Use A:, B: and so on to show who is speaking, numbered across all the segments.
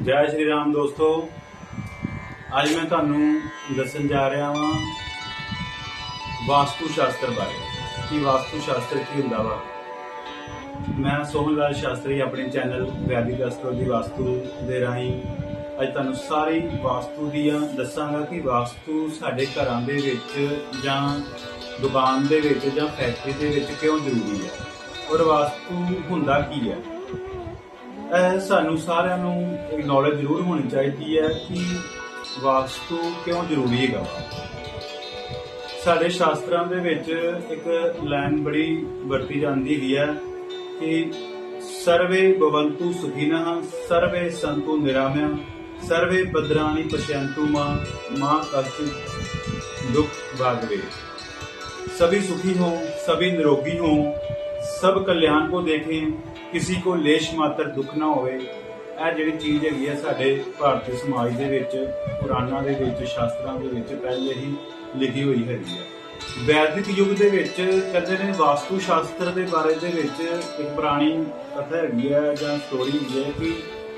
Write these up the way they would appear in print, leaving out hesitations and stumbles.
A: जय श्री राम दोस्तों। अज मैं तुहानू दसन जा रहा हाँ वास्तु शास्त्र बारे कि वास्तु शास्त्र की हुंदा वा। मैं सोहन लाल शास्त्री अपने चैनल वैदिक एस्ट्रोलॉजी वास्तु दे राही अज तुहानू सारी वास्तु दियां दसांगा कि वास्तु साडे घरां दे विच जां दुकान दे विच जां फैक्ट्री दे विच क्यों जरूरी है और वास्तु हुंदा की है। सानू सारिਆਂ ਨੂੰ एक नॉलेज जरूर होनी चाहिए है कि वास्तु क्यों जरूरी है। साडे शास्त्रां दे विच एक लाइन बड़ी वरती जाती है कि सर्वे भवन्तु सुखिनः सर्वे सन्तु निरामया सर्वे भद्राणि पश्यन्तु मां कश्चित् दुख भागवे। सभी सुखी हों, सभी निरोगी हों, सब कल्याण को देखें, किसी को लेश मात्र दुख ना होवे। यह जिहड़ी चीज़ हैगी है साडे भारतीय समाज दे विच पुराणां दे विच शास्त्रां दे विच पहले ही लिखी हुई हैगी है। वैदिक युग दे विच कहते ने वास्तु शास्त्र दे बारे दे विच एक पुरानी कथा हैगी है जां स्टोरी हैगी है कि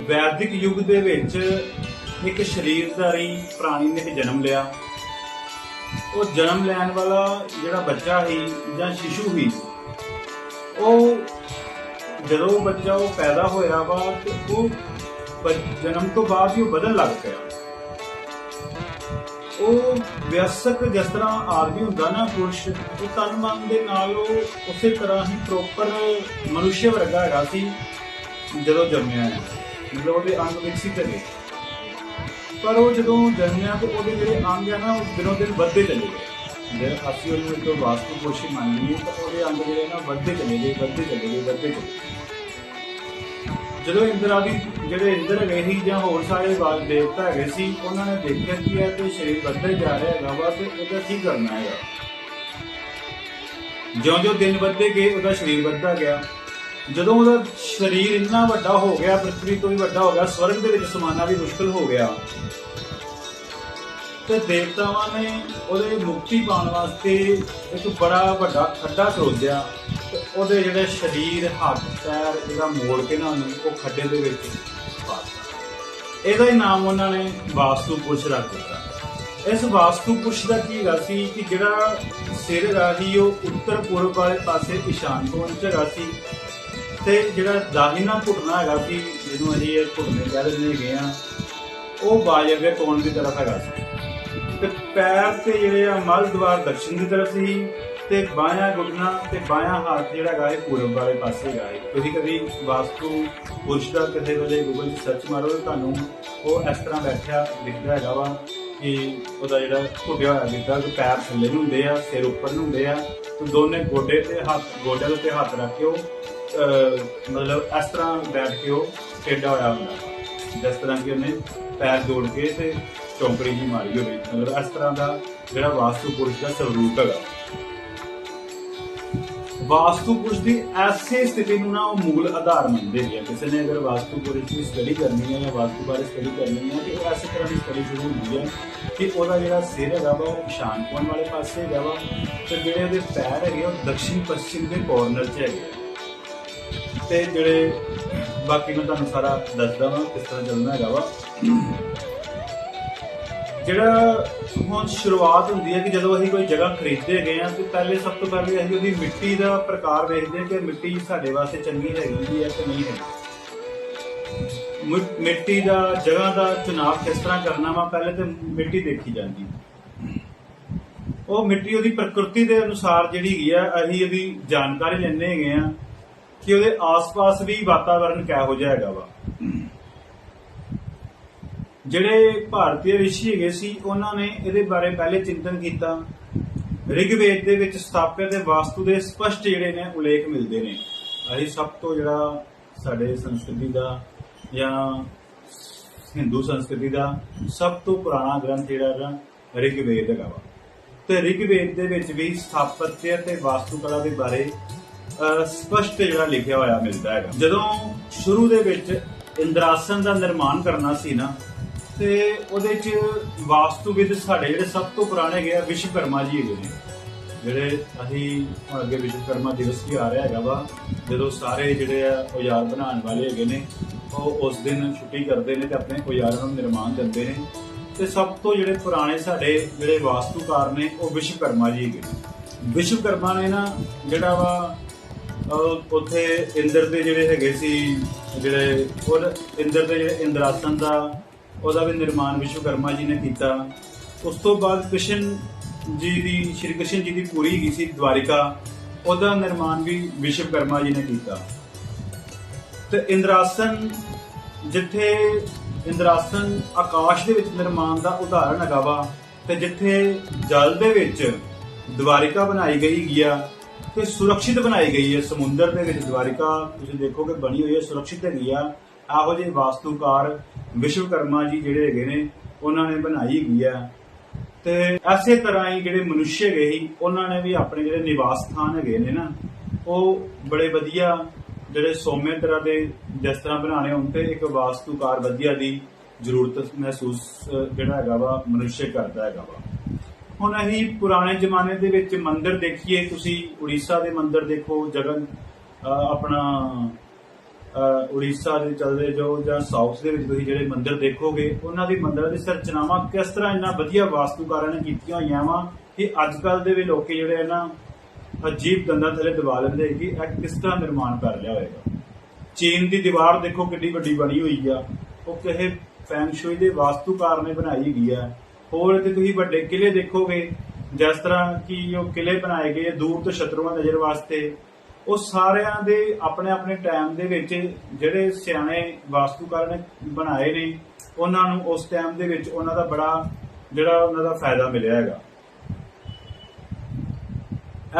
A: वैदिक युग दे विच एक शरीरधारी प्राणी ने जन्म लिया। वो जन्म लैण वाला जिहड़ा बच्चा ही जां शिशु ही जो बच्चा वो पैदा होया वा तो वो जन्म तो बाद ही बदल लग पाया। वो वयस्क जिस तरह आदमी हुंदा ना पुरुष वो तन मन दे नाल उसे तरह ही प्रॉपर मनुष्य वर्गा हैगा सी जदों जन्मिया है, मतलब वो अंग विकसित है। पर वो जो जन्मिया तो वो जिहड़े अंग है ना दिनों दिन बढ़ते चले गए। जे असीं उहनूं एक वास्तु पुरुष मान लीए तो वो अंग जिहड़े ना बढ़ते चले गए। जो इंद्र आदि जिहड़े इंद्र है ही जां होर सारे देवता है सी उन्होंने देखा कि है तो शरीर बढ़ते जा रहा है वा तो उसका की करना है। ज्यों ज्यों दिन बढ़ते गए उसका शरीर बढ़ता गया। जो उसका शरीर इन्ना वड्डा हो गया, पृथ्वी तो भी वड्डा हो गया, स्वर्ग के विच समाना भी मुश्किल हो गया। तो देवतावां ने उहदे मुक्ति पाने वास्ते एक बड़ा वड्डा खड्डा खोदिया ते उहदे जिहड़े शरीर हथ पैर इहदा मोड़ के ना वो खड्डे दे विच पा दित्ता। इहदा ही नाम उन्होंने वास्तु पुरुष रख दिता। इस वास्तु पुरुष का की हैगा सी कि जिहड़ा सिर राही वो उत्तर पूर्व वाले पासे ईशान कोण च हैगा सी ते जिहड़ा दाहिना घुटना हैगा सी जिहनूं असीं घुटने कह दिंदे हैगे आ वो वायव्य कोण की तरफ हैगा सी ते पैर ते जिहड़े मल द्वार दक्षिण की तरफ ही ते बायां घुटना ते बायां हाथ जिहड़ा हैगा पूर्व वाले पासे हैगा है। तुसीं कभी वास्तु पुरुष का किसी वेले गूगल सर्च मारो तो तुहानूं वो इस तरह बैठा दिखदा हैगा वा कि उहदा जिहड़ा घुटिया होया दिखदा कि पैर थल्ले नूं हुंदे आ, सिर उपर नूं हुंदे आ, तो दोने गोडे ते हाथ गोडे ते हाथ रख के मतलब इस तरह बैठ के वो टेढ़ा होया हुंदा जिस तरह कि उन्हें पैर जोड़ के ते चौंकड़ी जी मारी होवे। मतलब इस तरह का जिहड़ा वास्तु पुरुष का स्वरूप है। वास्तु पुरुष की ऐसी स्थिति ना मूल आधार मानते हैं। किसी ने अगर वास्तु पुरुष की स्टडी करनी है या वास्तु बारे स्टडी करनी है तो इस तरह की स्टडी शुरू होती है कि वह जो सिर है वो ईशान कोण वाले पासे है वा तो जोड़े पैर है दक्षिण पश्चिम के कॉर्नर च है। जोड़े बाकी मैं तुहानूं सारा दसदा वा किस तरह चलना है वा। जिहड़ा हुण शुरुआत होंदी है कि जदों असीं कोई जगह खरीदते गए हैं तो पहले सब तो पहले असीं उहदी मिट्टी का प्रकार देखते हैं कि मिट्टी साडे वास्ते चंगी हैगी है कि नहीं है। मिट्टी का जगह का चुनाव किस तरह करना वा पहले तो मिट्टी देखी जाती। वो मिट्टी उहदी प्रकृति के अनुसार जिहड़ी है असीं उहदी जानकारी लैंदे हैगे आ कि उहदे आस पास भी वातावरण किहो जिहा हैगा वा। जिहड़े भारतीय ऋषि हैगे सी उन्होंने इहदे बारे पहले चिंतन किया। ऋग्वेद दे विच स्थापित वास्तु के स्पष्ट जिहड़े ने उल्लेख मिलते हैं। असीं सब तो जिहड़ा साडे संस्कृति का या हिंदू संस्कृति का सब तो पुराना ग्रंथ जिहड़ा ऋग्वेद हैगा वा। ते ऋग्वेद दे विच भी स्थापत्य ते वास्तुकला के बारे स्पष्ट जिहड़ा लिखिया होया मिलता है। जदों शुरू दे विच इंद्रासन का निर्माण करना सी ना ते उहदे च वास्तुविद साडे जिहड़े सब तो पुराने गए विश्वकर्मा जी हैगे ने। जिहड़े असीं अगे विश्वकर्मा दिवस भी आ रहा हैगा वा जदों सारे जिहड़े औजार बनाने वाले हैगे ने ਉਹ ਉਸ ਦਿਨ ਛੁੱਟੀ ਕਰਦੇ ਨੇ ਤੇ ਆਪਣੇ ਔਜ਼ਾਰਾਂ ਨੂੰ ਨਿਰਮਾਣ ਦਿੰਦੇ ਨੇ। ਤੇ ਸਭ ਤੋਂ ਜਿਹੜੇ ਪੁਰਾਣੇ ਸਾਡੇ ਜਿਹੜੇ ਵਾਸਤੂਕਾਰ ਨੇ ਉਹ ਵਿਸ਼ਵਕਰਮਾ ਜੀ ਹੈਗੇ। ਵਿਸ਼ਵਕਰਮਾ ਨੇ ਨਾ ਜਿਹੜਾ ਵਾ ਉੱਥੇ ਇੰਦਰ ਦੇ ਜਿਹੜੇ ਹੈਗੇ ਸੀ ਜਿਹੜੇ ਔਰ ਇੰਦਰ ਦੇ ਜਿਹੜੇ ਇੰਦਰਾਸਨ ਦਾ ਉਹਦਾ ਵੀ ਨਿਰਮਾਣ ਵਿਸ਼ਵਕਰਮਾ ਜੀ ਨੇ ਕੀਤਾ। ਉਸ ਤੋਂ ਬਾਅਦ ਕ੍ਰਿਸ਼ਨ ਜੀ ਦੀ ਸ਼੍ਰੀ ਕ੍ਰਿਸ਼ਨ ਜੀ ਦੀ ਪੂਰੀ ਹੈਗੀ ਸੀ ਦਵਾਰਿਕਾ, ਉਹਦਾ ਨਿਰਮਾਣ ਵੀ ਵਿਸ਼ਵਕਰਮਾ ਜੀ ਨੇ ਕੀਤਾ। ਤੇ ਇੰਦਰਾਸਨ ਜਿੱਥੇ ਇੰਦਰਾਸਨ ਆਕਾਸ਼ ਦੇ ਵਿੱਚ ਨਿਰਮਾਣ ਦਾ ਉਦਾਹਰਨ ਹੈਗਾ ਵਾ, ਤੇ ਜਿੱਥੇ ਜਲ ਦੇ ਵਿੱਚ ਦਵਾਰਿਕਾ ਬਣਾਈ ਗਈ ਹੈਗੀ ਆ ਤੇ ਸੁਰੱਖਿਅਤ ਬਣਾਈ ਗਈ ਹੈ। ਸਮੁੰਦਰ ਦੇ ਵਿੱਚ ਦਵਾਰਿਕਾ ਤੁਸੀਂ ਦੇਖੋਗੇ ਬਣੀ ਹੋਈ ਹੈ, ਸੁਰੱਖਿਅਤ ਹੈਗੀ ਆ। ਇਹੋ ਜਿਹੇ ਵਾਸਤੂਕਾਰ ਵਿਸ਼ਵਕਰਮਾ ਜੀ ਜਿਹੜੇ ਹੈਗੇ ਨੇ ਉਹਨਾਂ ਨੇ ਬਣਾਈ ਹੈਗੀ ਆ। ਤੇ ਐਸੇ ਤਰ੍ਹਾਂ ਹੀ ਜਿਹੜੇ ਮਨੁੱਖ ਹੈਗੇ ਸੀ ਉਹਨਾਂ ਨੇ ਵੀ ਆਪਣੇ ਜਿਹੜੇ ਨਿਵਾਸ ਸਥਾਨ ਹੈਗੇ ਨੇ ਨਾ ਉਹ ਬੜੇ ਵਧੀਆ ਜਿਹੜੇ ਸੌਮਿਆ ਤਰ੍ਹਾਂ ਦੇ ਜਿਸ ਤਰ੍ਹਾਂ ਬਣਾਉਣੇ ਹੋਣ ਤੇ ਇੱਕ ਵਾਸਤੂਕਾਰ ਵਧੀਆ ਦੀ ਜ਼ਰੂਰਤ ਮਹਿਸੂਸ ਜਿਹੜਾ ਹੈਗਾ ਵਾ ਮਨੁੱਖ ਕਰਦਾ ਹੈਗਾ ਵਾ। ਹੁਣ ਅਸੀਂ ਪੁਰਾਣੇ ਜ਼ਮਾਨੇ ਦੇ ਵਿੱਚ ਮੰਦਿਰ ਦੇਖੀਏ, ਤੁਸੀਂ ਉੜੀਸਾ ਦੇ ਮੰਦਿਰ ਦੇਖੋ, ਆਪਣਾ ਉੜੀਸਾ ਦੇ ਚੱਲਦੇ ਜਾਓ ਜਾਂ ਸਾਊਥ ਦੇ ਵਿੱਚ ਤੁਸੀਂ ਜਿਹੜੇ ਮੰਦਿਰ ਦੇਖੋਗੇ ਉਹਨਾਂ ਦੀ ਮੰਦਿਰਾਂ ਦੀ ਸੰਰਚਨਾਵਾਂ ਕਿਸ ਤਰ੍ਹਾਂ ਇੰਨਾ ਵਧੀਆ ਵਾਸਤੂਕਾਰਾਂ ਨੇ ਕੀਤੀਆਂ ਹੋਈਆਂ ਵਾ ਕਿ ਅੱਜ ਕੱਲ੍ਹ ਦੇ ਵੀ ਲੋਕ ਜਿਹੜੇ ਨਾ ਅਜੀਬ ਦੰਦਾਂ ਥੱਲੇ ਦਬਾ ਲੈਂਦੇ ਕਿ ਇਹ ਕਿਸ ਤਰ੍ਹਾਂ ਨਿਰਮਾਣ ਕਰ ਲਿਆ ਹੋਏਗਾ। ਚੀਨ ਦੀ ਦੀਵਾਰ ਦੇਖੋ ਕਿੰਨੀ ਵੱਡੀ ਬਣੀ ਹੋਈ ਆ, ਉਹ ਕਿਸੇ ਫੈਂਗ ਸ਼ੂਈ ਦੇ ਵਾਸਤੂਕਾਰ ਨੇ ਬਣਾਈ ਹੈਗੀ ਆ। ਹੋਰ ਇੱਥੇ ਤੁਸੀਂ ਵੱਡੇ ਕਿਲੇ ਦੇਖੋਗੇ ਜਿਸ ਤਰ੍ਹਾਂ ਕਿ ਉਹ ਕਿਲੇ ਬਣਾਏ ਗਏ ਦੂਰ ਤੋਂ ਸ਼ਤਰੂਆਂ ਨਜ਼ਰ ਵਾਸਤੇ, ਉਹ ਸਾਰਿਆਂ ਦੇ ਆਪਣੇ ਆਪਣੇ ਟਾਈਮ ਦੇ ਵਿੱਚ ਜਿਹੜੇ ਸਿਆਣੇ ਵਾਸਤੂਕਾਰ ਨੇ ਬਣਾਏ ਨੇ ਉਹਨਾਂ ਨੂੰ ਉਸ ਟਾਈਮ ਦੇ ਵਿੱਚ ਉਹਨਾਂ ਦਾ ਬੜਾ ਜਿਹੜਾ ਉਹਨਾਂ ਦਾ ਫਾਇਦਾ ਮਿਲਿਆ ਹੈਗਾ।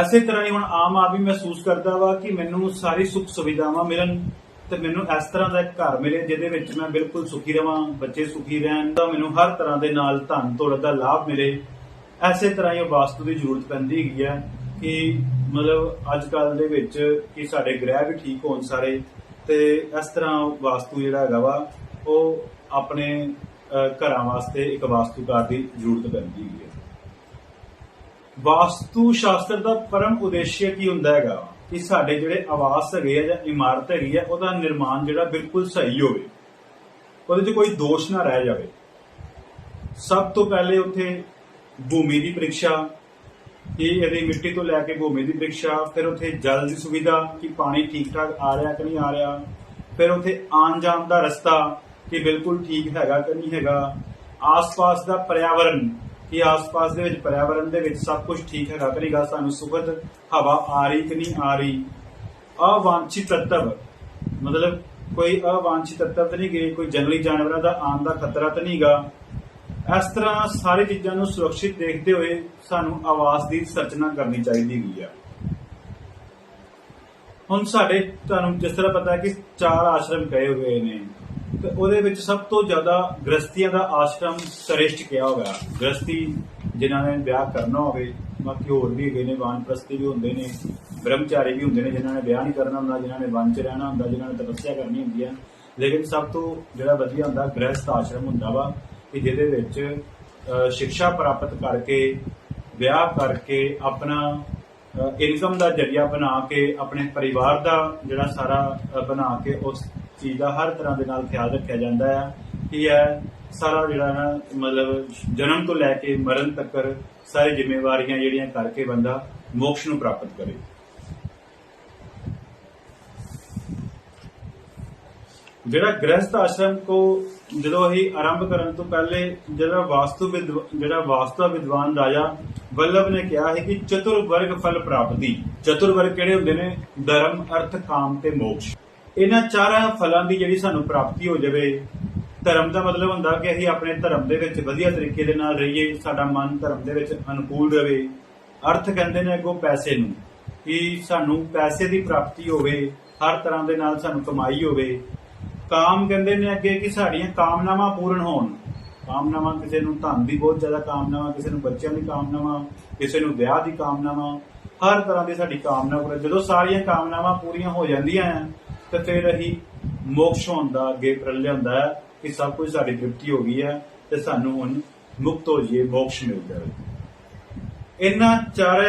A: ਐਸੇ ਤਰ੍ਹਾਂ ਹੀ ਹੁਣ ਆਮ ਆਦਮੀ ਮਹਿਸੂਸ ਕਰਦਾ ਵਾ ਕਿ ਮੈਨੂੰ ਸਾਰੀ ਸੁੱਖ ਸੁਵਿਧਾਵਾਂ ਮਿਲਣ ਤੇ ਮੈਨੂੰ ਇਸ ਤਰ੍ਹਾਂ ਦਾ ਇੱਕ ਘਰ ਮਿਲੇ ਜਿਹਦੇ ਵਿੱਚ ਮੈਂ ਬਿਲਕੁਲ ਸੁਖੀ ਰਵਾਂ, ਬੱਚੇ ਸੁਖੀ ਰਹਿਣ, ਤਾਂ ਮੈਨੂੰ ਹਰ ਤਰ੍ਹਾਂ ਦੇ ਨਾਲ ਧਨ ਦੌਲਤ ਦਾ ਲਾਭ ਮਿਲੇ। ਐਸੇ ਤਰ੍ਹਾਂ ਹੀ ਉਹ ਵਾਸਤੂ ਦੀ ਜ਼ਰੂਰਤ ਪੈਂਦੀ ਹੈਗੀ ਆ ਕਿ ਮਤਲਬ ਅੱਜ ਕੱਲ੍ਹ ਦੇ ਵਿੱਚ ਕਿ ਸਾਡੇ ਗ੍ਰਹਿ ਵੀ ਠੀਕ ਹੋਣ ਸਾਰੇ, ਤੇ ਇਸ ਤਰ੍ਹਾਂ ਵਾਸਤੂ ਜਿਹੜਾ ਹੈਗਾ ਵਾ ਉਹ ਆਪਣੇ ਘਰਾਂ ਵਾਸਤੇ ਇੱਕ ਵਾਸਤੂਕਾਰ ਦੀ ਜ਼ਰੂਰਤ ਪੈਂਦੀ ਹੈਗੀ ਹੈ। ਵਾਸਤੂ ਸ਼ਾਸਤਰ ਦਾ ਪਰਮ ਉਦੇਸ਼ ਕੀ ਹੁੰਦਾ ਹੈਗਾ ਕਿ ਸਾਡੇ ਜਿਹੜੇ ਆਵਾਸ ਹੈਗੇ ਆ ਜਾਂ ਇਮਾਰਤ ਹੈਗੀ ਆ ਉਹਦਾ ਨਿਰਮਾਣ ਜਿਹੜਾ ਬਿਲਕੁਲ ਸਹੀ ਹੋਵੇ, ਉਹਦੇ 'ਚ ਕੋਈ ਦੋਸ਼ ਨਾ ਰਹਿ ਜਾਵੇ। ਸਭ ਤੋਂ ਪਹਿਲੇ ਉੱਥੇ ਭੂਮੀ ਦੀ ਪ੍ਰੀਖਿਆ ਕਿ ਇਹਦੀ ਮਿੱਟੀ ਤੋਂ ਲੈ ਕੇ ਭੂਮੀ ਦੀ ਪ੍ਰੀਖਿਆ, ਫਿਰ ਉੱਥੇ ਜਲ ਦੀ ਸੁਵਿਧਾ ਕਿ ਪਾਣੀ ਠੀਕ ਠਾਕ ਆ ਰਿਹਾ ਕਿ ਨਹੀਂ ਆ ਰਿਹਾ, ਫਿਰ ਉੱਥੇ ਆਉਣ ਜਾਣ ਦਾ ਰਸਤਾ ਕਿ ਬਿਲਕੁਲ ਠੀਕ ਹੈਗਾ ਕਿ ਨਹੀਂ ਹੈਗਾ, ਆਸ-ਪਾਸ ਦਾ ਪਰਿਆਵਰਨ ਕਿ ਆਸ-ਪਾਸ ਦੇ ਵਿੱਚ ਪਰਿਆਵਰਨ ਦੇ ਵਿੱਚ ਸਭ ਕੁਝ ਠੀਕ ਹੈਗਾ ਕਿ ਨਹੀਂਗਾ, ਸਾਨੂੰ ਸੁਖਦ ਹਵਾ ਆ ਰਹੀ ਕਿ ਨਹੀਂ ਆ ਰਹੀ, ਅਵਾਂਛਿਤ ਤੱਤਵ ਮਤਲਬ ਕੋਈ ਅਵਾਂਛਿਤ ਤੱਤਵ ਤਾਂ ਨਹੀਂ ਗਏ, ਕੋਈ ਜੰਗਲੀ ਜਾਨਵਰਾਂ ਦਾ ਆਉਣ ਦਾ ਖਤਰਾ ਤਾਂ ਨਹੀਂਗਾ। ਇਸ ਤਰ੍ਹਾਂ ਸਾਰੀ ਚੀਜ਼ਾਂ ਨੂੰ ਸੁਰੱਖਿਅਤ ਦੇਖਦੇ ਹੋਏ ਸਾਨੂੰ ਆਵਾਸ ਦੀ ਸੰਰਚਨਾ ਕਰਨੀ ਚਾਹੀਦੀ ਹੈਗੀ ਆ। ਹੁਣ ਸਾਡੇ ਤੁਹਾਨੂੰ ਜਿਸ ਤਰ੍ਹਾਂ ਪਤਾ ਹੈ ਕਿ 4 ਆਸ਼ਰਮ ਕਹੇ ਹੋਏ ਨੇ ਤੇ ਉਹਦੇ ਵਿੱਚ ਸਭ ਤੋਂ ਜ਼ਿਆਦਾ ਗ੍ਰਸਤੀਆਂ ਦਾ ਆਸ਼ਰਮ ਸ੍ਰੇਸ਼ਟ ਕਿਹਾ ਹੋਇਆ। ਗ੍ਰਸਤੀ ਜਿਨ੍ਹਾਂ ਨੇ ਵਿਆਹ ਕਰਨਾ ਹੋਵੇ, ਬਾਕੀ ਹੋਰ ਵੀ ਹੈਗੇ ਨੇ, ਵਾਨਪ੍ਰਸਤੀ ਵੀ ਹੁੰਦੇ ਨੇ, ਬ੍ਰਹਮਚਾਰੀ ਵੀ ਹੁੰਦੇ ਨੇ ਜਿਨ੍ਹਾਂ ਨੇ ਵਿਆਹ ਨਹੀਂ ਕਰਨਾ ਹੁੰਦਾ, ਜਿਨ੍ਹਾਂ ਨੇ ਵਨ 'ਚ ਰਹਿਣਾ ਹੁੰਦਾ, ਜਿਨ੍ਹਾਂ ਨੇ ਤਪੱਸਿਆ ਕਰਨੀ ਹੁੰਦੀ ਹੈ। ਲੇਕਿਨ ਸਭ ਤੋਂ ਜਿਹੜਾ ਵਧੀਆ ਹੁੰਦਾ ਗ੍ਰਸਤ ਆਸ਼ਰਮ ਹੁੰਦਾ ਵਾ ਕਿ ਜਿਹਦੇ ਵਿੱਚ ਸਿੱਖਿਆ ਪ੍ਰਾਪਤ ਕਰਕੇ ਵਿਆਹ ਕਰਕੇ ਆਪਣਾ ਇਨਕਮ ਦਾ ਜ਼ਰੀਆ ਬਣਾ ਕੇ ਆਪਣੇ ਪਰਿਵਾਰ ਦਾ ਜਿਹੜਾ ਸਾਰਾ ਬਣਾ ਕੇ ਉਸ ਚੀਜ਼ ਦਾ ਹਰ ਤਰ੍ਹਾਂ ਦੇ ਨਾਲ ਖਿਆਲ ਰੱਖਿਆ ਜਾਂਦਾ ਹੈ ਕਿ ਇਹ ਸਾਰਾ ਜਿਹੜਾ ਨਾ ਮਤਲਬ ਜਨਮ ਤੋਂ ਲੈ ਕੇ ਮਰਨ ਤੱਕ ਸਾਰੀ ਜ਼ਿੰਮੇਵਾਰੀਆਂ ਜਿਹੜੀਆਂ ਕਰਕੇ ਬੰਦਾ ਮੋਕਸ਼ ਨੂੰ ਪ੍ਰਾਪਤ ਕਰੇ। ਜਿਹੜਾ ਗ੍ਰਸਤ ਆਸ਼ਰਮ ਕੋ ਜਦੋਂ ਹੀ ਆਰੰਭ ਕਰਨ ਤੋਂ ਪਹਿਲੇ ਜਿਹੜਾ ਵਾਸਤੂ ਵਿਦਵਾਨ ਰਾਜਾ ਵੱਲਭ ਨੇ ਕਿਹਾ ਹੈ ਕਿ ਚਤੁਰਵਰਗ ਫਲ ਪ੍ਰਾਪਤੀ। ਚਤੁਰਵਰਗ ਕਿਹੜੇ ਹੁੰਦੇ ਨੇ? ਧਰਮ, ਅਰਥ, ਕਾਮ ਤੇ ਮੋਕਸ਼। ਇਹਨਾਂ 4 ਫਲਾਂ ਦੀ ਜਿਹੜੀ ਸਾਨੂੰ ਪ੍ਰਾਪਤੀ ਹੋ ਜਾਵੇ। ਧਰਮ ਦਾ ਮਤਲਬ ਹੁੰਦਾ ਕਿ ਅਸੀਂ ਆਪਣੇ ਧਰਮ ਦੇ ਵਿੱਚ ਵਧੀਆ ਤਰੀਕੇ ਦੇ ਨਾਲ ਰਹੀਏ, ਸਾਡਾ ਮਨ ਧਰਮ ਦੇ ਵਿੱਚ ਅਨੁਕੂਲ ਰਵੇ। ਅਰਥ ਕਹਿੰਦੇ ਨੇ ਅੱਗੋਂ ਪੈਸੇ ਨੂੰ, ਕਿ ਸਾਨੂੰ ਪੈਸੇ ਦੀ ਪ੍ਰਾਪਤੀ ਹੋਵੇ, ਹਰ ਤਰ੍ਹਾਂ ਦੇ ਨਾਲ ਸਾਨੂੰ ਕਮਾਈ ਹੋਵੇ। ਕਾਮ ਕਹਿੰਦੇ ਨੇ ਅੱਗੇ ਕਿ ਸਾਡੀਆਂ ਕਾਮਨਾਵਾਂ ਪੂਰਨ ਹੋਣ। ਕਾਮਨਾਵਾਂ ਕਿਸੇ ਨੂੰ ਧਨ ਦੀ ਬਹੁਤ ਜ਼ਿਆਦਾ ਕਾਮਨਾਵਾਂ, ਕਿਸੇ ਨੂੰ ਬੱਚਿਆਂ ਦੀ ਕਾਮਨਾਵਾਂ, ਕਿਸੇ ਨੂੰ ਵਿਆਹ ਦੀ ਕਾਮਨਾਵਾਂ, ਹਰ ਤਰ੍ਹਾਂ ਦੀ ਸਾਡੀ ਕਾਮਨਾ ਪੂਰੀ। ਜਦੋਂ ਸਾਰੀਆਂ ਕਾਮਨਾਵਾਂ ਪੂਰੀਆਂ ਹੋ ਜਾਂਦੀਆਂ ਆ ਤੇ ਫਿਰ ਅਸੀਂ ਮੋਕਸ਼ ਹੋਣ ਦਾ ਅੱਗੇ ਪ੍ਰਲਯ ਹੁੰਦਾ ਹੈ ਕਿ ਸਭ ਕੁਝ ਸਾਡੀ ਤ੍ਰਿਪਤੀ ਹੋ ਗਈ ਹੈ ਤੇ ਸਾਨੂੰ ਹੁਣ ਮੁਕਤ ਹੋ ਜਾਈਏ, ਮੋਕਸ਼ ਮਿਲ ਜਾਵੇ। ਇਹਨਾਂ 4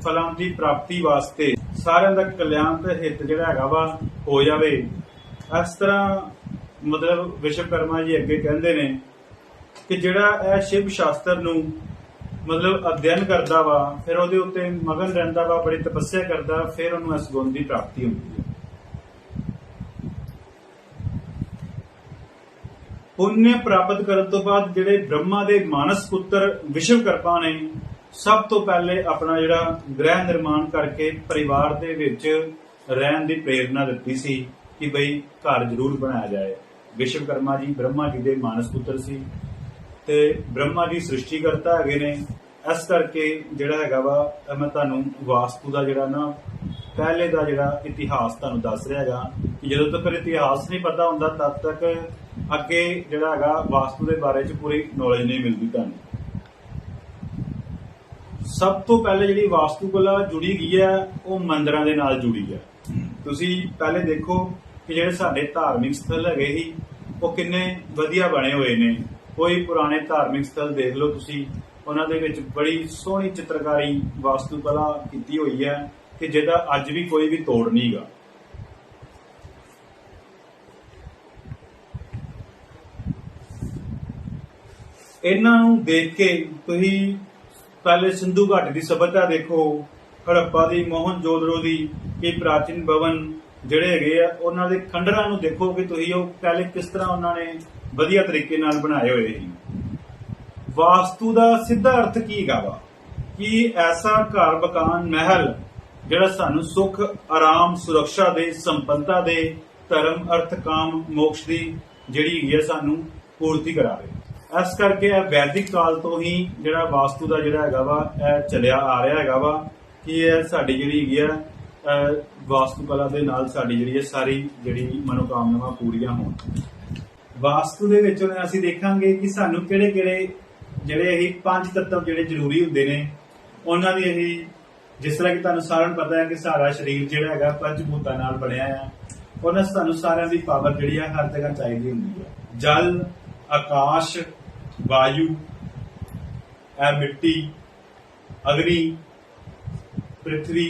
A: ਫਲਾਂ ਦੀ ਪ੍ਰਾਪਤੀ ਵਾਸਤੇ ਸਾਰਿਆਂ ਦਾ ਕਲਿਆਣ ਤੇ ਹਿੱਤ ਜਿਹੜਾ ਹੈਗਾ ਵਾ ਹੋ ਜਾਵੇ। ਇਸ ਤਰ੍ਹਾਂ मतलब विश्वकर्मा जी अगे कहते ने कि जिहड़ा यह शिव शास्त्र नूं मतलब अध्ययन करता वा, फिर उहदे उत्ते मगन रहिंदा वा, बड़ी तपस्या करता, फिर उहनूं इस गुण की प्राप्ति होंदी है। पुण्य प्राप्त करने तो बाद जिहड़े ब्रह्मा दे मानस पुत्र विश्वकर्मा ने सब तो पहले अपना जिहड़ा गृह निर्माण करके परिवार दे विच रहन दी प्रेरणा दित्ती सी कि बई घर जरूर बनाया जाए। विश्वकर्मा जी ब्रह्मा जी दे मानस पुत्र सी ते ब्रह्मा जी सृष्टिकर्ता हैगे ने। इस करके जिहड़ा हैगा वा मैं तुहानूं वास्तु दा जिहड़ा ना पहले दा जिहड़ा इतिहास तुहानूं दस रिहा हैगा कि जदों तक इतिहास नहीं पता हुंदा तद तक अगे जिहड़ा हैगा वास्तु दे बारे च पूरी नॉलेज नहीं मिलदी तुहानूं। सब तो पहले जिहड़ी वास्तु कला जुड़ी गई है वो मंदिरां दे नाल जुड़ी है। तुसीं पहले देखो कि जिहड़े साडे धार्मिक स्थल हैगे ही वो किन्ने वधिया बने हुए ने। कोई पुराने धार्मिक स्थल देख लो तुसीं, उन्हां दे विच बड़ी सोहनी चित्रकारी वास्तु कला कीती हुई है कि जिहदा अज भी कोई भी तोड़ नहीं गा। इन्हां नूं देख के तुसीं पहले सिंधु घाटी की सभ्यता देखो, हड़प्पा की, मोहनजोदड़ो की, कि प्राचीन भवन जिहड़े हैगे आ उन्हां दे खंडरां नूं देखो कि तुसीं वो पहले किस तरह उन्होंने वधिया तरीके नाल बनाए हुए हैं। वास्तु का सीधा अर्थ की हैगा वा कि ऐसा घर मकान महल जिहड़ा सानूं सुख आराम सुरक्षा दे, संपन्नता दे, धर्म अर्थ काम मोक्ष की जिहड़ी हैगी सानूं पूर्ति करावे। इस करके वैदिक काल तो ही जिहड़ा वास्तु का जिहड़ा हैगा वा चलिया आ रहा हैगा वा कि यह साडी जिहड़ी हैगी आ वास्तु कला दे नाल साडी जिहड़ी सारी जिहड़ी मनोकामनावां पूरीआं होण। वास्तु दे विच असीं देखांगे कि सानूं किहड़े-किहड़े जिहड़े असीं पंज तत्व जिहड़े जरूरी हुंदे ने उन्हां दी असीं जिस तरह कि तुहानूं सारिआं नूं पता है कि सारा शरीर जिहड़ा हैगा पंचभूतां नाल बनया है। उन्हां सानूं सारिआं दी पावर जिहड़ी है हर जगह चाहीदी हुंदी है। जल, आकाश, वायु, मिट्टी, अग्नि, पृथ्वी,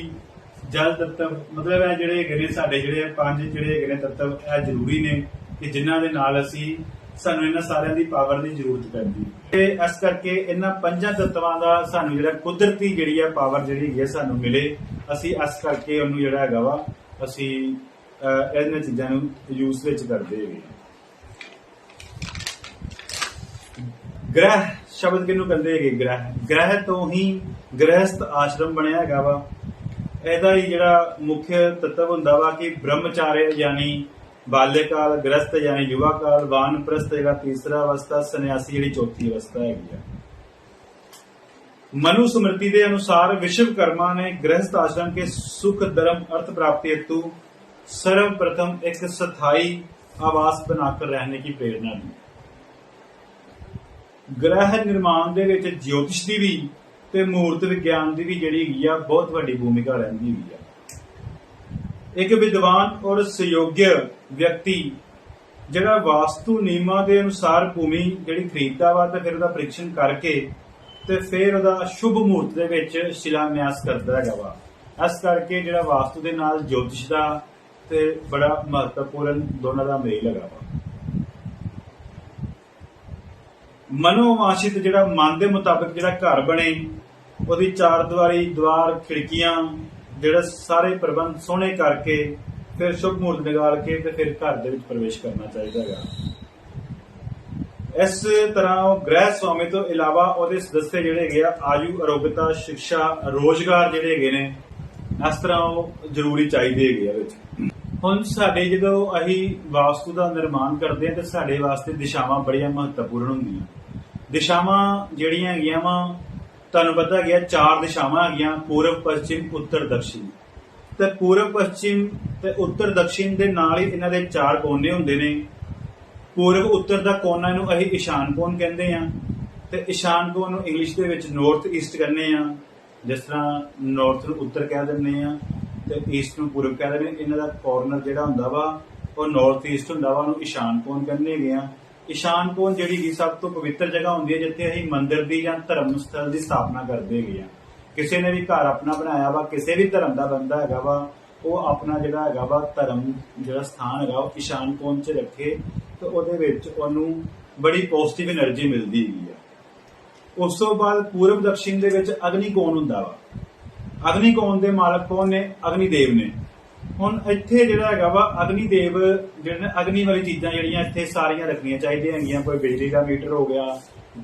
A: जल तत्व, मतलब है जिहड़े हैगे ने साडे जिहड़े पंज जिहड़े हैगे ने तत्व है जरूरी ने कि जिन्हां दे नाल असीं सानूं इन्हां सारिआं दी पावर दी जरूरत पैंदी ते इस करके इन्हां पंजां तत्वां दा सानूं जिहड़ा कुदरती जिहड़ी है पावर जिहड़ी हैगी सानूं मिले। असीं इस करके उहनूं जिहड़ा हैगा वा असीं इन्हां चीज़ां नूं यूज़ विच करदे हैगे। ग्रह शब्द किहनूं कहंदे हैगे? ग्रह तो ही गृहस्थ आश्रम बनया हैगा वा। इहदा ही जिहड़ा मुख्य तत्व हुंदा वा कि ब्रह्मचार्य यानी बाल्यकाल, गृहस्थ यानी युवा काल, वानप्रस्थ जिहड़ा तीसरा अवस्था, सन्यासी जिहड़ी चौथी अवस्था हैगी है। मनु स्मृति के अनुसार विश्वकर्मा ने गृहस्थ आश्रम के सुख धर्म अर्थ प्राप्ति हेतु सर्वप्रथम एक स्थायी आवास बनाकर रहने की प्रेरणा दी। गृह निर्माण दे विच ज्योतिष की भी ते मूर्त विज्ञान की भी जिहड़ी हैगी आ बहुत वड्डी भूमिका रहिंदी हुई है। एक विद्वान और सुयोग्य व्यक्ति जिहड़ा वास्तु नियमां दे अनुसार भूमि जिहड़ी खरीददा वा ते फिर उहदा परीक्षण करके ते फिर उहदा शुभ मुहूर्त दे विच शिलान्यास करदा हैगा वा। इस करके जिहड़ा वास्तु दे नाल ज्योतिष दा ते बड़ा महत्वपूर्ण दोनों दा मेल हैगा वा। मनोवांछित जिहड़ा मन दे मुताबिक जिहड़ा घर बने उहदी चार दीवारी, द्वार, खिड़कियां जिहड़ा सारे प्रबंध सोहणे करके फिर शुभ मुहूर्त निकाल के ते फिर घर दे विच प्रवेश करना चाहिदा है। इस तरह गृह स्वामी तो इलावा उहदे सदस्य जिहड़े हैगे आ आयु, आरोग्यता, शिक्षा, रोजगार जिहड़े हैगे ने इस तरह जरूरी चाहिए हैगे। हुण साडे जदों असीं वास्तु का निर्माण करते हैं तो साडे वास्ते दिशावां बड़ियां महत्वपूर्ण हुंदियां। दिशावां जिहड़ियां हैगियां वा तुहानूं पता है चार दिशावां हैगियां, पूर्व, पश्चिम, उत्तर, दक्षिण। ते पूर्व, पश्चिम ते उत्तर, दक्षिण दे नाल ही इन्हां दे चार कोने हुंदे ने। पूर्व उत्तर दा कोना नूं असीं ईशान कोण कहंदे आ ते ईशान कोण नूं इंग्लिश दे विच नॉर्थ ईस्ट कहंदे आ। जिस तरह नॉर्थ नूं उत्तर कह दिंदे आ ते ईस्ट नूं पूर्व कह दिंदे। इन्हां दा कॉर्नर जिहड़ा हुंदा वा ओह नॉर्थ ईस्ट हुंदा वा, ओहनूं ईशान कोण कहंदे हैगे आ। ईशान कोण जिहड़ी सब तो पवित्र जगह हुंदी है जिथे असीं मंदिर दी जां धर्म स्थल दी स्थापना करदे हैगे आ। किसी ने भी घर अपना बनाया वा, किसी भी धर्म का बंदा हैगा वा, वो अपना जिहड़ा हैगा वा धर्म जिहड़ा स्थान हैगा वो ईशान कोण च रखे ਤੇ ਉਹਦੇ ਵਿੱਚ ਉਹਨੂੰ ਬੜੀ ਪੋਜ਼ਿਟਿਵ એનર્ਜੀ ਮਿਲਦੀ ਹੈਗੀ ਆ। ਉਸ ਤੋਂ ਬਾਅਦ ਪੂਰਬ ਦਕਸ਼ਿਣ ਦੇ ਵਿੱਚ ਅਗਨੀ ਕੋਣ ਹੁੰਦਾ ਵਾ। ਅਗਨੀ ਕੋਣ ਦੇ ਮਾਲਕ ਕੌਣ ਨੇ? ਅਗਨੀ ਦੇਵ ਨੇ। ਹੁਣ ਇੱਥੇ ਜਿਹੜਾ ਹੈਗਾ ਵਾ ਅਗਨੀ ਦੇਵ ਜਿਹੜੇ ਨੇ ਅਗਨੀ ਵਾਲੀ ਚੀਜ਼ਾਂ ਜਿਹੜੀਆਂ ਇੱਥੇ ਸਾਰੀਆਂ ਰੱਖਣੀਆਂ ਚਾਹੀਦੀਆਂ ਹੈਗੀਆਂ। ਕੋਈ ਬਿਜਲੀ ਦਾ ਮੀਟਰ ਹੋ ਗਿਆ,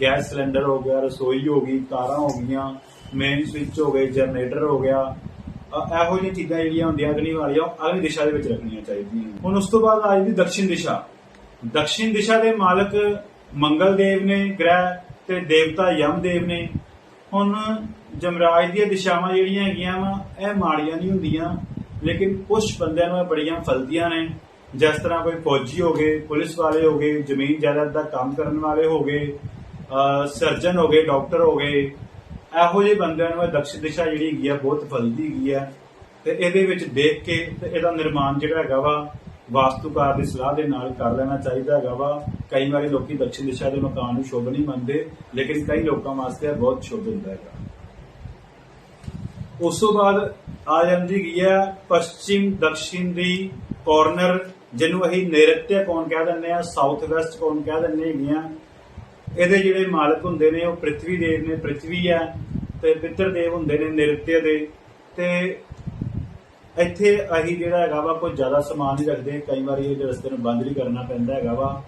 A: ਗੈਸ ਸਿਲੰਡਰ ਹੋ ਗਿਆ, ਰਸੋਈ ਹੋ ਗਈ, ਤਾਰਾਂ ਹੋ ਗਈਆਂ, ਮੇਨ ਸਵਿਚ ਹੋ ਗਏ, ਜਨਰੇਟਰ ਹੋ ਗਿਆ, ਇਹੋ ਜਿਹੀਆਂ ਚੀਜ਼ਾਂ ਜਿਹੜੀਆਂ ਹੁੰਦੀਆਂ ਅਗਨੀ ਵਾਲੀਆਂ ਅਗਨੀ ਦਿਸ਼ਾ ਦੇ ਵਿੱਚ ਰੱਖਣੀਆਂ ਚਾਹੀਦੀਆਂ। ਹੁਣ ਉਸ ਤੋਂ ਬਾਅਦ ਆ ਜਾਂਦੀ ਦਕਸ਼ਿਣ ਦਿਸ਼ਾ। ਦਕਸ਼ਿਣ ਦਿਸ਼ਾ ਦੇ ਮਾਲਕ ਮੰਗਲ ਦੇਵ ਨੇ ਗ੍ਰਹਿ ਤੇ ਦੇਵਤਾ ਯਮ ਦੇਵ ਨੇ। ਹੁਣ ਜਮਰਾਜ ਦੀਆਂ ਦਿਸ਼ਾਵਾਂ ਜਿਹੜੀਆਂ ਹੈਗੀਆਂ ਵਾ ਇਹ ਮਾੜੀਆਂ ਨਹੀਂ ਹੁੰਦੀਆਂ, ਲੇਕਿਨ ਕੁਝ ਬੰਦਿਆਂ ਨੂੰ ਇਹ ਬੜੀਆਂ ਫਲਦੀਆਂ ਨੇ। ਜਿਸ ਤਰ੍ਹਾਂ ਕੋਈ ਫੌਜੀ ਹੋ ਗਏ, ਪੁਲਿਸ ਵਾਲੇ ਹੋ ਗਏ, ਜ਼ਮੀਨ ਜਾਇਦਾਦ ਦਾ ਕੰਮ ਕਰਨ ਵਾਲੇ ਹੋ ਗਏ, ਸਰਜਨ ਹੋ ਗਏ, ਡਾਕਟਰ ਹੋ ਗਏ, ਇਹੋ ਜਿਹੇ ਬੰਦਿਆਂ ਨੂੰ ਇਹ ਦਕਸ਼ਿਣ ਦਿਸ਼ਾ ਜਿਹੜੀ ਹੈਗੀ ਆ ਬਹੁਤ ਫਲਦੀ ਹੈਗੀ ਆ। ਤੇ ਇਹਦੇ ਵਿੱਚ ਦੇਖ ਕੇ ਤੇ ਇਹਦਾ ਨਿਰਮਾਣ ਜਿਹੜਾ ਹੈਗਾ ਵਾ ਵਾਸਤੂਕਾਰ ਦੀ ਸਲਾਹ ਦੇ ਨਾਲ ਕਰ ਲੈਣਾ ਚਾਹੀਦਾ ਹੈਗਾ ਵਾ। ਕਈ ਵਾਰੀ ਲੋਕੀ ਦਕਸ਼ਿਣ ਦਿਸ਼ਾ ਦੇ ਮਕਾਨ ਨੂੰ ਸ਼ੁਭ ਨਹੀਂ ਮੰਨਦੇ, ਲੇਕਿਨ ਕਈ ਲੋਕਾਂ ਵਾਸਤੇ ਇਹ ਬਹੁਤ ਸ਼ੁਭ ਹੁੰਦਾ ਹੈਗਾ। ਉਸ ਤੋਂ ਬਾਅਦ ਆ ਜਾਂਦੀ ਹੈਗੀ ਆ ਪਸ਼ਚਿਮ ਦਕਸ਼ਿਣ ਦੀ ਕਾਰਨਰ, ਜਿਹਨੂੰ ਅਸੀਂ ਨੈਰਤਿਆ ਕੋਣ ਕਹਿ ਦਿੰਦੇ ਆ, ਸਾਊਥ ਵੈਸਟ ਕੋਣ ਕਹਿ ਦਿੰਦੇ ਹੈਗੀਆਂ। ਇਹਦੇ ਜਿਹੜੇ ਮਾਲਕ ਹੁੰਦੇ ਨੇ ਉਹ ਪ੍ਰਿਥਵੀ ਦੇਵ ਨੇ, ਪ੍ਰਿਥਵੀ ਆ, ਤੇ ਪਿੱਤਰ ਦੇਵ ਹੁੰਦੇ ਨੇ ਨੈਰਤਿਆ ਦੇ। ਤੇ ਇੱਥੇ ਅਸੀਂ ਜਿਹੜਾ ਹੈਗਾ ਵਾ ਕੋਈ ਜ਼ਿਆਦਾ ਸਮਾਨ ਨਹੀਂ ਰੱਖਦੇ। ਕਈ ਵਾਰੀ ਇਹ ਰਸਤੇ ਨੂੰ ਬੰਦ ਵੀ ਕਰਨਾ ਪੈਂਦਾ ਹੈਗਾ ਵਾ।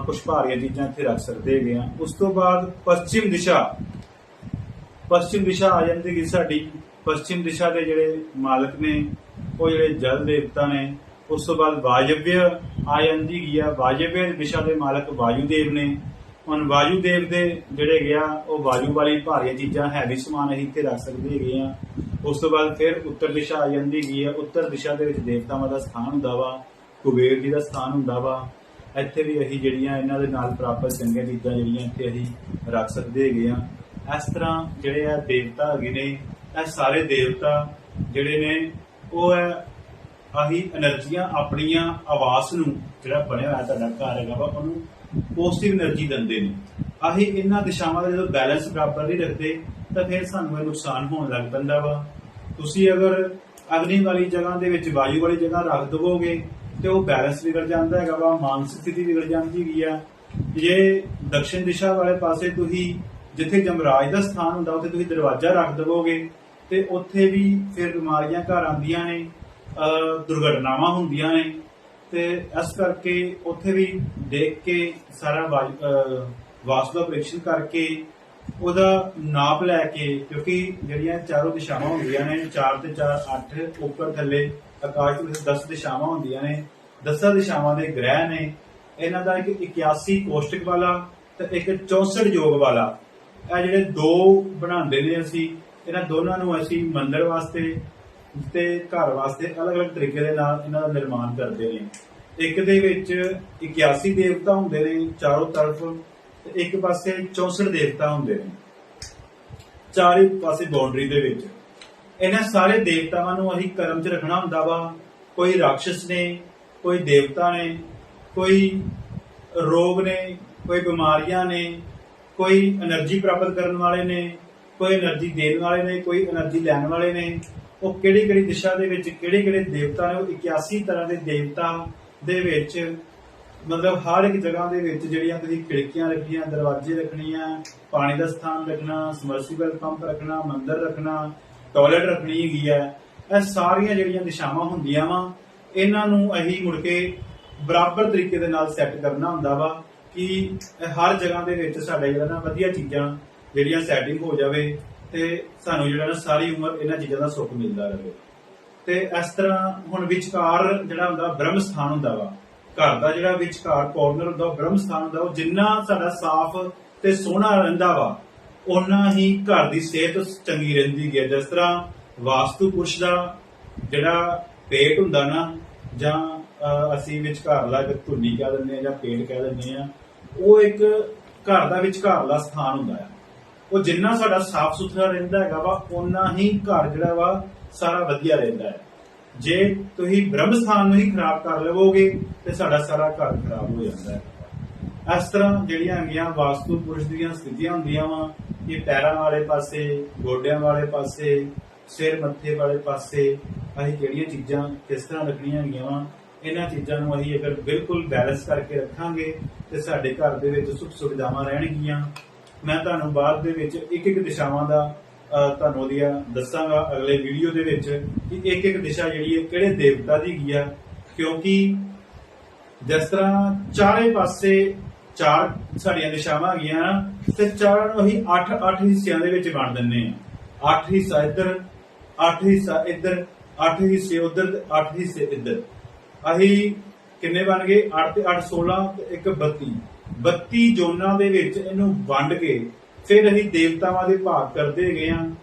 A: ਕੁਛ ਭਾਰੀਆਂ ਚੀਜ਼ਾਂ ਇੱਥੇ ਰੱਖ ਸਕਦੇ ਹੈਗੇ ਆ। ਉਸ ਤੋਂ ਬਾਅਦ ਪਸ਼ਚਿਮ ਦਿਸ਼ਾ। ਪਸ਼ਚਿਮ ਦਿਸ਼ਾ ਆ ਜਾਂਦੀ ਹੈਗੀ ਸਾਡੀ। ਪਸ਼ਚਿਮ ਦਿਸ਼ਾ ਦੇ ਜਿਹੜੇ ਮਾਲਕ ਨੇ ਉਹ ਜਿਹੜੇ ਜਲ ਦੇਵਤਾ ਨੇ। ਉਸ ਤੋਂ ਬਾਅਦ ਵਾਯਵਯ ਆ ਜਾਂਦੀ ਹੈਗੀ ਆ। ਵਾਯਵਯ ਦਿਸ਼ਾ ਦੇ ਮਾਲਕ ਵਾਯੂ ਦੇਵ ਨੇ। ਹੁਣ ਵਾਯੂ ਦੇਵ ਦੇ ਜਿਹੜੇ ਹੈਗੇ ਆ ਉਹ ਵਾਯੂ ਵਾਲੀ ਭਾਰੀਆਂ ਚੀਜ਼ਾਂ, ਹੈਵੀ ਸਮਾਨ ਅਸੀਂ ਇੱਥੇ ਰੱਖ ਸਕਦੇ ਹੈਗੇ ਆ। ਉਸ ਤੋਂ ਬਾਅਦ ਫਿਰ ਉੱਤਰ ਦਿਸ਼ਾ ਆ ਜਾਂਦੀ ਹੈਗੀ ਆ। ਉੱਤਰ ਦਿਸ਼ਾ ਦੇ ਵਿੱਚ ਦੇਵਤਾਵਾਂ ਦਾ ਸਥਾਨ ਹੁੰਦਾ ਵਾ, ਕੁਬੇਰ ਜੀ ਦਾ ਸਥਾਨ ਹੁੰਦਾ ਵਾ। ਇੱਥੇ ਵੀ ਅਸੀਂ ਜਿਹੜੀਆਂ ਇਹਨਾਂ ਦੇ ਨਾਲ ਪ੍ਰਾਪਤ ਚੰਗੀਆਂ ਚੀਜ਼ਾਂ ਜਿਹੜੀਆਂ ਇੱਥੇ ਅਸੀਂ ਰੱਖ ਸਕਦੇ ਹੈਗੇ ਆ। ਇਸ ਤਰ੍ਹਾਂ ਜਿਹੜੇ ਆ ਦੇਵਤਾ ਹੈਗੇ ਨੇ, ਇਹ ਸਾਰੇ ਦੇਵਤਾ ਜਿਹੜੇ ਨੇ ਉਹ ਅਸੀਂ એનર્ਜੀਆਂ ਆਪਣੀਆਂ ਆਵਾਸ ਨੂੰ ਜਿਹੜਾ ਬਣਿਆ ਹੋਇਆ ਤੁਹਾਡਾ ਘਰ ਹੈਗਾ ਵਾ ਉਹਨੂੰ ਪੋਜ਼ਿਟਿਵ એનર્ਜੀ ਦਿੰਦੇ ਨੇ। ਅਸੀਂ ਇਹਨਾਂ ਦਿਸ਼ਾਵਾਂ ਦਾ ਜਦੋਂ ਬੈਲੈਂਸ ਬਰਾਬਰ ਨਹੀਂ ਰੱਖਦੇ ਤਾਂ ਫਿਰ ਸਾਨੂੰ ਇਹ ਨੁਕਸਾਨ ਹੋਣ ਲੱਗ ਪੈਂਦਾ ਵਾ। ਤੁਸੀਂ ਅਗਰ ਅਗਨੀ ਵਾਲੀ ਜਗ੍ਹਾ ਦੇ ਵਿੱਚ ਵਾਯੂ ਵਾਲੀ ਜਗ੍ਹਾ ਰੱਖ ਦੇਵੋਗੇ ਤੇ ਉਹ ਬੈਲੈਂਸ ਵਿਗੜ ਜਾਂਦਾ ਹੈਗਾ ਵਾ, ਮਾਨਸਿਕ ਸਥਿਤੀ ਵਿਗੜ ਜਾਂਦੀ ਹੈਗੀ ਆ। ਜੇ ਦਕਸ਼ਿਣ ਦਿਸ਼ਾ ਵਾਲੇ ਪਾਸੇ ਤੁਸੀਂ ਜਿੱਥੇ ਜਮਰਾਜ ਦਾ ਸਥਾਨ ਹੁੰਦਾ ਉੱਥੇ ਤੁਸੀਂ ਦਰਵਾਜ਼ਾ ਰੱਖ ਦੇਵੋਗੇ ਤੇ ਉੱਥੇ ਵੀ ਫਿਰ ਬਿਮਾਰੀਆਂ ਘਰ ਆਉਂਦੀਆਂ ਨੇ, ਦੁਰਘਟਨਾਵਾਂ ਹੁੰਦੀਆਂ ਨੇ। ਤੇ ਇਸ ਕਰਕੇ ਉੱਥੇ ਵੀ ਦੇਖ ਕੇ ਸਾਰਾ ਵਾਸਤੂ ਦਾ ਪ੍ਰੀਖਣ ਕਰਕੇ ਉਹਦਾ ਨਾਪ ਲੈ ਕੇ, ਕਿਉਂਕਿ ਜਿਹੜੀਆਂ ਚਾਰੋਂ ਦਿਸ਼ਾਵਾਂ ਹੁੰਦੀਆਂ ਨੇ 4 ਤੇ 4 8 ਉੱਪਰ ਥੱਲੇ ਆਕਾਸ਼ ਵਿੱਚ 10 ਦਿਸ਼ਾਵਾਂ ਹੁੰਦੀਆਂ ਨੇ। 10 ਦਿਸ਼ਾਵਾਂ ਦੇ ਗ੍ਰਹਿ ਨੇ। ਇਹਨਾਂ ਦਾ ਇੱਕ 81 ਕੋਸ਼ਟਕ ਵਾਲਾ ਤੇ ਇੱਕ 64 ਯੋਗ ਵਾਲਾ, ਇਹ ਜਿਹੜੇ ਦੋ ਬਣਾਉਂਦੇ ਨੇ ਅਸੀਂ। ਇਹਨਾਂ ਦੋਨਾਂ ਨੂੰ ਅਸੀਂ ਮੰਦਿਰ ਵਾਸਤੇ ਤੇ ਘਰ ਵਾਸਤੇ ਅਲੱਗ-ਅਲੱਗ ਤਰੀਕੇ ਦੇ ਨਾਲ ਇਹਨਾਂ ਦਾ ਨਿਰਮਾਣ ਕਰਦੇ ਨੇ। ਇੱਕ ਦੇ ਵਿੱਚ 81 ਦੇਵਤਾ ਹੁੰਦੇ ਨੇ ਚਾਰੋਂ ਤਰਫ, ਤੇ ਇੱਕ ਪਾਸੇ 64 ਦੇਵਤਾ ਹੁੰਦੇ ਨੇ ਚਾਰੇ ਪਾਸੇ ਬਾਉਂਡਰੀ ਦੇ ਵਿੱਚ। ਇਹਨਾਂ ਸਾਰੇ ਦੇਵਤਾਵਾਂ ਨੂੰ ਅਸੀਂ ਕਰਮ 'ਚ ਰੱਖਣਾ ਹੁੰਦਾ ਵਾ। ਕੋਈ ਰਾਖਸ਼ ਨੇ, ਕੋਈ ਦੇਵਤਾ ਨੇ, ਕੋਈ ਰੋਗ ਨੇ, ਕੋਈ ਬਿਮਾਰੀਆਂ ਨੇ, ਕੋਈ એનર્ਜੀ ਪ੍ਰਾਪਤ ਕਰਨ ਵਾਲੇ ਨੇ, ਕੋਈ એનર્ਜੀ ਦੇਣ ਵਾਲੇ ਨੇ, ਕੋਈ એનર્ਜੀ ਲੈਣ ਵਾਲੇ ਨੇ। ਉਹ ਕਿਹੜੀ ਦਿਸ਼ਾ ਦੇ ਵਿੱਚ ਕਿਹੜੇ ਦੇਵਤਾ ਨੇ, ਉਹ 81 ਤਰ੍ਹਾਂ ਦੇ ਦੇਵਤਾ ਦੇ ਵਿੱਚ, ਮਤਲਬ ਹਰ ਇੱਕ ਜਗ੍ਹਾ ਦੇ ਵਿੱਚ ਜਿਹੜੀਆਂ ਤੁਸੀਂ ਖਿੜਕੀਆਂ ਰੱਖਣੀਆਂ, ਦਰਵਾਜ਼ੇ ਰੱਖਣੀਆਂ, ਪਾਣੀ ਦਾ ਸਥਾਨ ਰੱਖਣਾ, ਸਮਰਸੀਬਲ ਪੰਪ ਰੱਖਣਾ, ਮੰਦਿਰ ਰੱਖਣਾ, ਟਾਇਲਟ ਰੱਖਣੀ ਹੈਗੀ ਹੈ। ਇਹ ਸਾਰੀਆਂ ਜਿਹੜੀਆਂ ਦਿਸ਼ਾਵਾਂ ਹੁੰਦੀਆਂ ਵਾ ਇਹਨਾਂ ਨੂੰ ਅਸੀਂ ਮੁੜ ਕੇ ਬਰਾਬਰ ਤਰੀਕੇ ਦੇ ਨਾਲ ਸੈੱਟ ਕਰਨਾ ਹੁੰਦਾ ਵਾ ਕਿ ਹਰ ਜਗ੍ਹਾ ਦੇ ਵਿੱਚ ਸਾਡਾ ਜਿਹੜਾ ਨਾ ਵਧੀਆ ਚੀਜ਼ਾਂ ਜਿਹੜੀਆਂ ਸੈਟਿੰਗ ਹੋ ਜਾਵੇ ਤੇ ਸਾਨੂੰ ਜਿਹੜਾ ਨਾ ਸਾਰੀ ਉਮਰ ਇਹਨਾਂ ਚੀਜ਼ਾਂ ਦਾ ਸੁੱਖ ਮਿਲਦਾ ਰਹੇ। ਤੇ ਇਸ ਤਰ੍ਹਾਂ ਹੁਣ ਵਿਚਕਾਰ ਜਿਹੜਾ ਹੁੰਦਾ ਬ੍ਰਹਮ ਸਥਾਨ ਹੁੰਦਾ ਵਾ। ਘਰ ਦਾ ਜਿਹੜਾ ਵਿਚਕਾਰ ਕਾਰਨਰ ਹੁੰਦਾ ਉਹ ਬ੍ਰਹਮ ਸਥਾਨ ਹੁੰਦਾ। ਉਹ ਜਿੰਨਾ ਸਾਡਾ ਸਾਫ਼ ਤੇ ਸੋਹਣਾ ਰਹਿੰਦਾ ਵਾ ਓਨਾ ਹੀ ਘਰ ਦੀ ਸਿਹਤ ਚੰਗੀ ਰਹਿੰਦੀ ਹੈ। ਜਿਸ ਤਰ੍ਹਾਂ ਵਾਸਤੂ ਪੁਰਸ਼ ਦਾ ਜਿਹੜਾ ਪੇਟ ਹੁੰਦਾ ਨਾ, ਜਾਂ ਅਸੀਂ ਵਿਚਕਾਰਲਾ ਧੁੰਨੀ ਕਹਿ ਦਿੰਦੇ ਆ ਜਾਂ ਪੇਟ ਕਹਿ ਦਿੰਦੇ ਆ, ਉਹ ਇੱਕ ਘਰ ਦਾ ਵਿਚਕਾਰਲਾ ਸਥਾਨ ਹੁੰਦਾ ਆ। ਉਹ ਜਿੰਨਾ ਸਾਡਾ ਸਾਫ਼ ਸੁਥਰਾ ਰਹਿੰਦਾ ਹੈਗਾ ਵਾ ਓਨਾ ਹੀ ਘਰ ਜਿਹੜਾ ਵਾ ਸਾਰਾ ਵਧੀਆ ਰਹਿੰਦਾ ਹੈ। ਜੇ ਤੁਸੀਂ ਬ੍ਰਹਮ ਸਥਾਨ ਨੂੰ ਹੀ ਖਰਾਬ ਕਰ ਲਵੋਗੇ ਤੇ ਸਾਡਾ ਸਾਰਾ ਘਰ ਖਰਾਬ ਹੋ ਜਾਂਦਾ ਹੈ। ਇਸ ਤਰ੍ਹਾਂ ਜਿਹੜੀਆਂ ਹੈਗੀਆਂ ਵਾਸਤੂ ਪੁਰਸ਼ ਦੀਆਂ ਸਥਿਤੀਆਂ ਹੁੰਦੀਆਂ ਵਾ, ਇਹ ਪੈਰਾਂ ਵਾਲੇ ਪਾਸੇ, ਗੋਡਿਆਂ ਵਾਲੇ ਪਾਸੇ, ਸਿਰ ਮੱਥੇ ਵਾਲੇ ਪਾਸੇ ਅਸੀਂ ਕਿਹੜੀਆਂ ਚੀਜ਼ਾਂ ਕਿਸ ਤਰ੍ਹਾਂ ਰੱਖਣੀਆਂ ਹੈਗੀਆਂ ਵਾ, ਇਹਨਾਂ ਚੀਜ਼ਾਂ ਨੂੰ ਅਸੀਂ ਅਗਰ ਬਿਲਕੁਲ ਬੈਲੈਂਸ ਕਰਕੇ ਰੱਖਾਂਗੇ ਤੇ ਸਾਡੇ ਘਰ ਦੇ ਵਿੱਚ ਸੁੱਖ ਸੁਵਿਧਾਵਾਂ ਰਹਿਣਗੀਆਂ। ਮੈਂ ਤੁਹਾਨੂੰ ਬਾਅਦ ਦੇ ਵਿੱਚ ਇੱਕ ਇੱਕ ਦਿਸ਼ਾਵਾਂ ਦਾ ਤੁਹਾਨੂੰ ਉਹਦੀਆਂ ਦੱਸਾਂਗਾ ਅਗਲੇ ਵੀਡੀਓ ਦੇ ਵਿੱਚ ਕਿ ਇੱਕ ਇੱਕ ਦਿਸ਼ਾ ਜਿਹੜੀ ਹੈ ਕਿਹੜੇ ਦੇਵਤਾ ਦੀ ਹੈਗੀ ਆ, ਕਿਉਂਕਿ ਜਿਸ ਤਰ੍ਹਾਂ ਚਾਰੇ ਪਾਸੇ 4 ਸਾਡੀਆਂ ਦਿਸ਼ਾਵਾਂ ਹੈਗੀਆਂ ਤੇ ਚਾਰਾਂ ਨੂੰ ਅਸੀਂ 8 ਹਿੱਸਿਆਂ ਦੇ ਵਿੱਚ ਵੰਡ ਦਿੰਨੇ ਆ। 8 ਹਿੱਸਾ ਇੱਧਰ, 8 ਹਿੱਸਾ ਇੱਧਰ, 8 ਹਿੱਸੇ ਉੱਧਰ ਤੇ 8 ਹਿੱਸੇ ਇੱਧਰ। ਅਸੀਂ ਕਿੰਨੇ ਬਣ ਗਏ? 8 ਤੇ 8 16 ਤੇ 1 32। 32 ਜ਼ੋਨਾਂ ਦੇ ਵਿੱਚ ਇਹਨੂੰ ਵੰਡ ਕੇ ਫਿਰ ਅਸੀਂ ਦੇਵਤਾਵਾਂ ਦੇ ਭਾਗ ਕਰਦੇ ਹੈਗੇ ਆ।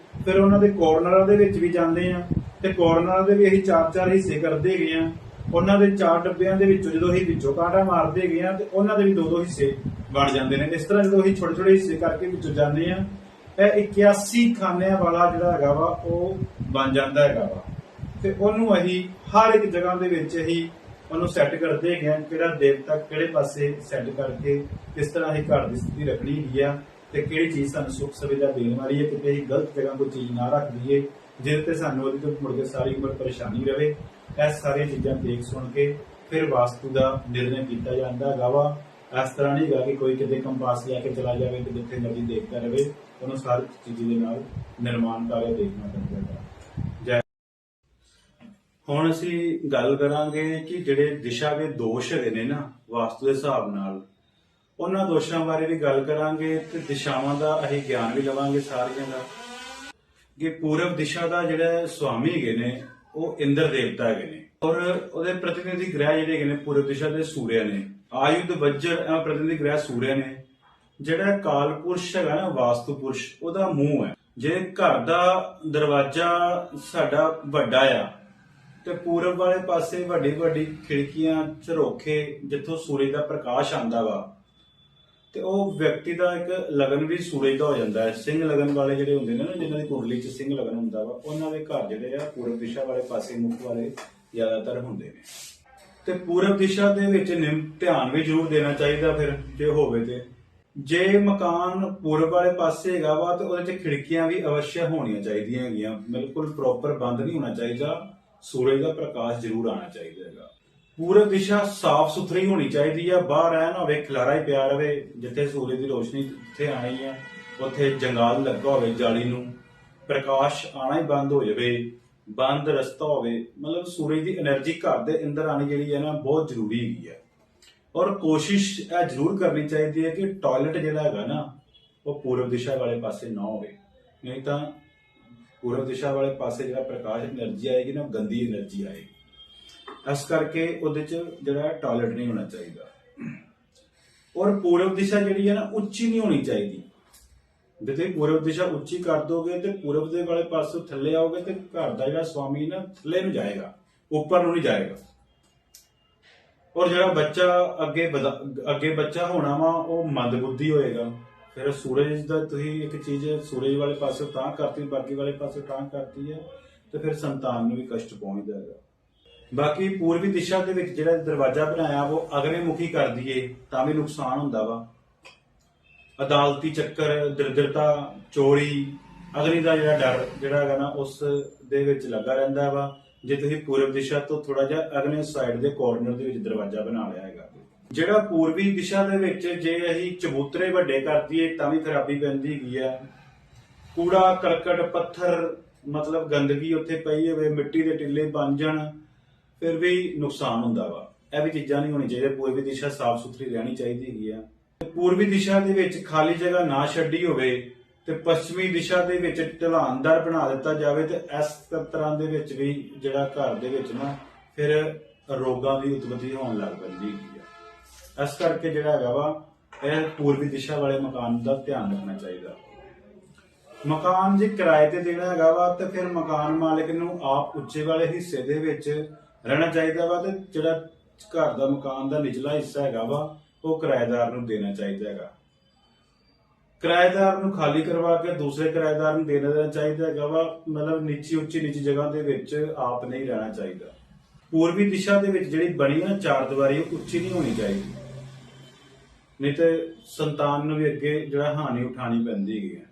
A: ਫਿਰ ਉਹਨਾਂ ਦੇ ਕੋਰਨਰਾਂ ਦੇ ਵਿੱਚ ਵੀ ਜਾਂਦੇ ਆ ਤੇ ਕੋਰਨਰਾਂ ਦੇ ਵੀ ਅਸੀਂ 4-4 ਹਿੱਸੇ ਕਰਦੇ ਹੈਗੇ ਆ। ਉਹਨਾਂ ਦੇ 4 ਡੱਬਿਆਂ ਦੇ ਵਿੱਚੋਂ ਜਦੋਂ ਅਸੀਂ ਵਿੱਚੋਂ ਕਾਂਟਾ ਮਾਰਦੇ ਹੈਗੇ ਆ ਤੇ ਉਹਨਾਂ ਦੇ ਵੀ 2-2 ਹਿੱਸੇ ਬਣ ਜਾਂਦੇ ਨੇ। ਇਸ ਤਰ੍ਹਾਂ ਜਦੋਂ ਅਸੀਂ ਛੋਟੇ-ਛੋਟੇ ਹਿੱਸੇ ਕਰਕੇ ਵਿੱਚੋਂ ਜਾਂਦੇ ਆ, ਇਹ 81 ਖਾਨਿਆਂ ਵਾਲਾ ਜਿਹੜਾ ਹੈਗਾ ਵਾ ਉਹ ਬਣ ਜਾਂਦਾ ਹੈਗਾ ਵਾ। ਤੇ ਉਹਨੂੰ ਅਸੀਂ ਹਰ ਇੱਕ ਜਗ੍ਹਾ ਦੇ ਵਿੱਚ ਅਸੀਂ ਉਹਨੂੰ ਸੈੱਟ ਕਰਦੇ ਹੈਗੇ ਆ, ਕਿਹੜਾ ਦੇਵਤਾ ਕਿਹੜੇ ਪਾਸੇ ਸੈੱਟ ਕਰਕੇ ਕਿਸ ਤਰ੍ਹਾਂ ਅਸੀਂ ਘਰ ਦੀ ਸਥਿਤੀ ਰੱਖਣੀ ਹੈਗੀ ਆ ਤੇ ਕਿਹੜੀ ਚੀਜ਼ ਸਾਨੂੰ ਸੁੱਖ ਸੁਵਿਧਾ ਦੇਣ ਵਾਲੀ ਹੈ। ਕਿਤੇ ਅਸੀਂ ਗਲਤ ਜਗ੍ਹਾ ਕੋਈ ਚੀਜ਼ ਨਾ ਰੱਖ ਦਈਏ ਜਿਹਦੇ ਤੇ ਸਾਨੂੰ ਉਹਦੀ ਤੋਂ ਮੁੜ ਕੇ ਸਾਰੀ ਉਮਰ ਪਰੇਸ਼ਾਨੀ ਰਹੇ। ਇਹ ਸਾਰੀਆਂ ਚੀਜ਼ਾਂ ਦੇਖ ਸੁਣ ਕੇ ਫਿਰ ਵਾਸਤੂ ਦਾ ਨਿਰਣੈ ਕੀਤਾ ਜਾਂਦਾ ਹੈਗਾ ਵਾ। ਇਸ ਤਰ੍ਹਾਂ ਨਹੀਂ ਹੈਗਾ ਕਿ ਕੋਈ ਕਿਤੇ ਕੰਪਾਸ ਲੈ ਕੇ ਚਲਾ ਜਾਵੇ ਤੇ ਜਿੱਥੇ ਮਰਜ਼ੀ ਦੇਖਦਾ ਰਹੇ। ਉਹਨੂੰ ਸਾਰੀ ਚੀਜ਼ ਦੇ ਨਾਲ ਨਿਰਮਾਣ ਕਾਰਜ ਦੇਖਣਾ ਪੈਂਦਾ ਹੈ। ਜੈ। ਹੁਣ ਅਸੀਂ ਗੱਲ ਕਰਾਂਗੇ ਕਿ ਜਿਹੜੇ ਦਿਸ਼ਾ ਦੇ ਦੋਸ਼ ਹੈਗੇ ਨੇ ਨਾ ਵਾਸਤੂ ਦੇ ਹਿਸਾਬ ਨਾਲ, ਉਹਨਾਂ ਦੋਸ਼ਾਂ ਬਾਰੇ ਵੀ ਗੱਲ ਕਰਾਂਗੇ ਤੇ ਦਿਸ਼ਾਵਾਂ ਦਾ ਅਸੀਂ ਗਿਆਨ ਵੀ ਲਵਾਂਗੇ ਸਾਰੀਆਂ ਦਾ। ਕਿ ਪੂਰਬ ਦਿਸ਼ਾ ਦਾ ਜਿਹੜਾ ਸੁਆਮੀ ਹੈਗੇ ਨੇ ਉਹ ਇੰਦਰ ਦੇਵਤਾ ਹੈਗੇ ਨੇ ਔਰ ਉਹਦੇ ਪ੍ਰਤੀਨਿਧੀ ਗ੍ਰਹਿ ਜਿਹੜੇ ਹੈਗੇ ਨੇ ਪੂਰਬ ਦਿਸ਼ਾ ਦੇ ਸੂਰਿਆ ਨੇ। ਆਯੁਧ ਵਜਰ ਇਹ ਪ੍ਰਤੀਨਿਧੀ ਗ੍ਰਹਿ ਸੂਰਿਆ ਨੇ। ਜਿਹੜਾ ਕਾਲ ਪੁਰਸ਼ ਹੈਗਾ ਨਾ ਵਾਸਤੂ ਪੁਰਸ਼, ਉਹਦਾ ਮੂੰਹ ਹੈ। ਜੇ ਘਰ ਦਾ ਦਰਵਾਜ਼ਾ ਸਾਡਾ ਵੱਡਾ ਆ ਤੇ ਪੂਰਬ ਵਾਲੇ ਪਾਸੇ ਵੱਡੀ ਵੱਡੀ ਖਿੜਕੀਆਂ, ਝਰੋਖੇ ਜਿੱਥੋਂ ਸੂਰਜ ਦਾ ਪ੍ਰਕਾਸ਼ ਆਉਂਦਾ ਵਾ, ਤੇ ਉਹ ਵਿਅਕਤੀ ਦਾ ਇੱਕ ਲਗਨ ਵੀ ਸੂਰਜ ਦਾ ਹੋ ਜਾਂਦਾ ਹੈ। ਸਿੰਘ ਲਗਨ ਵਾਲੇ ਜਿਹੜੇ ਹੁੰਦੇ ਨੇ ਨਾ, ਜਿਨ੍ਹਾਂ ਦੀ ਕੁੰਡਲੀ 'ਚ ਸਿੰਘ ਲਗਨ ਹੁੰਦਾ ਵਾ, ਉਹਨਾਂ ਦੇ ਘਰ ਜਿਹੜੇ ਆ ਪੂਰਬ ਦਿਸ਼ਾ ਵਾਲੇ ਪਾਸੇ ਮੁੱਖ ਵਾਲੇ ਜ਼ਿਆਦਾਤਰ ਹੁੰਦੇ ਨੇ। ਤੇ ਪੂਰਬ ਦਿਸ਼ਾ ਦੇ ਵਿੱਚ ਧਿਆਨ ਵੀ ਜ਼ਰੂਰ ਦੇਣਾ ਚਾਹੀਦਾ ਫਿਰ ਜੇ ਹੋਵੇ ਤੇ। ਜੇ ਮਕਾਨ ਪੂਰਬ ਵਾਲੇ ਪਾਸੇ ਹੈਗਾ ਵਾ ਤੇ ਉਹਦੇ 'ਚ ਖਿੜਕੀਆਂ ਵੀ ਅਵਸ਼ਯ ਹੋਣੀਆਂ ਚਾਹੀਦੀਆਂ ਹੈਗੀਆਂ। ਬਿਲਕੁਲ ਪ੍ਰੋਪਰ ਬੰਦ ਨਹੀਂ ਹੋਣਾ ਚਾਹੀਦਾ, ਸੂਰਜ ਦਾ ਪ੍ਰਕਾਸ਼ ਜ਼ਰੂਰ ਆਉਣਾ ਚਾਹੀਦਾ ਹੈਗਾ। ਪੂਰਬ ਦਿਸ਼ਾ ਸਾਫ਼ ਸੁਥਰੀ ਹੋਣੀ ਚਾਹੀਦੀ ਆ, ਬਾਹਰ ਐ ਨਾ ਹੋਵੇ ਖਲਾਰਾ ਹੀ ਪਿਆ ਰਵੇ। ਜਿੱਥੇ ਸੂਰਜ ਦੀ ਰੋਸ਼ਨੀ ਜਿੱਥੇ ਆਣੀ ਆ ਉੱਥੇ ਜੰਗਾਲ ਲੱਗਾ ਹੋਵੇ, ਜਾਲੀ ਨੂੰ ਪ੍ਰਕਾਸ਼ ਆਣਾ ਹੀ ਬੰਦ ਹੋ ਜਾਵੇ, ਬੰਦ ਰਸਤਾ ਹੋਵੇ। ਮਤਲਬ ਸੂਰਜ ਦੀ એનર્ਜੀ ਘਰ ਦੇ ਅੰਦਰ ਆਣੀ ਜਿਹੜੀ ਹੈ ਨਾ ਬਹੁਤ ਜ਼ਰੂਰੀ ਹੈਗੀ ਆ। ਔਰ ਕੋਸ਼ਿਸ਼ ਇਹ ਜ਼ਰੂਰ ਕਰਨੀ ਚਾਹੀਦੀ ਹੈ ਕਿ ਟਾਇਲਟ ਜਿਹੜਾ ਹੈਗਾ ਨਾ ਉਹ ਪੂਰਬ ਦਿਸ਼ਾ ਵਾਲੇ ਪਾਸੇ ਨਾ ਹੋਵੇ, ਨਹੀਂ ਤਾਂ ਪੂਰਬ ਦਿਸ਼ਾ ਵਾਲੇ ਪਾਸੇ ਜਿਹੜਾ ਪ੍ਰਕਾਸ਼ એનર્ਜੀ ਆਏਗੀ ਨਾ ਗੰਦੀ એનર્ਜੀ ਆਏਗੀ। ਇਸ ਕਰਕੇ ਉਹਦੇ 'ਚ ਜਿਹੜਾ ਟਾਇਲਟ ਨਹੀਂ ਹੋਣਾ ਚਾਹੀਦਾ। ਔਰ ਪੂਰਬ ਦਿਸ਼ਾ ਜਿਹੜੀ ਹੈ ਨਾ ਉੱਚੀ ਨਹੀਂ ਹੋਣੀ ਚਾਹੀਦੀ। ਜੇ ਤੁਸੀਂ ਪੂਰਬ ਦਿਸ਼ਾ ਉੱਚੀ ਕਰ ਦੋਗੇ ਤੇ ਪੂਰਬ ਦੇ ਵਾਲੇ ਪਾਸੇ ਥੱਲੇ ਆਓਗੇ ਤੇ ਘਰ ਦਾ ਜਿਹੜਾ ਸਵਾਮੀ ਨਾ ਥੱਲੇ ਨੂੰ ਜਾਏਗਾ, ਉੱਪਰ ਨੂੰ ਨਹੀਂ ਜਾਏਗਾ। ਔਰ ਜਿਹੜਾ ਬੱਚਾ ਅੱਗੇ ਬੱਚਾ ਹੋਣਾ ਵਾ ਉਹ ਮੰਦਬੁੱਧੀ ਹੋਏਗਾ। ਫਿਰ ਸੂਰਜ ਦਾ ਤੁਸੀਂ ਇੱਕ ਚੀਜ਼ ਸੂਰਜ ਵਾਲੇ ਪਾਸੇ ਤਾਂ ਕਰਤੀ, ਬਾਕੀ ਵਾਲੇ ਪਾਸੇ ਤਾਂ ਕਰਤੀ ਹੈ ਤੇ ਫਿਰ ਸੰਤਾਨ ਨੂੰ ਵੀ ਕਸ਼ਟ ਪਹੁੰਚਦਾ ਹੈਗਾ। ਬਾਕੀ ਪੂਰਬੀ ਦਿਸ਼ਾ ਦੇ ਵਿੱਚ ਜਿਹੜਾ ਦਰਵਾਜ਼ਾ ਬਣਾਇਆ ਉਹ ਅਗਨੇ ਮੁਖੀ ਕਰ ਦਈਏ ਤਾਂ ਵੀ ਨੁਕਸਾਨ ਹੁੰਦਾ ਵਾ। ਅਦਾਲਤੀ ਚੱਕਰ, ਦਰਿਦਰਤਾ, ਚੋਰੀ, ਅਗਨੀ ਦਾ ਜਿਹੜਾ ਡਰ ਜਿਹੜਾ ਹੈਗਾ ਨਾ ਉਸ ਦੇ ਵਿੱਚ ਲੱਗਾ ਰਹਿੰਦਾ ਵਾ। ਜੇ ਤੁਸੀਂ ਪੂਰਬ ਦਿਸ਼ਾ ਤੋਂ ਥੋੜਾ ਜਿਹਾ ਅਗਲੇ ਸਾਈਡ ਦੇ ਕਾਰਨਰ ਦੇ ਵਿੱਚ ਦਰਵਾਜ਼ਾ ਬਣਾ ਲਿਆ ਹੈਗਾ। ਜਿਹੜਾ ਪੂਰਬੀ ਦਿਸ਼ਾ ਦੇ ਵਿੱਚ ਜੇ ਅਸੀਂ ਚਬੂਤਰੇ ਵੱਡੇ ਕਰ ਦਈਏ ਤਾਂ ਵੀ ਖਰਾਬੀ ਪੈਂਦੀ ਹੈਗੀ ਆ। ਕੂੜਾ ਕਰਕਟ ਪੱਥਰ ਮਤਲਬ ਗੰਦਗੀ ਉੱਥੇ ਪਈ ਹੋਵੇ, ਮਿੱਟੀ ਦੇ ਟਿੱਲੇ ਬਣ ਜਾਣ, ਫਿਰ ਵੀ ਨੁਕਸਾਨ ਹੁੰਦਾ ਵਾ। ਇਹ ਵੀ ਚੀਜ਼ਾਂ ਨਹੀਂ ਹੋਣੀ ਚਾਹੀਦੀਆਂ। ਪੂਰਬੀ ਦਿਸ਼ਾ ਸਾਫ਼ ਸੁਥਰੀ ਰਹਿਣੀ ਚਾਹੀਦੀ ਹੈਗੀ ਆ। ਪੂਰਬੀ ਦਿਸ਼ਾ ਦੇ ਵਿੱਚ ਖਾਲੀ ਜਗ੍ਹਾ ਨਾ ਛੱਡੀ ਹੋਵੇ ਤੇ ਪੱਛਮੀ ਦਿਸ਼ਾ ਦੇ ਵਿੱਚ ਢਲਾਨਦਾਰ ਬਣਾ ਦਿੱਤਾ ਜਾਵੇ ਤੇ ਇਸ ਤਰ੍ਹਾਂ ਦੇ ਵਿੱਚ ਵੀ ਜਿਹੜਾ ਘਰ ਦੇ ਵਿੱਚ ਨਾ ਫਿਰ ਰੋਗਾਂ ਦੀ ਉਤਪਤੀ ਹੋਣ ਲੱਗ ਪੈਂਦੀ ਹੈਗੀ ਆ। ਇਸ ਕਰਕੇ ਜਿਹੜਾ ਹੈਗਾ ਵਾ ਇਹ ਪੂਰਬੀ ਦਿਸ਼ਾ ਵਾਲੇ ਮਕਾਨ ਦਾ ਧਿਆਨ ਰੱਖਣਾ ਚਾਹੀਦਾ। ਮਕਾਨ ਜੇ ਕਿਰਾਏ ਤੇ ਦੇਣਾ ਹੈਗਾ ਵਾ ਤੇ ਫਿਰ ਮਕਾਨ ਮਾਲਕ ਨੂੰ ਆਪ ਉੱਚੇ ਵਾਲੇ ਹਿੱਸੇ ਦੇ ਵਿੱਚ ਰਹਿਣਾ ਚਾਹੀਦਾ ਵਾ ਤੇ ਜਿਹੜਾ ਘਰ ਦਾ ਮਕਾਨ ਦਾ ਨਿਚਲਾ ਹਿੱਸਾ ਹੈਗਾ ਵਾ ਉਹ ਕਿਰਾਏਦਾਰ ਨੂੰ ਦੇਣਾ ਚਾਹੀਦਾ ਹੈਗਾ। ਕਿਰਾਏਦਾਰ ਨੂੰ ਖਾਲੀ ਕਰਵਾ ਕੇ ਦੂਸਰੇ ਕਿਰਾਏਦਾਰ ਨੂੰ ਦੇਣਾ ਚਾਹੀਦਾ ਹੈਗਾ ਵਾ। ਮਤਲਬ ਨੀਚੀ ਜਗ੍ਹਾ ਦੇ ਵਿੱਚ ਆਪ ਨਹੀਂ ਰਹਿਣਾ ਚਾਹੀਦਾ। ਪੂਰਬੀ ਦਿਸ਼ਾ ਦੇ ਵਿੱਚ ਜਿਹੜੀ ਬਣੀ ਨਾ ਚਾਰ ਦੀਵਾਰੀ ਉਹ ਉੱਚੀ ਨਹੀਂ ਹੋਣੀ ਚਾਹੀਦੀ, ਨਹੀਂ ਤੇ ਸੰਤਾਨ ਨੂੰ ਵੀ ਅੱਗੇ ਜਿਹੜਾ ਹਾਨੀ ਉਠਾਣੀ ਪੈਂਦੀ ਹੈਗੀ ਹੈ।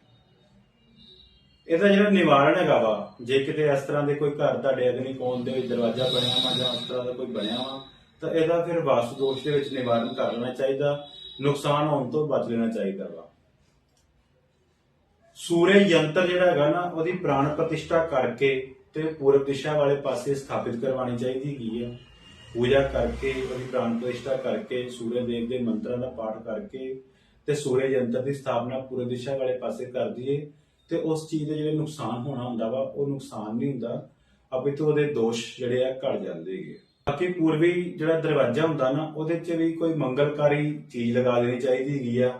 A: ਇਹਦਾ ਜਿਹੜਾ ਨਿਵਾਰਣ ਹੈਗਾ ਵਾ, ਜੇ ਕਿਤੇ ਇਸ ਤਰ੍ਹਾਂ ਦੇ ਕੋਈ ਘਰ ਤੁਹਾਡੇ ਅਗਨੀ ਕੋਣ ਦੇ ਵਿੱਚ ਦਰਵਾਜ਼ਾ ਬਣਿਆ ਵਾ ਜਾਂ ਇਸ ਤਰ੍ਹਾਂ ਦਾ ਕੋਈ ਬਣਿਆ ਵਾ ਤਾਂ ਇਹਦਾ ਫਿਰ ਵਾਸਤੂ ਦੋਸ਼ ਦੇ ਵਿੱਚ ਨਿਵਾਰਨ ਕਰ ਲੈਣਾ ਚਾਹੀਦਾ, ਨੁਕਸਾਨ ਹੋਣ ਤੋਂ ਬਚ ਲੈਣਾ ਚਾਹੀਦਾ ਵਾ। ਸੂਰਜ ਯੰਤਰ ਜਿਹੜਾ ਹੈਗਾ ਨਾ, ਉਹਦੀ ਪ੍ਰਾਣ ਪ੍ਰਤਿਸ਼ਠਾ ਕਰਕੇ ਤੇ ਪੂਰਬ ਦਿਸ਼ਾ ਵਾਲੇ ਪਾਸੇ ਸਥਾਪਿਤ ਕਰਵਾਉਣੀ ਚਾਹੀਦੀ ਹੈਗੀ ਹੈ। ਪੂਜਾ ਕਰਕੇ, ਉਹਦੀ ਪ੍ਰਾਣ ਪ੍ਰਤਿਸ਼ਠਾ ਕਰਕੇ, ਸੂਰਜ ਦੇਵ ਦੇ ਮੰਤਰਾਂ ਦਾ ਪਾਠ ਕਰਕੇ ਤੇ ਸੂਰਜ ਯੰਤਰ ਦੀ ਸਥਾਪਨਾ ਪੂਰਬ ਦਿਸ਼ਾ ਵਾਲੇ ਪਾਸੇ ਕਰ ਦਈਏ ਤੇ ਉਸ ਚੀਜ਼ ਦੇ ਜਿਹੜੇ ਨੁਕਸਾਨ ਹੋਣਾ ਹੁੰਦਾ ਵਾ ਉਹ ਨੁਕਸਾਨ ਨਹੀਂ ਹੁੰਦਾ, ਅਪਿਤੂ ਉਹਦੇ ਦੋਸ਼ ਜਿਹੜੇ ਆ ਘਟ ਜਾਂਦੇ ਹੈਗੇ। ਬਾਕੀ ਪੂਰਬੀ ਜਿਹੜਾ ਦਰਵਾਜ਼ਾ ਹੁੰਦਾ ਨਾ, ਉਹਦੇ 'ਚ ਵੀ ਕੋਈ ਮੰਗਲਕਾਰੀ ਚੀਜ਼ ਲਗਾ ਦੇਣੀ ਚਾਹੀਦੀ ਹੈਗੀ ਆ।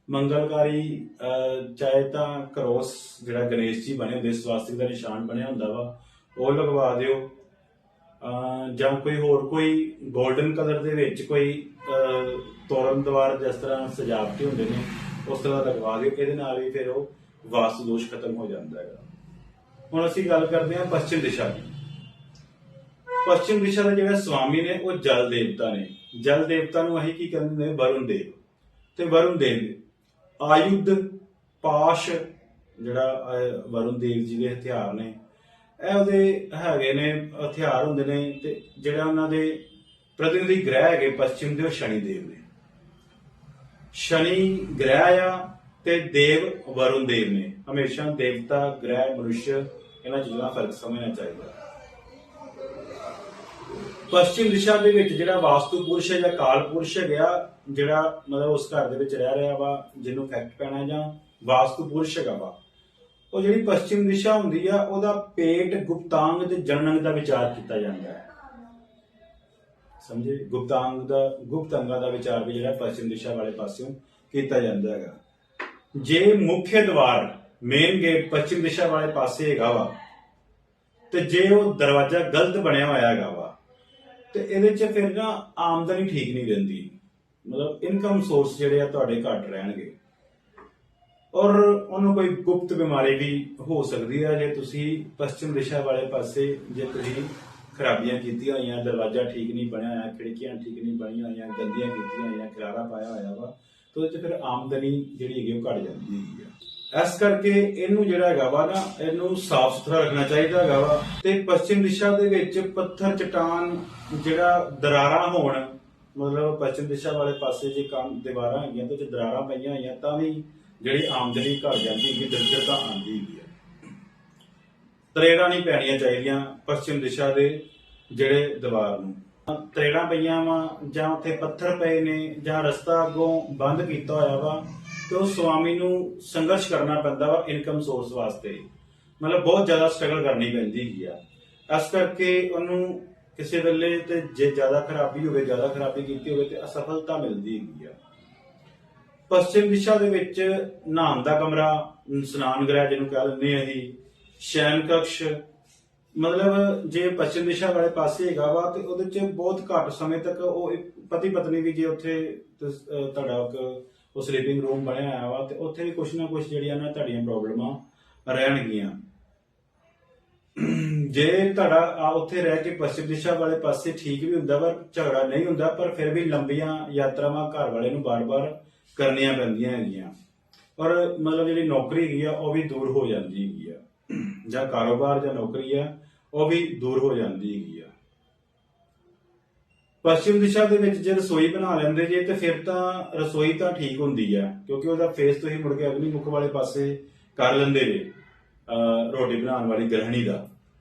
A: ਮੰਗਲਕਾਰੀ ਚਾਹੇ ਤਾਂ ਕਰੋਸ ਜਿਹੜਾ ਗਣੇਸ਼ ਜੀ ਬਣੇ ਹੁੰਦੇ, ਸਵਾਸਤਿਕ ਦਾ ਨਿਸ਼ਾਨ ਬਣਿਆ ਹੁੰਦਾ ਵਾ, ਉਹ ਲਗਵਾ ਦਿਓ, ਜਾਂ ਕੋਈ ਹੋਰ ਕੋਈ 골ਡਨ ਕਲਰ ਦੇ ਵਿੱਚ ਕੋਈ ਤੋਰਨ ਦਵਾਰ ਜਿਸ ਤਰ੍ਹਾਂ ਸਜਾਵਟੀ ਹੁੰਦੇ ਨੇ ਉਸ ਤਰ੍ਹਾਂ ਲਗਵਾ ਦਿਓ। ਇਹਦੇ ਨਾਲ ਵੀ ਫਿਰ ਉਹ ਵਾਸਤੂ ਦੋਸ਼ ਖਤਮ ਹੋ ਜਾਂਦਾ ਹੈਗਾ। ਹੁਣ ਅਸੀਂ ਗੱਲ ਕਰਦੇ ਹਾਂ ਪੱਛਮ ਦਿਸ਼ਾ ਦੀ। ਪੱਛਮ ਦਿਸ਼ਾ ਦੇ ਜਿਹੜੇ ਸਵਾਮੀ ਨੇ ਉਹ ਜਲ ਦੇਵਤਾ ਨੇ। ਜਲ ਦੇਵਤਾ ਨੂੰ ਅਸੀਂ ਕੀ ਕਹਿੰਦੇ ਨੇ? ਵਰੁਣ ਦੇਵ। ਤੇ ਵਰੁਣ ਦੇਵ ਆਯੁਧ ਪਾਸ਼ ਜਿਹੜਾ ਵਰੁਣ ਦੇਵ ਜੀ ਦੇ ਹਥਿਆਰ ਨੇ, ਇਹ ਉਹਦੇ ਹੈਗੇ ਨੇ ਹਥਿਆਰ ਹੁੰਦੇ ਨੇ। ਤੇ ਜਿਹੜਾ ਉਹਨਾਂ ਦੇ ਪ੍ਰਤੀਨਿਧੀ ਗ੍ਰਹਿ ਹੈਗੇ ਪੱਛਮ ਦੇ, ਉਹ ਸ਼ਨੀ ਦੇਵ ਨੇ। ਸ਼ਨੀ ਗ੍ਰਹਿ ਆ ਤੇ ਦੇਵ ਵਰੁਣ ਦੇਵ ਨੇ। ਹਮੇਸ਼ਾ ਦੇਵਤਾ, ਗ੍ਰਹਿ, ਮਨੁੱਸ਼, ਇਹਨਾਂ ਚੀਜ਼ਾਂ ਦਾ ਫਰਕ ਸਮਝਣਾ ਚਾਹੀਦਾ। ਪੱਛਮ ਦਿਸ਼ਾ ਦੇ ਵਿੱਚ ਜਿਹੜਾ ਵਾਸਤੂ ਪੁਰਸ਼ ਹੈ ਜਾਂ ਕਾਲ ਪੁਰਸ਼ ਹੈਗਾ, ਜਿਹੜਾ ਮਤਲਬ ਉਸ ਘਰ ਦੇ ਵਿੱਚ ਰਹਿ ਰਿਹਾ ਵਾ, ਜਿਹਨੂੰ ਇਫੈਕਟ ਪੈਣਾ ਜਾਂ ਵਾਸਤੂ ਪੁਰਸ਼ ਹੈਗਾ ਵਾ, ਉਹ ਜਿਹੜੀ ਪੱਛਮ ਦਿਸ਼ਾ ਹੁੰਦੀ ਆ, ਉਹਦਾ ਪੇਟ, ਗੁਪਤਾਂਗ ਤੇ ਜਨਨੰਗ ਦਾ ਵਿਚਾਰ ਕੀਤਾ ਜਾਂਦਾ ਹੈ। ਸਮਝੇ? ਗੁਪਤ ਅੰਗਾਂ ਦਾ ਵਿਚਾਰ ਵੀ ਜਿਹੜਾ ਪੱਛਮ ਦਿਸ਼ਾ ਵਾਲੇ ਪਾਸਿਓਂ ਕੀਤਾ ਜਾਂਦਾ ਹੈਗਾ। ਜੇ ਮੁੱਖ ਦਵਾਰ, ਮੇਨ ਗੇਟ ਪੱਛਮ ਦਿਸ਼ਾ ਵਾਲੇ ਪਾਸੇ ਹੈਗਾ ਵਾ, ਤੇ ਜੇ ਉਹ ਦਰਵਾਜ਼ਾ ਗਲਤ ਬਣਿਆ ਹੋਇਆ ਹੈਗਾ ਵਾ, ਤੇ ਇਹਦੇ 'ਚ ਫਿਰ ਨਾ ਆਮਦਨੀ ਠੀਕ ਨਹੀਂ ਰਹਿੰਦੀ, ਮਤਲਬ ਇਨਕਮ ਸੋਰਸ ਜਿਹੜੇ ਆ ਤੁਹਾਡੇ ਘੱਟ ਰਹਿਣਗੇ, ਔਰ ਉਹਨੂੰ ਕੋਈ ਗੁਪਤ ਬਿਮਾਰੀ ਵੀ ਹੋ ਸਕਦੀ ਹੈ। ਜੇ ਤੁਸੀਂ ਪੱਛਮ ਦਿਸ਼ਾ ਵਾਲੇ ਪਾਸੇ ਜੇ ਤੁਸੀਂ ਖਰਾਬੀਆਂ ਕੀਤੀਆਂ ਹੋਈਆਂ, ਦਰਵਾਜ਼ਾ ਠੀਕ ਨਹੀਂ ਬਣਿਆ ਹੋਇਆ, ਖਿੜਕੀਆਂ ਠੀਕ ਨਹੀਂ ਬਣੀਆਂ ਹੋਈਆਂ, ਗੰਦੀਆਂ ਕੀਤੀਆਂ ਹੋਈਆਂ, ਖਿਲਾਰਾ ਪਾਇਆ ਹੋਇਆ ਵਾ, ਤੇ ਉਹਦੇ 'ਚ ਫਿਰ ਆਮਦਨੀ ਜਿਹੜੀ ਹੈਗੀ ਉਹ ਘੱਟ ਜਾਂਦੀ ਹੈਗੀ ਆ। ਇਸ ਕਰਕੇ ਇਹਨੂੰ ਜਿਹੜਾ ਹੈਗਾ ਵਾ ਨਾ, ਇਹਨੂੰ ਸਾਫ਼ ਸੁਥਰਾ ਰੱਖਣਾ ਚਾਹੀਦਾ ਹੈਗਾ ਵਾ। ਤੇ ਪੱਛਮ ਦਿਸ਼ਾ ਦੇ ਵਿੱਚ ਪੱਥਰ, ਚਟਾਨ, ਜਿਹੜਾ ਦਰਾਰਾਂ ਹੋਣ, ਮਤਲਬ ਪੱਛਮ ਦਿਸ਼ਾ ਵਾਲੇ ਪਾਸੇ ਜੇ ਕੰਮ ਦੀਵਾਰਾਂ ਹੈਗੀਆਂ ਤੇ ਦਰਾਰਾਂ ਪਈਆਂ ਹੋਈਆਂ, ਤਾਂ ਵੀ ਜਿਹੜੀ ਆਮਦਨੀ ਘਟ ਜਾਂਦੀ ਹੈਗੀ, ਦਰਿਦਰਤਾ ਆਉਂਦੀ ਹੈਗੀ ਆ। ਤਰੇੜਾਂ ਨਹੀਂ ਪੈਣੀਆਂ ਚਾਹੀਦੀਆਂ ਪੱਛਮ ਦਿਸ਼ਾ ਦੇ ਜਿਹੜੇ ਦੀਵਾਰ ਨੂੰ। ਤਰੇੜਾਂ ਪਈਆਂ ਵਾ ਜਾਂ ਉੱਥੇ ਪੱਥਰ ਪਏ ਨੇ ਜਾਂ ਰਸਤਾ ਅੱਗੋਂ ਬੰਦ ਕੀਤਾ ਹੋਇਆ ਵਾ, ਤੇ ਉਹ ਸਵਾਮੀ ਨੂੰ ਸੰਘਰਸ਼ ਕਰਨਾ ਪੈਂਦਾ ਵਾ ਇਨਕਮ ਸੋਰਸ ਵਾਸਤੇ, ਮਤਲਬ ਬਹੁਤ ਜ਼ਿਆਦਾ ਸਟਰਗਲ ਕਰਨੀ ਪੈਂਦੀ ਹੈਗੀ ਆ। ਇਸ ਕਰਕੇ ਉਹਨੂੰ ਕਿਸੇ ਵੇਲੇ ਤੇ ਜੇ ਜ਼ਿਆਦਾ ਖਰਾਬੀ ਹੋਵੇ, ਜ਼ਿਆਦਾ ਖਰਾਬੀ ਕੀਤੀ ਹੋਵੇ, ਤੇ ਅਸਫਲਤਾ ਮਿਲਦੀ ਹੈਗੀ ਆ। ਪੱਛਮ ਦਿਸ਼ਾ ਦੇ ਵਿੱਚ ਨਹਾਉਣ ਦਾ ਕਮਰਾ, ਸਨਾਨ ਗ੍ਰਹਿ ਜਿਹਨੂੰ ਕਹਿ ਦਿੰਦੇ ਆ ਜੀ, ਸ਼ੈਨ ਕਕਸ਼, ਮਤਲਬ ਜੇ ਪੱਛਮ ਦਿਸ਼ਾ ਵਾਲੇ ਪਾਸੇ ਹੈਗਾ ਵਾ ਤੇ ਉਹਦੇ 'ਚ ਬਹੁਤ ਘੱਟ ਸਮੇਂ ਤੱਕ ਉਹ ਪਤੀ ਪਤਨੀ ਵੀ, ਜੇ ਉੱਥੇ ਤੁਹਾਡਾ ਉਹ ਸਲੀਪਿੰਗ ਰੂਮ ਬਣਿਆ ਹੋਇਆ ਵਾ, ਤੇ ਉੱਥੇ ਵੀ ਕੁਛ ਨਾ ਕੁਛ ਜਿਹੜੀਆਂ ਨਾ ਤੁਹਾਡੀਆਂ ਪ੍ਰੋਬਲਮਾਂ ਰਹਿਣਗੀਆਂ। ਜੇ ਤੁਹਾਡਾ ਉੱਥੇ ਰਹਿ ਕੇ ਪੱਛਮ ਦਿਸ਼ਾ ਵਾਲੇ ਪਾਸੇ ਠੀਕ ਵੀ ਹੁੰਦਾ ਵਾ, ਝਗੜਾ ਨਹੀਂ ਹੁੰਦਾ, ਪਰ ਫਿਰ ਵੀ ਲੰਬੀਆਂ ਯਾਤਰਾਵਾਂ ਘਰ ਵਾਲੇ ਨੂੰ ਬਾਰ-ਬਾਰ ਕਰਨੀਆਂ ਪੈਂਦੀਆਂ ਹੈਗੀਆਂ, ਔਰ ਮਤਲਬ ਜਿਹੜੀ ਨੌਕਰੀ ਹੈਗੀ ਆ ਉਹ ਵੀ ਦੂਰ ਹੋ ਜਾਂਦੀ ਹੈਗੀ ਆ, ਜਾਂ ਕਾਰੋਬਾਰ ਜਾਂ ਨੌਕਰੀ ਆ ਉਹ ਵੀ ਦੂਰ ਹੋ ਜਾਂਦੀ ਹੈਗੀ ਆ। ਪੱਛਮ ਦਿਸ਼ਾ ਦੇ ਵਿੱਚ ਜੇ ਰਸੋਈ ਬਣਾ ਲੈਂਦੇ ਜੇ, ਤੇ ਫਿਰ ਤਾਂ ਰਸੋਈ ਤਾਂ ਠੀਕ ਹੁੰਦੀ ਆ, ਕਿਉਂਕਿ ਉਹਦਾ ਫੇਸ ਤੁਸੀਂ ਮੁੜ ਕੇ ਅਗਨੀ ਮੁਖ ਵਾਲੇ ਪਾਸੇ ਕਰ ਲੈਂਦੇ ਜੇ ਰੋਟੀ ਬਣਾਉਣ ਵਾਲੀ ਗ੍ਰਹਿਣੀ ਦਾ,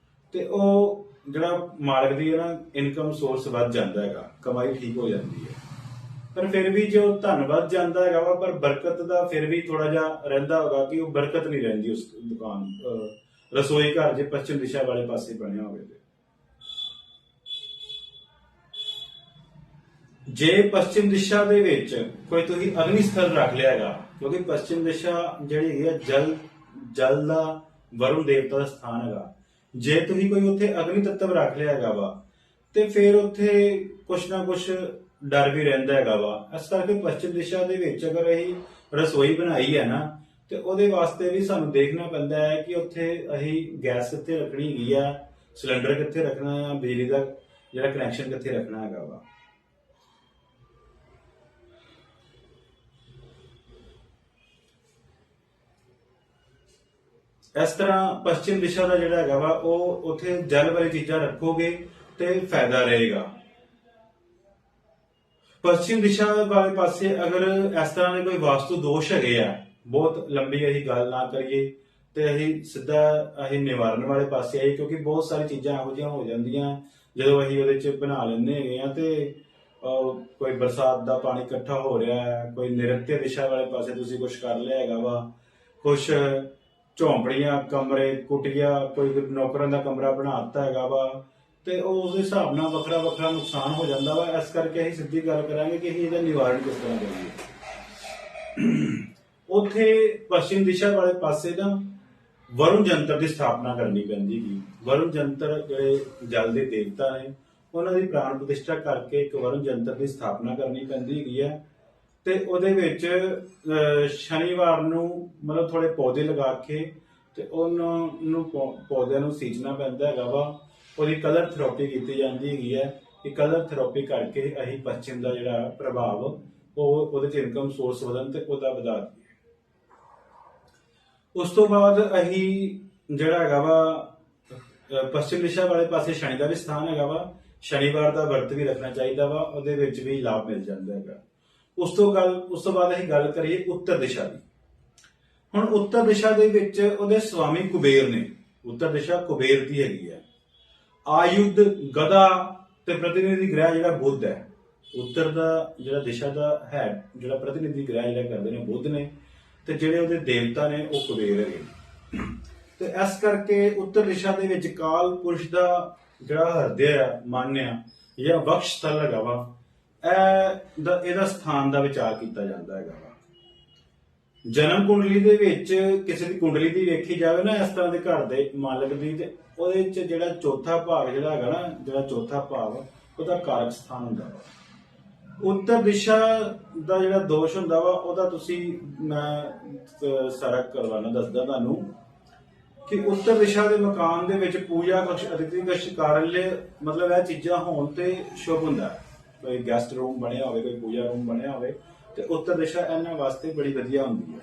A: ਤੇ ਉਹ ਜਿਹੜਾ ਮਾਲਕ ਦੀ ਹੈ ਨਾ ਇਨਕਮ ਸੋਰਸ ਵੱਧ ਜਾਂਦਾ ਹੈਗਾ, ਕਮਾਈ ਠੀਕ ਹੋ ਜਾਂਦੀ ਹੈ। ਪਰ ਫਿਰ ਵੀ ਜੋ ਧਨ ਵੱਧ ਜਾਂਦਾ ਹੈਗਾ ਵਾ, ਪਰ ਬਰਕਤ ਦਾ ਫਿਰ ਵੀ ਥੋੜਾ ਜਿਹਾ ਰਹਿੰਦਾ ਹੋਗਾ ਕਿ ਉਹ ਬਰਕਤ ਨਹੀਂ ਰਹਿੰਦੀ ਉਸ ਦੁਕਾਨ, ਰਸੋਈ ਘਰ ਜੇ ਪੱਛਮ ਦਿਸ਼ਾ ਵਾਲੇ ਪਾਸੇ ਬਣਿਆ ਹੋਵੇ। ਜੇ ਪੱਛਮ ਦਿਸ਼ਾ ਦੇ ਵਿੱਚ ਕੋਈ ਤੁਸੀਂ ਅਗਨੀ ਸਥਲ ਰੱਖ ਲਿਆ ਹੈਗਾ, ਕਿਉਂਕਿ ਪੱਛਮ ਦਿਸ਼ਾ ਜਿਹੜੀ ਹੈਗੀ ਆ ਜਲ ਦਾ ਵਰੁਣ ਦੇਵਤਾ ਦਾ ਸਥਾਨ ਹੈਗਾ, ਜੇ ਤੁਸੀਂ ਕੋਈ ਉੱਥੇ ਅਗਨੀ ਤੱਤਵ ਰੱਖ ਲਿਆ ਹੈਗਾ ਵਾ, ਤੇ ਫਿਰ ਉੱਥੇ ਕੁਛ ਨਾ ਕੁਛ ਡਰ ਵੀ ਰਹਿੰਦਾ ਹੈਗਾ ਵਾ। ਇਸ ਕਰਕੇ ਪੱਛਮ ਦਿਸ਼ਾ ਦੇ ਵਿੱਚ ਅਗਰ ਅਸੀਂ ਰਸੋਈ ਬਣਾਈ ਹੈ ਨਾ, ਤੇ ਉਹਦੇ ਵਾਸਤੇ ਵੀ ਸਾਨੂੰ ਦੇਖਣਾ ਪੈਂਦਾ ਹੈ ਕਿ ਉੱਥੇ ਅਸੀਂ ਗੈਸ ਕਿੱਥੇ ਰੱਖਣੀ ਹੈਗੀ ਆ, ਸਿਲੰਡਰ ਕਿੱਥੇ ਰੱਖਣਾ ਹੈ, ਬਿਜਲੀ ਦਾ ਜਿਹੜਾ ਕਨੈਕਸ਼ਨ ਕਿੱਥੇ ਰੱਖਣਾ ਹੈਗਾ ਵਾ। ਇਸ ਤਰ੍ਹਾਂ ਪੱਛਮ ਦਿਸ਼ਾ ਦਾ ਜਿਹੜਾ ਹੈਗਾ ਵਾ, ਉਹ ਉੱਥੇ ਜਲ ਵਾਲੀ ਚੀਜ਼ਾਂ ਰੱਖੋਗੇ ਤੇ ਫਾਇਦਾ ਰਹੇਗਾ। ਪੱਛਮ ਦਿਸ਼ਾ ਵਾਲੇ ਪਾਸੇ ਅਗਰ ਇਸ ਤਰ੍ਹਾਂ ਦੇ ਕੋਈ ਵਾਸਤੂ ਦੋਸ਼ ਹੈਗੇ ਆ, ਬਹੁਤ ਲੰਬੀ ਅਸੀਂ ਗੱਲ ਨਾ ਕਰੀਏ ਤੇ ਅਸੀਂ ਸਿੱਧਾ ਅਸੀਂ ਨਿਵਾਰਨ ਵਾਲੇ ਪਾਸੇ ਆਏ, ਕਿਉਂਕਿ ਬਹੁਤ ਸਾਰੀ ਚੀਜ਼ਾਂ ਇਹੋ ਜਿਹੀਆਂ ਹੋ ਜਾਂਦੀਆਂ ਜਦੋਂ ਅਸੀਂ ਉਹਦੇ ਚ ਬਣਾ ਲੈਂਦੇ ਹੈਗੇ ਆ ਤੇ ਕੋਈ ਬਰਸਾਤ ਦਾ ਪਾਣੀ ਇਕੱਠਾ ਹੋ ਰਿਹਾ ਹੈ, ਕੋਈ ਨਿਰੰਤਰ ਦਿਸ਼ਾ ਵਾਲੇ ਪਾਸੇ ਤੁਸੀਂ ਕੁਝ ਕਰ ਲਿਆ ਹੈਗਾ ਵਾ, ਕੁਛ ਝੌਂਪੜੀਆਂ, ਕਮਰੇ, ਕੁਟੀਆਂ, ਕੋਈ ਨੌਕਰਾਂ ਦਾ ਕਮਰਾ ਬਣਾ ਦਿੱਤਾ ਹੈਗਾ ਵਾ, ਤੇ ਉਹ ਉਸ ਹਿਸਾਬ ਨਾਲ ਵੱਖਰਾ ਵੱਖਰਾ ਨੁਕਸਾਨ ਹੋ ਜਾਂਦਾ ਵਾ। ਇਸ ਕਰਕੇ ਅਸੀਂ ਸਿੱਧੀ ਗੱਲ ਕਰਾਂਗੇ ਕਿ ਅਸੀਂ ਇਹਦਾ ਨਿਵਾਰਨ ਕਿਸ ਤਰ੍ਹਾਂ ਕਰੀਏ। ਉੱਥੇ ਪੱਛਮ ਦਿਸ਼ਾ ਵਾਲੇ ਪਾਸੇ ਨਾ ਵਰੁਣ ਜੰਤਰ ਦੀ ਸਥਾਪਨਾ ਕਰਨੀ ਪੈਂਦੀ ਹੈ। ਵਰੁਣ ਜੰਤਰ ਜਿਹੜੇ ਜਲ ਦੇ ਦੇਵਤਾ ਨੇ, ਉਹਨਾਂ ਦੀ ਪ੍ਰਾਣ ਪ੍ਰਤਿਸ਼ਠਾ ਕਰਕੇ ਇੱਕ ਵਰੁਣ ਜੰਤਰ ਦੀ ਸਥਾਪਨਾ ਕਰਨੀ ਪੈਂਦੀ ਹੈਗੀ ਹੈ। ਤੇ ਉਹਦੇ ਵਿੱਚ ਸ਼ਨੀਵਾਰ ਨੂੰ ਮਤਲਬ ਥੋੜੇ ਪੌਦੇ ਲਗਾ ਕੇ ਤੇ ਉਹਨਾਂ ਨੂੰ ਪੌਦਿਆਂ ਨੂੰ ਸੀਂਚਣਾ ਪੈਂਦਾ ਹੈਗਾ ਵਾ। ਉਹਦੀ ਕਲਰ ਥੈਰੇਪੀ ਕੀਤੀ ਜਾਂਦੀ ਹੈਗੀ ਹੈ ਕਿ ਕਲਰ ਥੈਰੇਪੀ ਕਰਕੇ ਅਸੀਂ ਪੱਛਮ ਦਾ ਜਿਹੜਾ ਪ੍ਰਭਾਵ ਉਹ ਉਹਦੇ ਚ ਇਨਕਮ ਸੋਰਸ ਵਧਣ ਤੇ ਉਹਦਾ ਵਧਾ ਦਈਏ। ਉਸ ਤੋਂ ਬਾਅਦ ਅਸੀਂ ਜਿਹੜਾ ਹੈਗਾ ਵਾ ਪੱਛਮ ਦਿਸ਼ਾ ਵਾਲੇ ਪਾਸੇ ਸ਼ਨੀ ਦਾ ਵੀ ਸਥਾਨ ਹੈਗਾ ਵਾ। ਸ਼ਨੀਵਾਰ ਦਾ ਵਰਤ ਵੀ ਰੱਖਣਾ ਚਾਹੀਦਾ ਵਾ, ਉਹਦੇ ਵਿੱਚ ਵੀ ਲਾਭ ਮਿਲ ਜਾਂਦਾ ਹੈਗਾ। ਉਸ ਤੋਂ ਬਾਅਦ ਅਸੀਂ ਗੱਲ ਕਰੀਏ ਉੱਤਰ ਦਿਸ਼ਾ ਦੀ। ਹੁਣ ਉੱਤਰ ਦਿਸ਼ਾ ਦੇ ਵਿੱਚ ਉਹਦੇ ਸਵਾਮੀ ਕੁਬੇਰ ਨੇ। ਉੱਤਰ ਦਿਸ਼ਾ ਕੁਬੇਰ ਦੀ ਹੈਗੀ ਹੈ। ਆਯੁਧ, ਗਦਾ ਤੇ ਪ੍ਰਤੀਨਿਧੀ ਗ੍ਰਹਿ ਜਿਹੜਾ ਬੁੱਧ ਹੈ। ਉੱਤਰ ਦਾ ਜਿਹੜਾ ਦਿਸ਼ਾ ਦਾ ਹੈ, ਜਿਹੜਾ ਪ੍ਰਤੀਨਿਧੀ ਗ੍ਰਹਿ ਜਿਹੜਾ ਕਰਦੇ ਨੇ ਬੁੱਧ ਨੇ, ਤੇ ਜਿਹੜੇ ਉਹਦੇ ਦੇਵਤਾ ਨੇ ਉਹ ਕੁਬੇਰ ਹੈਗੇ। ਤੇ ਇਸ ਕਰਕੇ ਉੱਤਰ ਦਿਸ਼ਾ ਦੇ ਵਿੱਚ ਕਾਲ ਪੁਰਸ਼ ਦਾ ਜਿਹੜਾ ਹਿਰਦੇ ਆ, ਮਨ ਆ ਜਾਂ ਵਕਸ਼ ਸਥਲ ਹੈਗਾ ਵਾ, ਇਹਦਾ ਸਥਾਨ ਦਾ ਵਿਚਾਰ ਕੀਤਾ ਜਾਂਦਾ ਹੈਗਾ ਵਾ। ਜਨਮ ਕੁੰਡਲੀ ਦੇ ਵਿੱਚ ਕਿਸੇ ਦੀ ਕੁੰਡਲੀ ਦੀ ਵੇਖੀ ਜਾਵੇ ਨਾ ਇਸ ਤਰ੍ਹਾਂ ਦੇ ਘਰ ਦੇ ਮਾਲਕ ਦੀ, ਤੇ ਉਹਦੇ ਚ ਜਿਹੜਾ ਚੌਥਾ ਭਾਗ ਜਿਹੜਾ ਹੈਗਾ ਨਾ, ਜਿਹੜਾ ਚੌਥਾ ਭਾਗ ਉਹਦਾ ਕਾਰਕ ਸਥਾਨ ਹੁੰਦਾ ਵਾ। ਉੱਤਰ ਦਿਸ਼ਾ ਦਾ ਜਿਹੜਾ ਦੋਸ਼ ਹੁੰਦਾ ਵਾ ਉਹਦਾ ਤੁਸੀਂ ਮੈਂ ਸਾਰਾ ਕਰਵਾਣਾ ਦੱਸਦਾ ਤੁਹਾਨੂੰ ਕਿ ਉੱਤਰ ਦਿਸ਼ਾ ਦੇ ਮਕਾਨ ਦੇ ਵਿੱਚ ਪੂਜਾ ਕਕਸ਼, ਅਤਿਥੀ ਕਕਸ਼, ਕਾਰਲੇ ਮਤਲਬ ਇਹ ਚੀਜ਼ਾਂ ਹੋਣ ਤੇ ਸ਼ੁਭ ਹੁੰਦਾ। ਕੋਈ ਗੈਸਟ ਰੂਮ ਬਣਿਆ ਹੋਵੇ, ਕੋਈ ਪੂਜਾ ਰੂਮ ਬਣਿਆ ਹੋਵੇ, ਤੇ ਉੱਤਰ ਦਿਸ਼ਾ ਇਹਨਾਂ ਵਾਸਤੇ ਬੜੀ ਵਧੀਆ ਹੁੰਦੀ ਹੈ।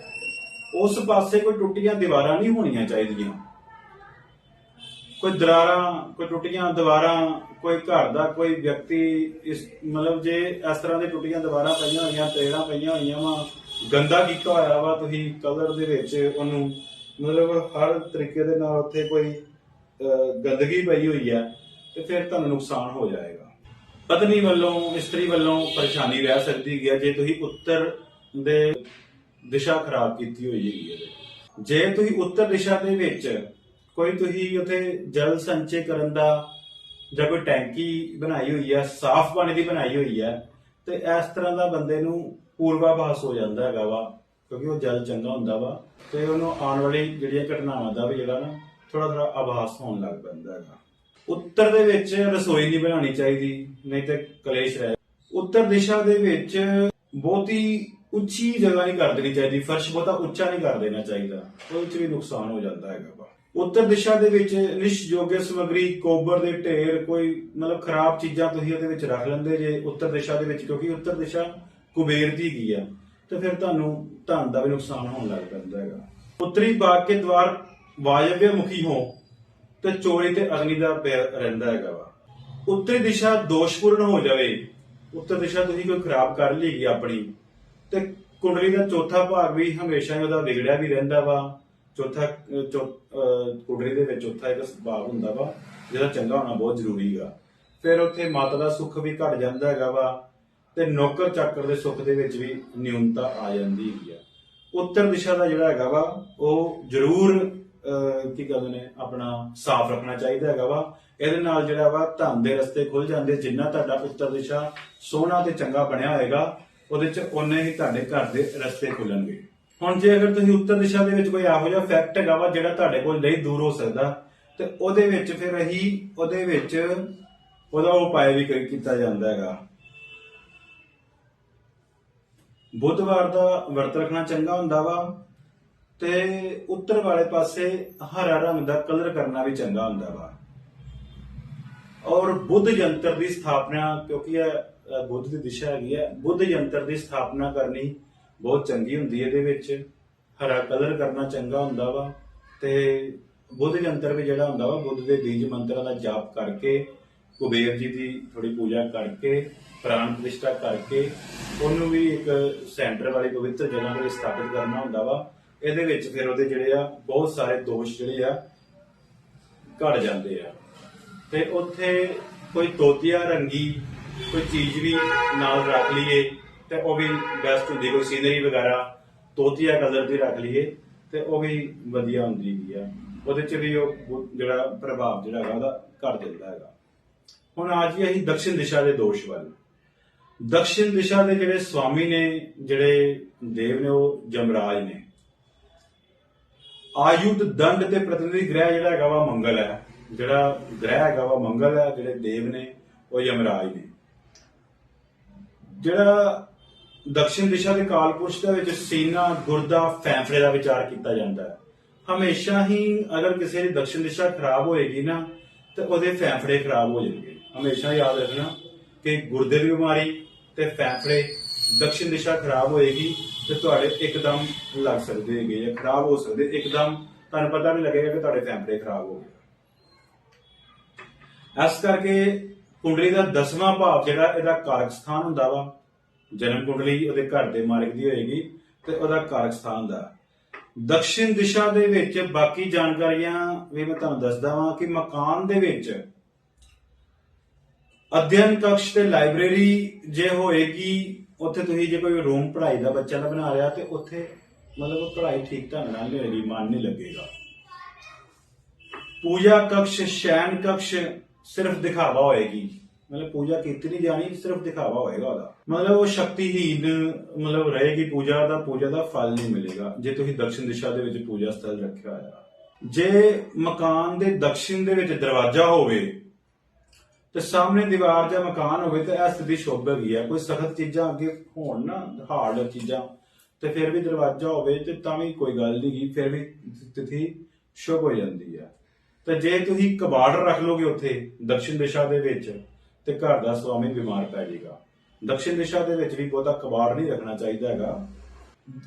A: ਉਸ ਪਾਸੇ ਕੋਈ ਟੁੱਟੀਆਂ ਦੀਵਾਰਾਂ ਨਹੀਂ ਹੋਣੀਆਂ ਚਾਹੀਦੀਆਂ। ਕੋਈ ਦਰਾਰਾਂ, ਕੋਈ ਟੁੱਟੀਆਂ ਦੀਵਾਰਾਂ, ਕੋਈ ਘਰ ਦਾ ਕੋਈ ਵਿਅਕਤੀ ਇਸ ਮਤਲਬ ਜੇ ਇਸ ਤਰ੍ਹਾਂ ਦੇ ਟੁੱਟੀਆਂ ਦੀਵਾਰਾਂ ਪਈਆਂ ਹੋਈਆਂ, ਤਰੇੜਾਂ ਪਈਆਂ ਹੋਈਆਂ ਵਾ, ਗੰਦਾ ਕੀਤਾ ਹੋਇਆ ਵਾ ਤੁਸੀਂ ਕਲਰ ਦੇ ਵਿੱਚ ਉਹਨੂੰ, ਮਤਲਬ ਹਰ ਤਰੀਕੇ ਦੇ ਨਾਲ ਉੱਥੇ ਕੋਈ ਗੰਦਗੀ ਪਈ ਹੋਈ ਹੈ, ਤੇ ਫਿਰ ਤੁਹਾਨੂੰ ਨੁਕਸਾਨ ਹੋ ਜਾਏਗਾ। ਪਤਨੀ ਵੱਲੋਂ, ਇਸਤਰੀ ਵੱਲੋਂ ਪਰੇਸ਼ਾਨੀ ਰਹਿ ਸਕਦੀ ਹੈ ਜੇ ਤੁਸੀਂ ਉੱਤਰ ਦੇ ਦਿਸ਼ਾ ਖਰਾਬ ਕੀਤੀ ਹੋਈ ਹੈਗੀ ਹੈ। ਜੇ ਤੁਸੀਂ ਉੱਤਰ ਦਿਸ਼ਾ ਦੇ ਵਿੱਚ ਕੋਈ ਤੁਸੀਂ ਉੱਥੇ ਜਲ ਸੰਚੇ ਕਰਨ ਦਾ ਜਾਂ ਕੋਈ ਟੈਂਕੀ ਬਣਾਈ ਹੋਈ ਹੈ, ਸਾਫ਼ ਪਾਣੀ ਦੀ ਬਣਾਈ ਹੋਈ ਹੈ, ਤੇ ਇਸ ਤਰ੍ਹਾਂ ਦਾ ਬੰਦੇ ਨੂੰ ਪੂਰਵਾਭਾਸ ਹੋ ਜਾਂਦਾ ਹੈਗਾ ਵਾ, ਕਿਉਂਕਿ ਉਹ ਜਲ ਚੰਗਾ ਹੁੰਦਾ ਵਾ, ਤੇ ਉਹਨੂੰ ਆਉਣ ਵਾਲੀ ਜਿਹੜੀਆਂ ਘਟਨਾਵਾਂ ਦਾ ਵੀ ਜਿਹੜਾ ਨਾ ਥੋੜਾ ਆਭਾਸ ਹੋਣ ਲੱਗ ਪੈਂਦਾ ਹੈਗਾ। ਉੱਤਰ ਦੇ ਵਿੱਚ ਰਸੋਈ ਨਹੀਂ ਬਣਾਉਣੀ ਚਾਹੀਦੀ, ਨਹੀਂ ਤੇ ਕਲੇਸ਼ ਰਹੇ। ਉੱਤਰ ਦਿਸ਼ਾ ਦੇ ਵਿੱਚ ਬਹੁਤੀ ਉੱਚੀ ਜਗ੍ਹਾ ਨਹੀਂ ਕਰ ਦੇਣੀ ਚਾਹੀਦੀ, ਫਰਸ਼ ਬਹੁਤਾ ਉੱਚਾ ਨਹੀਂ ਕਰ ਦੇਣਾ ਚਾਹੀਦਾ, ਉਹਦੇ ਵਿੱਚ ਵੀ ਨੁਕਸਾਨ ਹੋ ਜਾਂਦਾ ਹੈਗਾ ਵਾ। ਉੱਤਰ ਦਿਸ਼ਾ ਦੇ ਵਿੱਚ ਨਿਸ਼ਯੋਗ ਸਮੱਗਰੀ, ਕੋਬਰ ਦੇ ਢੇਰ, ਕੋਈ ਮਤਲਬ ਖਰਾਬ ਚੀਜ਼ਾਂ ਤੁਸੀਂ ਉਹਦੇ ਵਿੱਚ ਰੱਖ ਲੈਂਦੇ ਜੇ ਉੱਤਰ ਦਿਸ਼ਾ ਦੇ ਵਿੱਚ, ਕਿਉਂਕਿ ਉੱਤਰ ਦਿਸ਼ਾ ਕੁਬੇਰ ਦੀ ਹੈਗੀ ਆ, ਤੇ ਫਿਰ ਤੁਹਾਨੂੰ ਧਨ ਦਾ ਵੀ ਨੁਕਸਾਨ ਹੋਣ ਲੱਗ ਪੈਂਦਾ ਹੈਗਾ। ਉੱਤਰੀ ਬਾਗ ਕੇ ਦਵਾਰ ਵਾਯਵਯ ਮੁਖੀ ਹੋ ਤੇ ਚੋਰੀ ਤੇ ਅਗਨੀ ਦਾ ਪੈਰ ਰਹਿੰਦਾ ਹੈਗਾ ਵਾ। ਉੱਤਰੀ ਦਿਸ਼ਾ ਦੋਸ਼ਪੂਰਨ ਹੋ ਜਾਵੇ, ਉੱਤਰ ਦਿਸ਼ਾ ਤੁਸੀਂ ਕੋਈ ਖਰਾਬ ਕਰ ਲਈਗੀ ਆਪਣੀ, ਤੇ ਕੁੰਡਲੀ ਦਾ ਚੌਥਾ ਭਾਗ ਵੀ ਹਮੇਸ਼ਾ ਹੀ ਉਹਦਾ ਵਿਗੜਿਆ ਵੀ ਰਹਿੰਦਾ ਵਾ। ਕੁੰਡਲੀ ਦੇ ਵਿੱਚ ਚੌਥਾ ਇੱਕ ਭਾਗ ਹੁੰਦਾ ਵਾ ਜਿਹੜਾ ਚੰਗਾ ਹੋਣਾ ਬਹੁਤ ਜ਼ਰੂਰੀ ਗਾ। ਫਿਰ ਉੱਥੇ ਮਾਤਾ ਦਾ ਸੁੱਖ ਵੀ ਘਟ ਜਾਂਦਾ ਹੈਗਾ ਵਾ, ਤੇ ਨੌਕਰ ਚਾਕਰ ਦੇ ਸੁੱਖ ਦੇ ਵਿੱਚ ਵੀ ਨਿਊਨਤਾ ਆ ਜਾਂਦੀ ਹੈਗੀ ਆ। ਉੱਤਰ ਦਿਸ਼ਾ ਦਾ ਜਿਹੜਾ ਹੈਗਾ ਵਾ ਉਹ ਜ਼ਰੂਰ ਕੀ ਕਹਿੰਦੇ ਨੇ ਆਪਣਾ ਸਾਫ਼ ਰੱਖਣਾ ਚਾਹੀਦਾ ਹੈਗਾ ਵਾ। ਇਹਦੇ ਨਾਲ ਜਿਹੜਾ ਵਾ ਧਨ ਦੇ ਰਸਤੇ ਖੁੱਲ ਜਾਂਦੇ। ਜਿੰਨਾ ਤੁਹਾਡਾ ਉੱਤਰ ਦਿਸ਼ਾ ਸੋਹਣਾ ਤੇ ਚੰਗਾ ਬਣਿਆ ਹੋਏਗਾ, ਉਹਦੇ ਚ ਓਨੇ ਹੀ ਤੁਹਾਡੇ ਘਰ ਦੇ ਰਸਤੇ ਖੁੱਲਣਗੇ। ਹੁਣ ਜੇ ਅਗਰ ਤੁਸੀਂ ਉੱਤਰ ਦਿਸ਼ਾ ਦੇ ਵਿੱਚ ਕੋਈ ਇਹੋ ਜਿਹਾ ਫੈਕਟ ਹੈਗਾ ਵਾ ਜਿਹੜਾ ਤੁਹਾਡੇ ਕੋਲ ਨਹੀਂ ਦੂਰ ਹੋ ਸਕਦਾ, ਤੇ ਉਹਦੇ ਵਿੱਚ ਫਿਰ ਅਸੀਂ ਉਹਦਾ ਉਪਾਅ ਵੀ ਕੀਤਾ ਜਾਂਦਾ ਹੈਗਾ। ਬੁੱਧਵਾਰ ਦਾ ਵਰਤ ਰੱਖਣਾ ਚੰਗਾ ਹੁੰਦਾ ਵਾ, ਤੇ ਉੱਤਰ ਵਾਲੇ ਪਾਸੇ ਹਰਾ ਰੰਗ ਦਾ ਕਲਰ ਕਰਨਾ ਵੀ ਚੰਗਾ ਹੁੰਦਾ ਵਾ। ਔਰ ਬੁੱਧ ਯੰਤਰ ਦੀ ਸਥਾਪਨਾ, ਕਿਉਂਕਿ ਇਹ ਬੁੱਧ ਦੀ ਦਿਸ਼ਾ ਹੈਗੀ ਹੈ, ਬੁੱਧ ਯੰਤਰ ਦੀ ਸਥਾਪਨਾ ਕਰਨੀ ਬਹੁਤ ਚੰਗੀ ਹੁੰਦੀ ਹੈ। ਇਹਦੇ ਵਿੱਚ ਹਰਾ ਕਲਰ ਕਰਨਾ ਚੰਗਾ ਹੁੰਦਾ ਵਾ, ਤੇ ਬੁੱਧ ਯੰਤਰ ਵੀ ਜਿਹੜਾ ਹੁੰਦਾ ਵਾ, ਬੁੱਧ ਦੇ ਬੀਜ ਮੰਤਰਾਂ ਦਾ ਜਾਪ ਕਰਕੇ, ਕੁਬੇਰ ਜੀ ਦੀ ਥੋੜੀ ਪੂਜਾ ਕਰਕੇ, ਪ੍ਰਾਣ ਪ੍ਰਤਿਸ਼ਠਾ ਕਰਕੇ ਉਹਨੂੰ ਵੀ ਇੱਕ ਸੈਂਟਰ ਵਾਲੀ ਪਵਿੱਤਰ ਜਗ੍ਹਾ ਤੇ ਸਥਾਪਿਤ ਕਰਨਾ ਹੁੰਦਾ ਵਾ। ਇਹਦੇ ਵਿੱਚ ਫਿਰ ਉਹਦੇ ਜਿਹੜੇ ਆ ਬਹੁਤ ਸਾਰੇ ਦੋਸ਼ ਜਿਹੜੇ ਆ ਘਟ ਜਾਂਦੇ ਆ। ਤੇ ਉੱਥੇ ਕੋਈ ਤੋਤੀਆ ਰੰਗੀ ਕੋਈ ਚੀਜ਼ ਵੀ ਨਾਲ ਰੱਖ ਲਈਏ ਤੇ ਉਹ ਵੀ ਬੈਸਟ ਹੁੰਦੀ। ਕੋਈ ਸੀਨਰੀ ਵਗੈਰਾ ਤੋਤੀਆ ਕਲਰ ਦੀ ਰੱਖ ਲਈਏ ਤੇ ਉਹ ਵੀ ਵਧੀਆ ਹੁੰਦੀ ਹੈ। ਉਹਦੇ ਚ ਵੀ ਉਹ ਜਿਹੜਾ ਪ੍ਰਭਾਵ ਜਿਹੜਾ ਹੈਗਾ ਉਹਦਾ ਘਟ ਜਾਂਦਾ ਹੈਗਾ। ਹੁਣ ਆ ਜੀ ਅਸੀਂ ਦਕਸ਼ਿਣ ਦਿਸ਼ਾ ਦੇ ਦੋਸ਼ ਵੱਲ। ਦਕਸ਼ਿਣ ਦਿਸ਼ਾ ਦੇ ਜਿਹੜੇ ਸਵਾਮੀ ਨੇ, ਜਿਹੜੇ ਦੇਵ ਨੇ, ਉਹ ਜਮਰਾਜ ਨੇ। ਆਯੁਧ ਦੰਡ ਤੇ ਪ੍ਰਤਿਨਿਧੀ ਗ੍ਰਹਿ ਜਿਹੜਾ ਹੈਗਾ ਵਾ ਮੰਗਲ ਹੈ। ਜਿਹੜਾ ਗ੍ਰਹਿ ਹੈਗਾ ਵਾ ਮੰਗਲ ਹੈ। ਜਿਹੜੇ ਦੇਵ ਨੇ ਉਹ ਯਮਰਾਜ ਨੇ। ਜਿਹੜਾ ਦਕਸ਼ਿਣ ਦਿਸ਼ਾ ਦੇ ਕਾਲ ਪੁਰਸ਼ ਦੇ ਵਿੱਚ ਸੀਨਾ, ਗੁਰਦਾ, ਫੇਫੜੇ ਦਾ ਵਿਚਾਰ ਕੀਤਾ ਜਾਂਦਾ ਹੈ। ਹਮੇਸ਼ਾ ਹੀ ਅਗਰ ਕਿਸੇ ਦੀ ਦਕਸ਼ਿਣ ਦਿਸ਼ਾ ਖਰਾਬ ਹੋਏਗੀ ਨਾ ਤੇ ਉਹਦੇ ਫੇਫੜੇ ਖਰਾਬ ਹੋ ਜਾਣਗੇ। ਹਮੇਸ਼ਾ ਯਾਦ ਰੱਖਣਾ ਕਿ ਗੁਰਦੇ ਦੀ ਬਿਮਾਰੀ ਤੇ ਫੇਫੜੇ ਦਕਸ਼ਿਣ ਦਿਸ਼ਾ ਖਰਾਬ ਹੋਏਗੀ ਤੇ ਤੁਹਾਡੇ ਇੱਕਦਮ ਲੱਗ ਸਕਦੇ ਹੈਗੇ ਜਾਂ ਖਰਾਬ ਹੋ ਸਕਦੇ। ਇੱਕਦਮ ਤੁਹਾਨੂੰ ਪਤਾ ਨਹੀਂ ਲੱਗੇਗਾ ਕਿ ਤੁਹਾਡੇ ਫੇਫੜੇ ਖਰਾਬ ਹੋ ਗਏ। ਇਸ ਕਰਕੇ ਕੁੰਡਲੀ ਦਾ 10ਵਾਂ ਭਾਵ ਜਿਹੜਾ ਇਹਦਾ ਕਾਰਕ ਸਥਾਨ ਹੁੰਦਾ ਵਾ। ਜਨਮ ਕੁੰਡਲੀ ਉਹਦੇ ਘਰ ਦੇ ਮਾਲਕ ਦੀ ਹੋਏਗੀ ਤੇ ਉਹਦਾ ਕਾਰਕ ਸਥਾਨ ਹੁੰਦਾ। ਦਕਸ਼ਿਣ ਦਿਸ਼ਾ ਦੇ ਵਿੱਚ ਬਾਕੀ ਜਾਣਕਾਰੀਆਂ ਵੀ ਮੈਂ ਤੁਹਾਨੂੰ ਦੱਸਦਾ ਵਾਂ ਕਿ ਮਕਾਨ ਦੇ ਵਿੱਚ ਅਧਿਐਨ ਕਕਸ਼ ਤੇ ਲਾਇਬ੍ਰੇਰੀ ਜੇ ਹੋਏਗੀ, ਉੱਥੇ ਤੁਸੀਂ ਜੇ ਕੋਈ ਰੂਮ ਪੜ੍ਹਾਈ ਦਾ ਬੱਚਾ ਦਾ ਬਣਾ ਰਿਹਾ ਤੇ ਉੱਥੇ ਮਤਲਬ ਪੜ੍ਹਾਈ ਠੀਕ ਢੰਗ ਨਾਲ ਨਹੀਂ ਹੋਏਗੀ, ਮਨ ਨਹੀਂ ਲੱਗੇਗਾ। ਪੂਜਾ ਕਕਸ਼, ਸ਼ੈਨ ਕਕਸ਼ ਸਿਰਫ ਦਿਖਾਵਾ ਹੋਏਗੀ। ਮਤਲਬ ਪੂਜਾ ਕੀਤੀ ਨਹੀਂ ਜਾਣੀ, ਸਿਰਫ ਦਿਖਾਵਾ ਹੋਏਗਾ ਉਹਦਾ। ਮਤਲਬ ਉਹ ਸ਼ਕਤੀਹੀਨ ਮਤਲਬ ਰਹੇਗੀ ਪੂਜਾ ਦਾ ਫਲ ਨਹੀਂ ਮਿਲੇਗਾ ਜੇ ਤੁਸੀਂ ਦਕਸ਼ਿਣ ਦਿਸ਼ਾ ਦੇ ਵਿੱਚ ਪੂਜਾ ਸਥਲ ਰੱਖਿਆ ਹੋਇਆ। ਜੇ ਮਕਾਨ ਦੇ ਦਕਸ਼ਿਣ ਦੇ ਵਿੱਚ ਦਰਵਾਜ਼ਾ ਹੋਵੇ ਤੇ ਸਾਹਮਣੇ ਦੀਵਾਰ ਜਾਂ ਮਕਾਨ ਹੋਵੇ ਤੇ ਇਹ ਸਥਿਤੀ ਸ਼ੁਭ ਹੈਗੀ ਆ। ਕੋਈ ਸਖਤ ਚੀਜ਼ਾਂ ਅੱਗੇ ਹੋਣ ਨਾ, ਹਾਰਡ ਚੀਜ਼ਾਂ, ਤੇ ਫਿਰ ਵੀ ਦਰਵਾਜ਼ਾ ਹੋਵੇ ਤੇ ਤਾਂ ਵੀ ਕੋਈ ਗੱਲ ਨਹੀਂ ਗੀ, ਫਿਰ ਵੀ ਸਥਿਤੀ ਸ਼ੁਭ ਹੋ ਜਾਂਦੀ ਆ। ਤੇ ਜੇ ਤੁਸੀਂ ਕਬਾੜ ਰੱਖ ਲੋਗੇ ਉੱਥੇ ਦਕਸ਼ਿਣ ਦਿਸ਼ਾ ਦੇ ਵਿੱਚ ਤੇ ਘਰ ਦਾ ਸਵਾਮੀ ਬਿਮਾਰ ਪੈ ਜਾਏਗਾ। ਦਕਸ਼ਿਣ ਦਿਸ਼ਾ ਦੇ ਵਿੱਚ ਵੀ ਬਹੁਤਾ ਕਬਾੜ ਨਹੀਂ ਰੱਖਣਾ ਚਾਹੀਦਾ ਹੈਗਾ।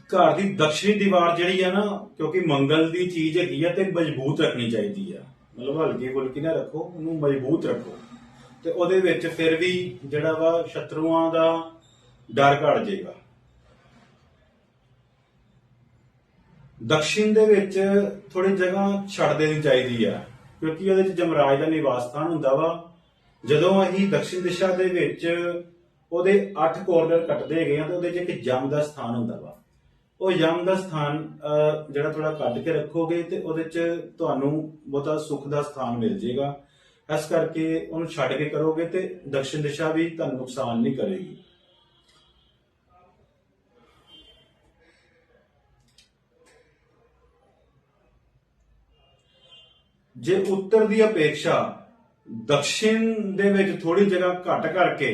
A: ਘਰ ਦੀ ਦਕਸ਼ਿਣੀ ਦੀਵਾਰ ਜਿਹੜੀ ਆ ਨਾ, ਕਿਉਂਕਿ ਮੰਗਲ ਦੀ ਚੀਜ਼ ਹੈਗੀ ਆ ਤੇ ਮਜ਼ਬੂਤ ਰੱਖਣੀ ਚਾਹੀਦੀ ਆ। ਮਤਲਬ ਹਲਕੀ ਫੁਲਕੀ ਨਾ ਰੱਖੋ, ਉਹਨੂੰ ਮਜ਼ਬੂਤ ਰੱਖੋ ਤੇ ਉਹਦੇ ਵਿੱਚ ਫਿਰ ਵੀ ਜਿਹੜਾ ਵਾ ਸ਼ਤਰੂਆਂ ਦਾ ਡਰ ਘਟ ਜਾਏਗਾ। ਦਕਸ਼ਿਣ ਦੇ ਵਿੱਚ ਥੋੜੀ ਜਗ੍ਹਾ ਛੱਡ ਦੇਣੀ ਚਾਹੀਦੀ ਆ, ਕਿਉਂਕਿ ਉਹਦੇ ਚ ਜਮਰਾਜ ਦਾ ਨਿਵਾਸ ਸਥਾਨ ਹੁੰਦਾ ਵਾ। ਜਦੋਂ ਅਸੀਂ ਦਕਸ਼ਿਣ ਦਿਸ਼ਾ ਦੇ ਵਿੱਚ ਉਹਦੇ 8 ਕੋਰਨਰ ਕੱਟਦੇ ਹੈਗੇ ਆ ਤੇ ਉਹਦੇ ਚ ਇੱਕ ਯਮ ਦਾ ਸਥਾਨ ਹੁੰਦਾ ਵਾ। ਉਹ ਯਮ ਦਾ ਸਥਾਨ ਜਿਹੜਾ ਥੋੜਾ ਕੱਢ ਕੇ ਰੱਖੋਗੇ ਤੇ ਉਹਦੇ ਚ ਤੁਹਾਨੂੰ ਬਹੁਤਾ ਸੁੱਖ ਦਾ ਸਥਾਨ ਮਿਲ ਜਾਏਗਾ। ਇਸ ਕਰਕੇ ਉਹਨੂੰ ਛੱਡ ਕੇ ਕਰੋਗੇ ਤੇ ਦਕਸ਼ਿਣ ਦਿਸ਼ਾ ਵੀ ਤੁਹਾਨੂੰ ਨੁਕਸਾਨ ਨਹੀਂ ਕਰੇਗੀ। ਜੇ ਉੱਤਰ ਦੀ ਅਪੇਖਾ ਦਕਸ਼ਿਣ ਦੇ ਵਿੱਚ ਥੋੜੀ ਜਗ੍ਹਾ ਘੱਟ ਕਰਕੇ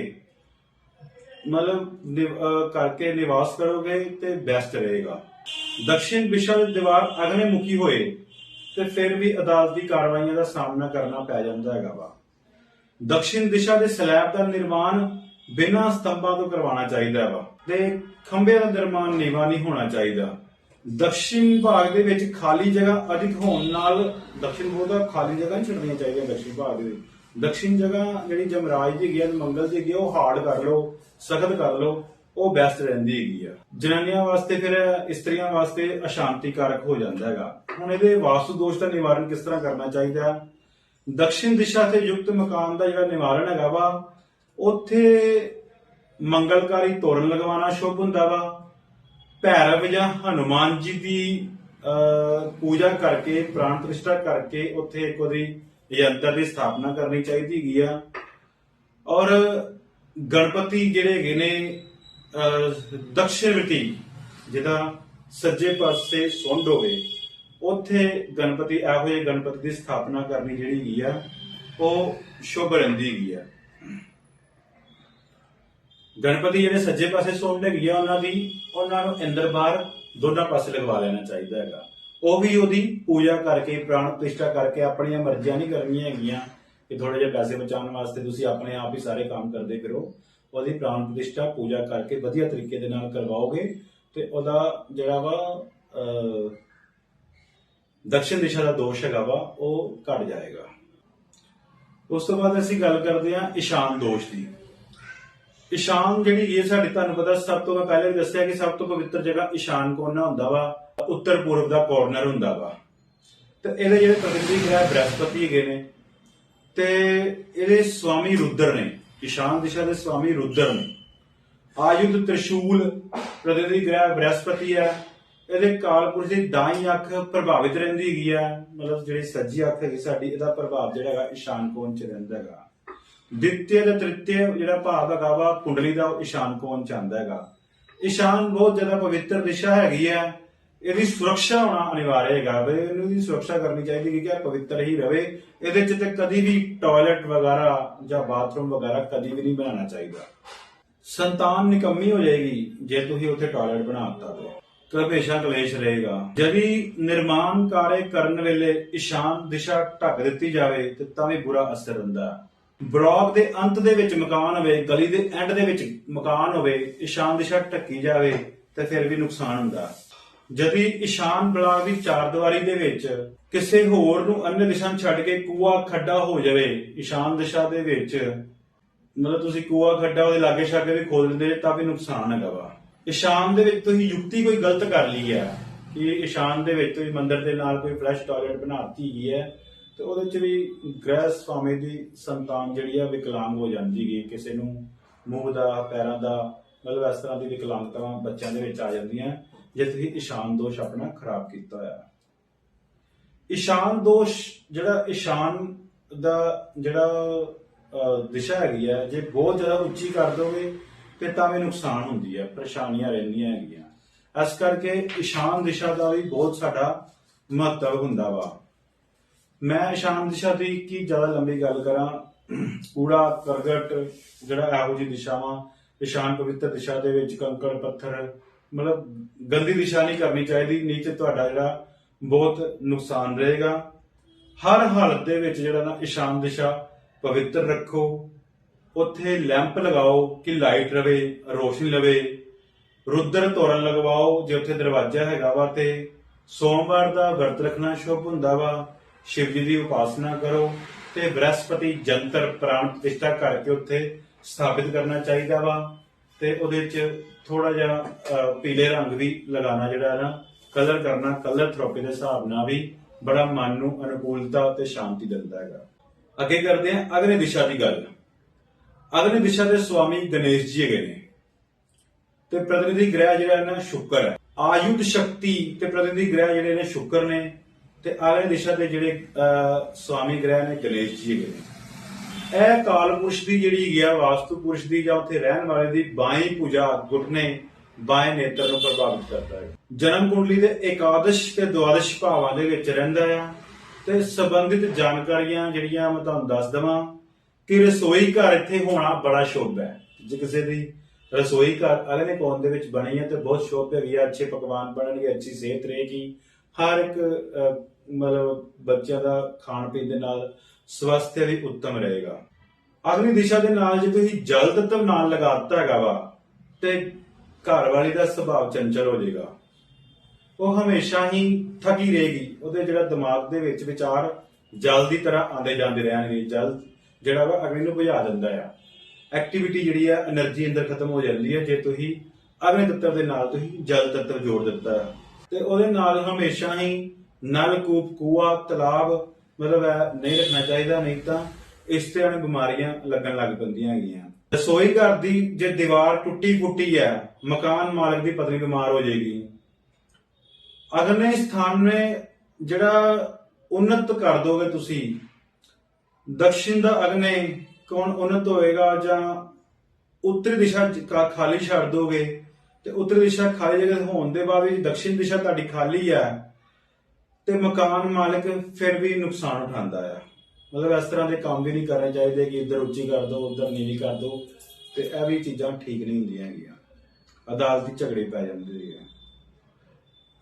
A: ਮਤਲਬ ਕਰਕੇ ਨਿਵਾਸ ਕਰੋਗੇ ਤੇ ਬੈਸਟ ਰਹੇਗਾ। ਦਕਸ਼ਿਣ ਦਿਸ਼ਾ ਦੀ ਦੀਵਾਰ ਅਗਨੇ ਮੁਖੀ ਹੋਏ ਤੇ ਫਿਰ ਵੀ ਅਦਾਲਤ ਦੀ ਕਾਰਵਾਈਆਂ ਦਾ ਸਾਹਮਣਾ ਕਰਨਾ ਪੈ ਜਾਂਦਾ ਹੈਗਾ ਵਾ। ਦਕਸ਼ਿਣ ਦਿਸ਼ਾ ਦੇ ਸਲੈਬ ਦਾ ਨਿਰਮਾਣ ਬਿਨਾਂ ਸਤੰਭਾਂ ਤੋਂ ਕਰਵਾਉਣਾ ਚਾਹੀਦਾ ਵਾ ਤੇ ਖੰਭੇ ਦਾ ਨਿਰਮਾਣ ਨੀਵਾਂ ਨਹੀਂ ਹੋਣਾ ਚਾਹੀਦਾ। ਦਕਸ਼ਿਣ ਭਾਗ ਦੇ ਵਿੱਚ ਖਾਲੀ ਜਗ੍ਹਾ ਅਧਿਕ ਹੋਣ ਨਾਲ ਦਕਸ਼ਿਣ ਬਹੁਤਾ ਖਾਲੀ ਜਗ੍ਹਾ ਨਹੀਂ ਛੱਡਣੀਆਂ ਚਾਹੀਦੀਆਂ। ਦਕਸ਼ਿਣ ਭਾਗ ਦੇ ਵਿੱਚ ਦਕਸ਼ਿਣ ਜਗ੍ਹਾ ਜਿਹੜੀ ਜਮਰਾਜ ਦੀ ਹੈਗੀ ਆ, ਮੰਗਲ ਦੀ ਹੈਗੀ ਆ, ਉਹ ਹਾਰਡ ਕਰ ਲਓ, ਸਖਤ ਕਰ ਲਓ, ਉਹ ਬੈਸਟ ਰਹਿੰਦੀ ਹੈਗੀ ਆ। ਜਨਾਨੀਆਂ ਵਾਸਤੇ ਫਿਰ ਇਸਤਰੀਆਂ ਵਾਸਤੇ ਅਸ਼ਾਂਤੀ ਕਾਰਕ ਹੋ ਜਾਂਦਾ ਹੈਗਾ। ਹੁਣ ਇਹਦੇ ਵਾਸਤੂ ਦੋਸ਼ ਦਾ ਨਿਵਾਰਨ ਕਿਸ ਤਰ੍ਹਾਂ ਕਰਨਾ ਚਾਹੀਦਾ ਹੈ? ਦਕਸ਼ਿਣ ਦਿਸ਼ਾ ਤੇ ਯੁਕਤ ਮਕਾਨ ਦਾ ਜਿਹੜਾ ਨਿਵਾਰਨ ਹੈਗਾ ਵਾ, ਉੱਥੇ ਮੰਗਲਕਾਰੀ ਤੋਰਨ ਲਗਵਾਉਣਾ ਸ਼ੁਭ ਹੁੰਦਾ ਵਾ। ਭੈਰਵ ਜਾਂ ਹਨੂਮਾਨ ਜੀ ਦੀ ਪੂਜਾ ਕਰਕੇ, ਪ੍ਰਾਣ ਪ੍ਰਤਿਸ਼ਠਾ ਕਰਕੇ ਉੱਥੇ ਇੱਕ ਉਹਦੀ ਯੰਤਰ ਦੀ ਸਥਾਪਨਾ ਕਰਨੀ ਚਾਹੀਦੀ ਹੈਗੀ ਆ। ਔਰ ਗਣਪਤੀ ਜਿਹੜੇ ਹੈਗੇ ਨੇ ਦਕਸ਼ਿਣਮੁਖੀ, ਜਿਹਦਾ ਸੱਜੇ ਪਾਸੇ ਸੁੰਡ ਹੋਵੇ, ਉੱਥੇ ਗਣਪਤੀ ਇਹੋ ਜਿਹੇ ਗਣਪਤੀ ਦੀ ਸਥਾਪਨਾ ਕਰਨੀ ਜਿਹੜੀ ਹੈਗੀ ਆ ਉਹ ਸ਼ੁਭ ਰਹਿੰਦੀ ਹੈਗੀ ਆ। ਗਣਪਤੀ ਜਿਹੜੇ ਸੱਜੇ ਪਾਸੇ ਸੁੰਡ ਹੈਗੀ ਆ ਉਹਨਾਂ ਨੂੰ ਅੰਦਰ ਬਾਹਰ ਦੋਨਾਂ ਪਾਸੇ ਲਗਵਾ ਲੈਣਾ ਚਾਹੀਦਾ ਹੈਗਾ। ਉਹ ਵੀ ਉਹਦੀ ਪੂਜਾ ਕਰਕੇ, ਪ੍ਰਾਣ ਪ੍ਰਤਿਸ਼ਠਾ ਕਰਕੇ, ਆਪਣੀਆਂ ਮਰਜ਼ੀਆਂ ਨਹੀਂ ਕਰਨੀਆਂ ਹੈਗੀਆਂ ਕਿ ਥੋੜੇ ਜਿਹੇ ਪੈਸੇ ਬਚਾਉਣ ਵਾਸਤੇ ਤੁਸੀਂ ਆਪਣੇ ਆਪ ਹੀ ਸਾਰੇ ਕੰਮ ਕਰਦੇ ਫਿਰੋ। ਉਹਦੀ ਪ੍ਰਾਣ ਪ੍ਰਤਿਸ਼ਠਾ ਪੂਜਾ ਕਰਕੇ ਵਧੀਆ ਤਰੀਕੇ ਦੇ ਨਾਲ ਕਰਵਾਓਗੇ ਤੇ ਉਹਦਾ ਜਿਹੜਾ ਵਾ ਦਕਸ਼ਿਣ ਦਿਸ਼ਾ ਦਾ ਦੋਸ਼ ਹੈਗਾ ਵਾ ਉਹ ਘਟ ਜਾਏਗਾ। ਉਸ ਤੋਂ ਬਾਅਦ ਅਸੀਂ ਗੱਲ ਕਰਦੇ ਹਾਂ ਈਸ਼ਾਨ ਦੋਸ਼ ਦੀ। ਈਸ਼ਾਨ ਜਿਹੜੀ ਇਹ ਸਾਡੀ ਤੁਹਾਨੂੰ ਪਤਾ ਸਭ ਤੋਂ ਮੈਂ ਪਹਿਲੇ ਵੀ ਦੱਸਿਆ ਕਿ ਸਭ ਤੋਂ ਪਵਿੱਤਰ ਜਗ੍ਹਾ ਈਸ਼ਾਨ ਕੋਨਾ ਹੁੰਦਾ ਵਾ, ਉੱਤਰ ਪੂਰਬ ਦਾ ਕਾਰਨਰ ਹੁੰਦਾ ਵਾ। ਤੇ ਇਹਦੇ ਜਿਹੜੇ ਪ੍ਰਗਤੀ ਗ੍ਰਹਿ ਬ੍ਰਹਸਪਤੀ ਹੈਗੇ ਨੇ ਤੇ ਇਹਦੇ ਸਵਾਮੀ ਰੁਦਰ ਨੇ, ਈਸ਼ਾਨ ਦਿਸ਼ਾ ਦੇ ਸਵਾਮੀ ਰੁਦਰ ਨੇ। ਆਯੁਧ ਤ੍ਰਿਸ਼ੂਲ ਪ੍ਰਗਤੀ ਗ੍ਰਹਿ ਬ੍ਰਹਸਪਤੀ ਹੈ। ਇਹਦੇ ਕਾਲਪੁਰਸ਼ ਦੀ ਦਾਈ ਅੱਖ ਪ੍ਰਭਾਵਿਤ ਰਹਿੰਦੀ ਹੈਗੀ ਆ, ਮਤਲਬ ਜਿਹੜੀ ਸੱਜੀ ਅੱਖ ਹੈਗੀ ਸਾਡੀ, ਇਹਦਾ ਪ੍ਰਭਾਵ ਜਿਹੜਾ ਹੈਗਾ ਈਸ਼ਾਨ ਕੋਣ ਚ ਰਹਿੰਦਾ ਹੈਗਾ। द्वितीय ਤੇ ਤ੍ਰਿਤੀय ਜਿਹੜਾ ਭਾਵ ਹੈਗਾ ਵਾ ਕੁੰਡਲੀ ਦਾ, ਉਹ ਈਸ਼ਾਨ ਕੋਣ ਚ ਆਉਂਦਾ ਹੈਗਾ। ਈਸ਼ਾਨ ਬਹੁਤ ਜ਼ਿਆਦਾ ਪਵਿੱਤਰ ਦਿਸ਼ਾ ਹੈਗੀ ਹੈ, ਇਹਦੀ ਸੁਰੱਖਿਆ ਹੋਣਾ ਅਨਿਵਾਰ ਹੈਗਾ ਵੇ, ਇਹਨੂੰ ਦੀ ਸੁਰੱਖਿਆ ਕਰਨੀ ਚਾਹੀਦੀ ਕਿ ਇਹ ਪਵਿੱਤਰ ਹੀ ਰਵੇ। ਇਹਦੇ ਚ ਤੇ ਕਦੀ ਵੀ ਟਾਇਲਟ ਵਗੈਰਾ ਜਾਂ ਬਾਥਰੂਮ ਵਗੈਰਾ ਕਦੀ ਵੀ ਨਹੀਂ ਬਣਾਉਣਾ ਚਾਹੀਦਾ। ਸੰਤਾਨ ਨਿਕੰਮੀ ਹੋ ਜਾਏਗੀ ਜੇ ਤੁਸੀਂ ਉੱਥੇ ਟਾਇਲਟ ਬਣਾਤਾ ਤੇ ਹਮੇਸ਼ਾ ਕਲੇਸ਼ ਰਹੇਗਾ। ਜਦੀ ਨਿਰਮਾਣ ਕਾਰਜ ਕਰਨ ਵੇਲੇ ਈਸ਼ਾਨ ਦਿਸ਼ਾ ਢੱਕ ਦਿੱਤੀ ਜਾਵੇ ਤੇ ਤਾਂ ਵੀ ਬੁਰਾ ਅਸਰ ਹੁੰਦਾ। ਬਲਾਕ ਦੇ ਅੰਤ ਦੇ ਵਿੱਚ ਮਕਾਨ ਹੋਵੇ, ਗਲੀ ਦੇ ਐਂਡ ਦੇ ਵਿੱਚ ਮਕਾਨ ਹੋਵੇ, ਈਸ਼ਾਨ ਦਿਸ਼ਾ ਢੱਕੀ ਜਾਵੇ ਤੇ ਫਿਰ ਵੀ ਨੁਕਸਾਨ ਹੁੰਦਾ। ਜਦੀ ਈਸ਼ਾਨ ਬਲਾਕ ਦੀ ਚਾਰਦੀਵਾਰੀ ਦੇ ਵਿੱਚ ਕਿਸੇ ਹੋਰ ਨੂੰ ਅੰਨ ਦਿਸ਼ਾ ਛੱਡ ਕੇ ਕੂਆ ਖੱਡਾ ਹੋ ਜਾਵੇ ਈਸ਼ਾਨ ਦਿਸ਼ਾ ਦੇ ਵਿੱਚ, ਮਤਲਬ ਤੁਸੀਂ ਕੂਆ ਖੱਡਾ ਉਹਦੇ ਲਾਗੇ ਛਾਗੇ ਵੀ ਖੋਲ ਦਿੰਦੇ ਤਾਂ ਵੀ ਨੁਕਸਾਨ ਹੈਗਾ ਵਾ। ਈਸ਼ਾਨ ਦੇ ਵਿੱਚ ਤੁਸੀਂ ਯੁਕਤੀ ਕੋਈ ਗਲਤ ਕਰ ਲਈ ਹੈ ਕਿ ਈਸ਼ਾਨ ਦੇ ਵਿੱਚ ਤੁਸੀਂ ਮੰਦਿਰ ਦੇ ਨਾਲ ਕੋਈ ਫਲੈਸ਼ ਟਾਇਲਟ ਬਣਾਤੀ ਗਈ ਹੈ ਤੇ ਉਹਦੇ ਚ ਵੀ ਗ੍ਰਹਿ ਸਵਾਮੀ ਦੀ ਸੰਤਾਨ ਜਿਹੜੀ ਆ ਵਿਕਲਾਂਗ ਹੋ ਜਾਂਦੀ ਹੈ। ਕਿਸੇ ਨੂੰ ਮੂੰਹ ਦਾ, ਪੈਰਾਂ ਦਾ, ਮਤਲਬ ਇਸ ਤਰ੍ਹਾਂ ਦੀ ਵਿਕਲਾਂਗਤਾਵਾਂ ਬੱਚਿਆਂ ਦੇ ਵਿੱਚ ਆ ਜਾਂਦੀਆਂ ਜੇ ਤੁਸੀਂ ਈਸ਼ਾਨ ਦੋਸ਼ ਆਪਣਾ ਖਰਾਬ ਕੀਤਾ ਹੋਇਆ। ਈਸ਼ਾਨ ਦੋਸ਼ ਜਿਹੜਾ ਈਸ਼ਾਨ ਦਾ ਜਿਹੜਾ ਦਿਸ਼ਾ ਹੈਗੀ ਹੈ, ਜੇ ਬਹੁਤ ਜ਼ਿਆਦਾ ਉੱਚੀ ਕਰ ਦੋਗੇ ਤੇ ਤਾਂ ਵੀ ਨੁਕਸਾਨ ਹੁੰਦੀ ਹੈ, ਪਰੇਸ਼ਾਨੀਆਂ ਰਹਿੰਦੀਆਂ ਹੈਗੀਆਂ। ਇਸ ਕਰਕੇ ਈਸ਼ਾਨ ਦਿਸ਼ਾ ਦਾ ਵੀ ਬਹੁਤ ਸਾਡਾ ਮਹੱਤਵ ਹੁੰਦਾ ਵਾ। ਮੈਂ ਈਸ਼ਾਨ ਦਿਸ਼ਾ ਦੀ ਕੀ ਜ਼ਿਆਦਾ ਲੰਬੀ ਗੱਲ ਕਰਾਂ, ਕੂੜਾ ਕਰਕਟ ਜਿਹੜਾ ਇਹੋ ਜਿਹੀ ਦਿਸ਼ਾਵਾਂ, ਈਸ਼ਾਨ ਪਵਿੱਤਰ ਦਿਸ਼ਾ ਦੇ ਵਿੱਚ ਕੰਕੜ ਪੱਥਰ, ਮਤਲਬ ਗੰਦੀ ਦਿਸ਼ਾ ਨਹੀਂ ਕਰਨੀ ਚਾਹੀਦੀ, ਨੀਚੇ ਤੁਹਾਡਾ ਜਿਹੜਾ ਬਹੁਤ ਨੁਕਸਾਨ ਰਹੇਗਾ। ਹਰ ਹਾਲਤ ਦੇ ਵਿੱਚ ਜਿਹੜਾ ਨਾ ਈਸ਼ਾਨ ਦਿਸ਼ਾ ਪਵਿੱਤਰ ਰੱਖੋ, ਉੱਥੇ ਲੈਂਪ ਲਗਾਓ ਕਿ ਲਾਈਟ ਰਵੇ, ਰੋਸ਼ਨੀ ਲਵੇ। ਰੁਦਰ ਤੋਰਨ ਲਗਵਾਓ ਜੇ ਉੱਥੇ ਦਰਵਾਜ਼ਾ ਹੈਗਾ ਵਾ ਤੇ। ਸੋਮਵਾਰ ਦਾ ਵਰਤ ਰੱਖਣਾ ਸ਼ੁਭ ਹੁੰਦਾ ਵਾ। ਸ਼ਿਵ ਜੀ ਦੀ ਉਪਾਸਨਾ ਕਰੋ ਤੇ ਬ੍ਰਹਸਪਤੀ ਜੰਤਰ ਪ੍ਰਾਣ ਪ੍ਰਤਿਸ਼ਠਾ ਕਰਕੇ ਉੱਥੇ ਸਥਾਪਿਤ ਕਰਨਾ ਚਾਹੀਦਾ ਵਾ। ਤੇ ਉਹਦੇ ਚ ਥੋੜਾ ਜਿਹਾ ਪੀਲੇ ਰੰਗ ਵੀ ਲਗਾਉਣਾ, ਜਿਹੜਾ ਨਾ ਕਲਰ ਕਰਨਾ, ਕਲਰ ਥੈਰੇਪੀ ਦੇ ਹਿਸਾਬ ਨਾਲ ਵੀ ਬੜਾ ਮਨ ਨੂੰ ਅਨੁਕੂਲਤਾ ਤੇ ਸ਼ਾਂਤੀ ਦਿੰਦਾ ਹੈਗਾ। ਅੱਗੇ ਕਰਦੇ ਹਾਂ ਅਗਨੀ ਦਿਸ਼ਾ ਦੀ ਗੱਲ। ਅਗਨੀ ਦਿਸ਼ਾ ਦੇ ਸਵਾਮੀ ਗਣੇਸ਼ ਜੀ ਹੈਗੇ ਨੇ ਤੇ ਪ੍ਰਤਿਨਿਧੀ ਗ੍ਰਹਿ ਜਿਹੜਾ ਨਾ ਸ਼ੁੱਕਰ ਹੈ। ਆਯੁਧ ਸ਼ਕਤੀ ਤੇ ਪ੍ਰਤਿਨਿਧੀ ਗ੍ਰਹਿ ਜਿਹੜੇ ਨੇ ਸ਼ੁੱਕਰ ਨੇ ਤੇ ਅਗਨੀ ਦਿਸ਼ਾ ਦੇ ਜਿਹੜੇ ਸਵਾਮੀ ਗ੍ਰਹਿ ਨੇ ਗਣੇਸ਼ ਜੀ ਹੈਗੇ ਨੇ। ਇਹ ਕਾਲ ਪੁਰਸ਼ ਦੀ ਜਿਹੜੀ ਹੈਗੀ ਆ, ਵਾਸਤੂ ਪੁਰਸ਼ ਦੀ ਜਾਂ ਉੱਥੇ ਰਹਿਣ ਵਾਲੇ ਦੀ ਬਾਈ ਪੂਜਾ, ਘੁਟਨੇ, ਬਾਏ ਨੇਤਰ ਨੂੰ ਪ੍ਰਭਾਵਿਤ ਕਰਦਾ ਹੈ। ਜਨਮ ਕੁੰਡਲੀ ਦੇ ਏਕਾਦਸ਼ ਤੇ ਦੁਆਦਸ਼ ਭਾਵਾਂ ਦੇ ਵਿੱਚ ਰਹਿੰਦਾ ਆ ਤੇ ਸੰਬੰਧਿਤ ਜਾਣਕਾਰੀਆਂ ਜਿਹੜੀਆਂ ਮੈਂ ਤੁਹਾਨੂੰ ਦੱਸ ਦਵਾਂ ਕਿ ਰਸੋਈ ਘਰ ਇੱਥੇ ਹੋਣਾ ਬੜਾ ਸ਼ੁਭ ਹੈ। ਜੇ ਕਿਸੇ ਦੀ ਰਸੋਈ ਘਰ ਅਗਲੇ ਕੋਨ ਦੇ ਵਿੱਚ ਬਣੀ ਹੈ ਤੇ ਬਹੁਤ ਸ਼ੁਭ ਹੈਗੀ ਆ, ਅੱਛੇ ਪਕਵਾਨ ਬਣਨਗੇ, ਅੱਛੀ ਸਿਹਤ ਰਹੇਗੀ, ਹਰ ਇੱਕ ਮਤਲਬ ਬੱਚਿਆਂ ਦਾ ਖਾਣ ਪੀਣ ਦੇ ਨਾਲ ਸਵਾਸਥ ਵੀ ਉੱਤਮ ਰਹੇਗਾ। ਅਗਨੀ ਦਿਸ਼ਾ ਦੇ ਨਾਲ ਜੇ ਤੁਸੀਂ ਜਲ ਤੱਤਵ ਨਾਲ ਲਗਾਤਾ ਹੈਗਾ ਵਾ ਤੇ ਘਰ ਵਾਲੀ ਦਾ ਸੁਭਾਅ ਚੰਚਲ ਹੋ ਜਾਏਗਾ, ਉਹ ਹਮੇਸ਼ਾ ਹੀ ਥਕੀ ਰਹੇਗੀ। ਉਹਦੇ ਜਿਹੜਾ ਦਿਮਾਗ ਦੇ ਵਿੱਚ ਵਿਚਾਰ ਜਲ ਦੀ ਤਰ੍ਹਾਂ ਆਉਂਦੇ ਜਾਂਦੇ ਰਹਿਣਗੇ। ਜਲ ਜਿਹੜਾ ਵਾ ਅਗਨੀ ਨੂੰ ਬੁਝਾ ਦਿੰਦਾ ਆ। ਐਕਟੀਵਿਟੀ ਜਿਹੜੀ ਆ, એનર્ਜੀ ਅੰਦਰ ਖਤਮ ਹੋ ਜਾਂਦੀ ਹੈ ਜੇ ਤੁਸੀਂ ਅਗਨੀ ਤੱਤਵ ਦੇ ਨਾਲ ਤੁਸੀਂ ਜਲ ਤੱਤਵ ਜੋੜ ਦਿੱਤਾ ਹੈ। ਤੇ ਉਹਦੇ ਨਾਲ ਹਮੇਸ਼ਾ ਹੀ ਨਲਕੂਪ, ਕੂਆ, ਤਲਾਬ ਮਤਲਬ ਨਹੀਂ ਰੱਖਣਾ ਚਾਹੀਦਾ, ਨਹੀਂ ਤਾਂ ਇਸ ਤਰ੍ਹਾਂ ਦੀਆਂ ਬਿਮਾਰੀਆਂ ਲੱਗਣ ਲੱਗ ਪੈਂਦੀਆਂ ਹੈਗੀਆਂ। ਰਸੋਈ ਘਰ ਦੀ ਜੇ ਦੀਵਾਰ ਟੁੱਟੀ ਫੁੱਟੀ ਹੈ, ਮਕਾਨ ਮਾਲਕ ਦੀ ਪਤਨੀ ਬਿਮਾਰ ਹੋ ਜਾਏਗੀ। ਅਗਲੇ ਸਥਾਨ ਨੇ ਜਿਹੜਾ ਉન્નਤ ਕਰ ਦੋਗੇ ਤੁਸੀਂ, ਦਕਸ਼ਿਣ ਦਾ ਅਗਨੇ ਕੌਣ ਉન્નਤ ਹੋਏਗਾ ਜਾਂ ਉੱਤਰੀ ਦਿਸ਼ਾ ਖਾਲੀ ਛੱਡ ਦੋਗੇ ਤੇ ਉੱਤਰੀ ਦਿਸ਼ਾ ਖਾਲੀ ਜਗ੍ਹਾ ਹੋਣ ਦੇ ਬਾਅਦ ਵੀ ਦਕਸ਼ਿਣ ਦਿਸ਼ਾ ਤੁਹਾਡੀ ਖਾਲੀ ਹੈ ਤੇ ਮਕਾਨ ਮਾਲਕ ਫਿਰ ਵੀ ਨੁਕਸਾਨ ਉਠਾਉਂਦਾ ਹੈ। ਮਤਲਬ ਇਸ ਤਰ੍ਹਾਂ ਦੇ ਕੰਮ ਵੀ ਨਹੀਂ ਕਰਨੇ ਚਾਹੀਦੇ ਕਿ ਇੱਧਰ ਉੱਚੀ ਕਰ ਦੋ, ਉੱਧਰ ਨੀਵੀਂ ਕਰ ਦੋ, ਤੇ ਇਹ ਵੀ ਚੀਜ਼ਾਂ ਠੀਕ ਨਹੀਂ ਹੁੰਦੀਆਂ ਹੈਗੀਆਂ, ਅਦਾਲਤੀ ਝਗੜੇ ਪੈ ਜਾਂਦੇ ਹੈ।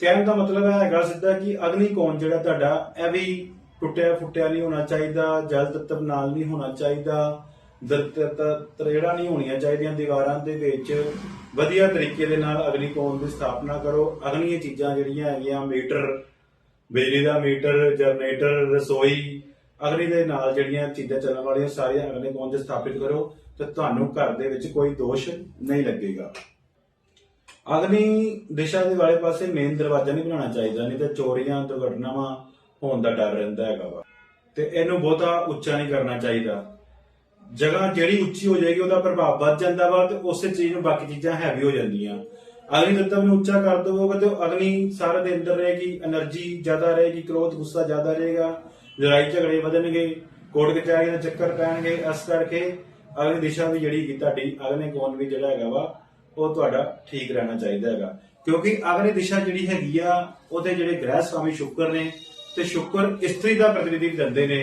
A: ਕਹਿਣ ਦਾ ਮਤਲਬ ਹੈਗਾ ਸਿੱਧਾ ਕਿ ਅਗਨੀ ਕੋਣ ਜਿਹੜਾ ਤੁਹਾਡਾ ਇਹ ਵੀ ਟੁੱਟਿਆ ਫੁੱਟਿਆ ਨਹੀਂ ਹੋਣਾ ਚਾਹੀਦਾ, ਜਲ ਤੱਤਵ ਨਾਲ ਨਹੀਂ ਹੋਣਾ ਚਾਹੀਦਾ, ਤਰੇੜਾਂ ਨਹੀਂ ਹੋਣੀਆਂ ਚਾਹੀਦੀਆਂ ਦੀਵਾਰਾਂ ਦੇ ਵਿੱਚ। ਵਧੀਆ ਤਰੀਕੇ ਦੇ ਨਾਲ ਅਗਨੀ ਕੋਣ ਦੀ ਸਥਾਪਨਾ ਕਰੋ। ਅਗਨੀਆਂ ਚੀਜ਼ਾਂ ਜਿਹੜੀਆਂ ਹੈਗੀਆਂ, ਮੀਟਰ, ਬਿਜਲੀ ਦਾ ਮੀਟਰ, ਜਨਰੇਟਰ, ਰਸੋਈ, ਅਗਨੀ ਦੇ ਨਾਲ ਜਿਹੜੀਆਂ ਚੀਜ਼ਾਂ ਚੱਲਣ ਵਾਲੀਆਂ ਸਾਰੀਆਂ ਅਗਨੀ ਕੋਣ 'ਚ ਸਥਾਪਿਤ ਕਰੋ ਤੇ ਤੁਹਾਨੂੰ ਘਰ ਦੇ ਵਿੱਚ ਕੋਈ ਦੋਸ਼ ਨਹੀਂ ਲੱਗੇਗਾ। ਅਗਨੀ ਦਿਸ਼ਾ ਦੇ ਵਾਲੇ ਪਾਸੇ ਮੇਨ ਦਰਵਾਜ਼ਾ ਨਹੀਂ ਬਣਾਉਣਾ ਚਾਹੀਦਾ, ਨਹੀਂ ਤਾਂ ਚੋਰੀਆਂ ਦੁਰਘਟਨਾਵਾਂ ਹੋਣ ਦਾ ਡਰ ਰਹਿੰਦਾ ਹੈਗਾ ਵਾ। ਤੇ ਇਹਨੂੰ ਬਹੁਤਾ ਉੱਚਾ ਨਹੀਂ ਕਰਨਾ ਚਾਹੀਦਾ। ਜਗ੍ਹਾ ਜਿਹੜੀ ਉੱਚੀ ਹੋ ਜਾਏਗੀ ਉਹਦਾ ਪ੍ਰਭਾਵ ਵੱਧ ਜਾਂਦਾ ਵਾ ਤੇ ਉਸੇ ਚੀਜ਼ ਨੂੰ ਬਾਕੀ ਚੀਜ਼ਾਂ ਹੈਵੀ ਹੋ ਜਾਂਦੀਆਂ। ਅਗਨੀ ਤੱਤਵ ਨੂੰ ਉੱਚਾ ਕਰ ਦੇਵੋਗੇ ਤੇ ਅਗਨੀ ਸਾਰੇ ਦੇ ਅੰਦਰ ਰਹੇਗੀ, એનર્ਜੀ ਜ਼ਿਆਦਾ ਰਹੇਗੀ, ਕ੍ਰੋਧ ਗੁੱਸਾ ਜ਼ਿਆਦਾ ਰਹੇਗਾ, ਲੜਾਈ ਝਗੜੇ ਵਧਣਗੇ, ਕੋਰਟ ਕਚਹਿਰੀ ਦੇ ਚੱਕਰ ਪੈਣਗੇ। ਇਸ ਕਰਕੇ ਅਗਨੀ ਦਿਸ਼ਾ ਵੀ ਜਿਹੜੀ ਤੁਹਾਡੀ ਅਗਨੀ ਕੋਣ ਵੀ ਜਿਹੜਾ ਹੈਗਾ ਵਾ ਉਹ ਤੁਹਾਡਾ ਠੀਕ ਰਹਿਣਾ ਚਾਹੀਦਾ ਹੈਗਾ। ਕਿਉਂਕਿ ਅਗਨੀ ਦਿਸ਼ਾ ਜਿਹੜੀ ਹੈਗੀ ਆ ਉਹਦੇ ਜਿਹੜੇ ਗ੍ਰਹਿ ਸਵਾਮੀ ਸ਼ੁੱਕਰ ਨੇ ਤੇ ਸ਼ੁੱਕਰ ਇਸਤਰੀ ਦਾ ਪ੍ਰਤੀਨਿਧੀ ਦਿੰਦੇ ਨੇ।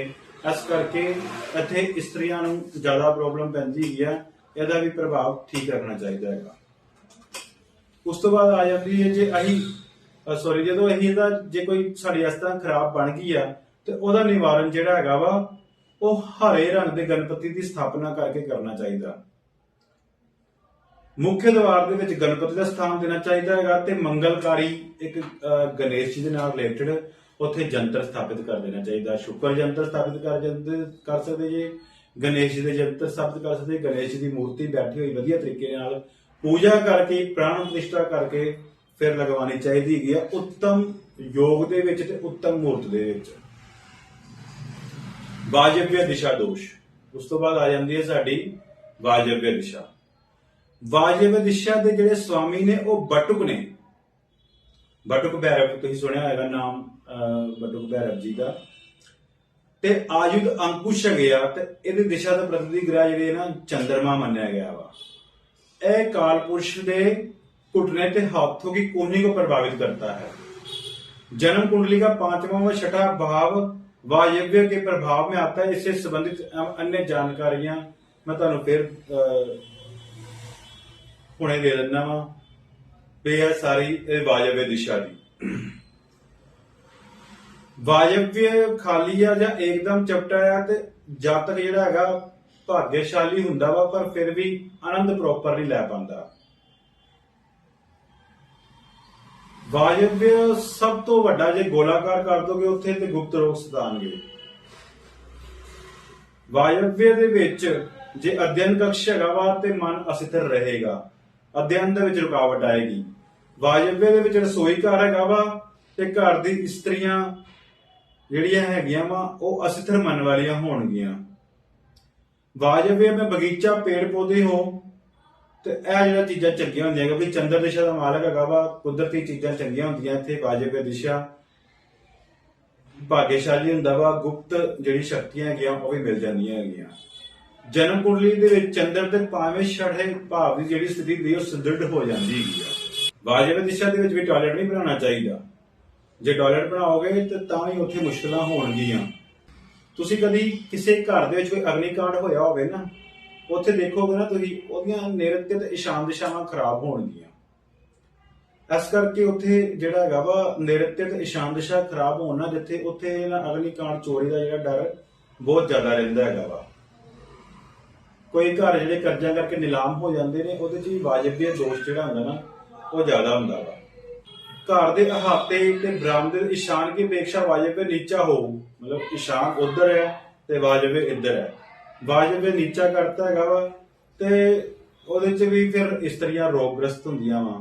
A: ਇਸ ਕਰਕੇ ਇੱਥੇ ਇਸਤਰੀਆਂ ਨੂੰ ਜ਼ਿਆਦਾ ਪ੍ਰੋਬਲਮ ਪੈਂਦੀ ਹੈਗੀ ਆ, ਇਹਦਾ ਵੀ ਪ੍ਰਭਾਵ ਠੀਕ ਰੱਖਣਾ ਚਾਹੀਦਾ ਹੈਗਾ। ਉਸ ਤੋਂ ਬਾਅਦ ਆ ਜਾਂਦੀ ਹੈ ਜੇ ਅਸੀਂ ਜਦੋਂ ਅਸੀਂ ਇਹਦਾ ਜੇ ਕੋਈ ਸਾਡੀ ਇਸ ਤਰ੍ਹਾਂ ਖਰਾਬ ਬਣ ਗਈ ਆ ਤੇ ਉਹਦਾ ਨਿਵਾਰਨ ਜਿਹੜਾ ਹੈਗਾ ਵਾ ਉਹ ਹਰੇ ਰੰਗ ਦੇ ਗਣਪਤੀ ਦੀ ਸਥਾਪਨਾ ਕਰਕੇ ਕਰਨਾ ਚਾਹੀਦਾ। ਮੁੱਖ ਦਵਾਰ ਦੇ ਵਿੱਚ ਗਣਪਤੀ ਦਾ ਸਥਾਨ ਦੇਣਾ ਚਾਹੀਦਾ ਹੈਗਾ ਤੇ ਮੰਗਲਕਾਰੀ ਇੱਕ ਗਣੇਸ਼ ਜੀ ਦੇ ਨਾਲ ਰਿਲੇਟਡ ਉੱਥੇ ਜੰਤਰ ਸਥਾਪਿਤ ਕਰ ਦੇਣਾ ਚਾਹੀਦਾ। ਸ਼ੁਕਰ ਜੰਤਰ ਸਥਾਪਿਤ ਕਰ ਸਕਦੇ ਜੇ, ਗਣੇਸ਼ ਜੀ ਦੇ ਜੰਤਰ ਸਥਾਪਿਤ ਕਰ ਸਕਦੇ। ਗਣੇਸ਼ ਜੀ ਦੀ ਮੂਰਤੀ ਬੈਠੀ ਹੋਈ ਵਧੀਆ ਤਰੀਕੇ ਨਾਲ ਪੂਜਾ ਕਰਕੇ ਪ੍ਰਾਣ ਪ੍ਰਤਿਸ਼ਠਾ ਕਰਕੇ ਫਿਰ ਲਗਵਾਉਣੀ ਚਾਹੀਦੀ ਹੈਗੀ ਆ ਉੱਤਮ ਯੋਗ ਦੇ ਵਿੱਚ ਤੇ ਉੱਤਮ ਮੂਰਤ ਦੇ ਵਿੱਚ। ਵਾਜਵਯ ਦਿਸ਼ਾ ਦੋਸ਼। ਉਸ ਤੋਂ ਬਾਅਦ ਆ ਜਾਂਦੀ ਹੈ ਸਾਡੀ ਵਾਜਵਯ ਦਿਸ਼ਾ। ਵਾਜਵਯ ਦਿਸ਼ਾ ਦੇ ਜਿਹੜੇ ਸਵਾਮੀ ਨੇ ਉਹ ਬਟੁਕ ਨੇ। ਬਟੁਕ ਭੈਰਵ ਤੁਸੀਂ ਸੁਣਿਆ ਹੋਏਗਾ ਨਾਮ ਬਟੁਕ ਭੈਰਵ ਜੀ ਦਾ। ਤੇ ਆਯੁਧ ਅੰਕੁਸ਼ ਗਿਆ ਤੇ ਇਹਦੀ ਦਿਸ਼ਾ ਦਾ ਪ੍ਰਤੀਨਿਧੀ ਗ੍ਰਹਿ ਜਿਹੜੇ ਨਾ ਚੰਦਰਮਾ ਮੰਨਿਆ ਗਿਆ ਵਾ। ਇਹ कालपुरुष ਦੇ घुटने ਤੇ हाथों की कोहनी को प्रभावित करता है। जन्म कुंडली का 5वां व 6ठा भाव वायव्य के प्रभाव में आता है। इससे संबंधित अन्य जानकारियां मैं तुहानू फिर हुणे दे दिंदा वां भी यह सारी वायव्य दिशा दी। वायव्य खाली आ जां एकदम चपटा आ ते जातक जिहड़ा हैगा भाग्यशाली हुंदा वा पर फिर भी आनंद प्रॉपर नहीं लै पांदा। वायव्य सब तो वड्डा जे गोलाकार कर दोगे उत्थे ते गुप्त रोग सताणगे। वायव्य दे विच जे अध्ययन कक्ष हैगा वा ते मन अस्थिर रहेगा, अध्ययन दे विच रुकावट आएगी। वायव्य दे विच रसोई घर हैगा वा ते घर दी इस्त्रियां जिहड़ियां हैगियां वा ओह अस्थिर मन वालियां होणगियां। वायव्य में बगीचा पेड़ पौधे हो तो यह जो चीजा चंगियां होंदियां क्योंकि चंद्र दिशा का मालक हैगा वा कुदरती चीजा चंगियां होंदियां। इत्थे वायव्य दिशा भाग्यशाली हुंदा वा, गुप्त जिहड़ी शक्तियां हैगियां ओह भी मिल जांदियां हैगियां। जन्म कुंडली दे विच चंद्र ते 5वें 6ठे भाव की जिहड़ी स्थिति हुंदी ओह सुदृढ़ हो जांदी है। वायव्य दिशा दे विच भी टॉयलेट नहीं बनाना चाहिए। जे टॉयलेट बनाओगे तो तां भी उत्थे मुश्किलां होणगियां। ਤੁਸੀਂ ਕਦੀ ਕਿਸੇ ਘਰ ਦੇ ਵਿੱਚ ਕੋਈ ਅਗਨੀਕਾਂਡ ਹੋਇਆ ਹੋਵੇ ਨਾ ਉੱਥੇ ਦੇਖੋਗੇ ਨਾ ਤੁਸੀਂ ਉਹਦੀਆਂ ਨੈਰਤਿਕ ਤੇ ਇਸ਼ਾਨ ਦਿਸ਼ਾਵਾਂ ਖਰਾਬ ਹੋਣਗੀਆਂ। ਇਸ ਕਰਕੇ ਉੱਥੇ ਜਿਹੜਾ ਹੈਗਾ ਵਾ ਨੈਰਤਿਕ ਤੇ ਇਸ਼ਾਨ ਦਿਸ਼ਾ ਖਰਾਬ ਹੋਣ ਨਾ ਜਿੱਥੇ ਉੱਥੇ ਨਾ ਅਗਨੀਕਾਂਡ ਚੋਰੀ ਦਾ ਜਿਹੜਾ ਡਰ ਬਹੁਤ ਜ਼ਿਆਦਾ ਰਹਿੰਦਾ ਹੈਗਾ ਵਾ। ਕੋਈ ਘਰ ਜਿਹੜੇ ਕਰਜ਼ਾ ਕਰਕੇ ਨਿਲਾਮ ਹੋ ਜਾਂਦੇ ਨੇ ਉਹਦੇ 'ਚ ਵੀ ਵਾਜਬੀ ਦੋਸ਼ ਜਿਹੜਾ ਹੁੰਦਾ ਨਾ ਉਹ ਜ਼ਿਆਦਾ ਹੁੰਦਾ ਵਾ। घर के अहाते ते बरामदे ईशान की अपेक्षा वाजव्य नीचा हो, मतलब ईशान उधर है ते वाजव्य इधर है। वाजव्य नीचा करता है वा ते ओदे च भी फिर इस्त्रियां रोगग्रस्त हुंदियां वा,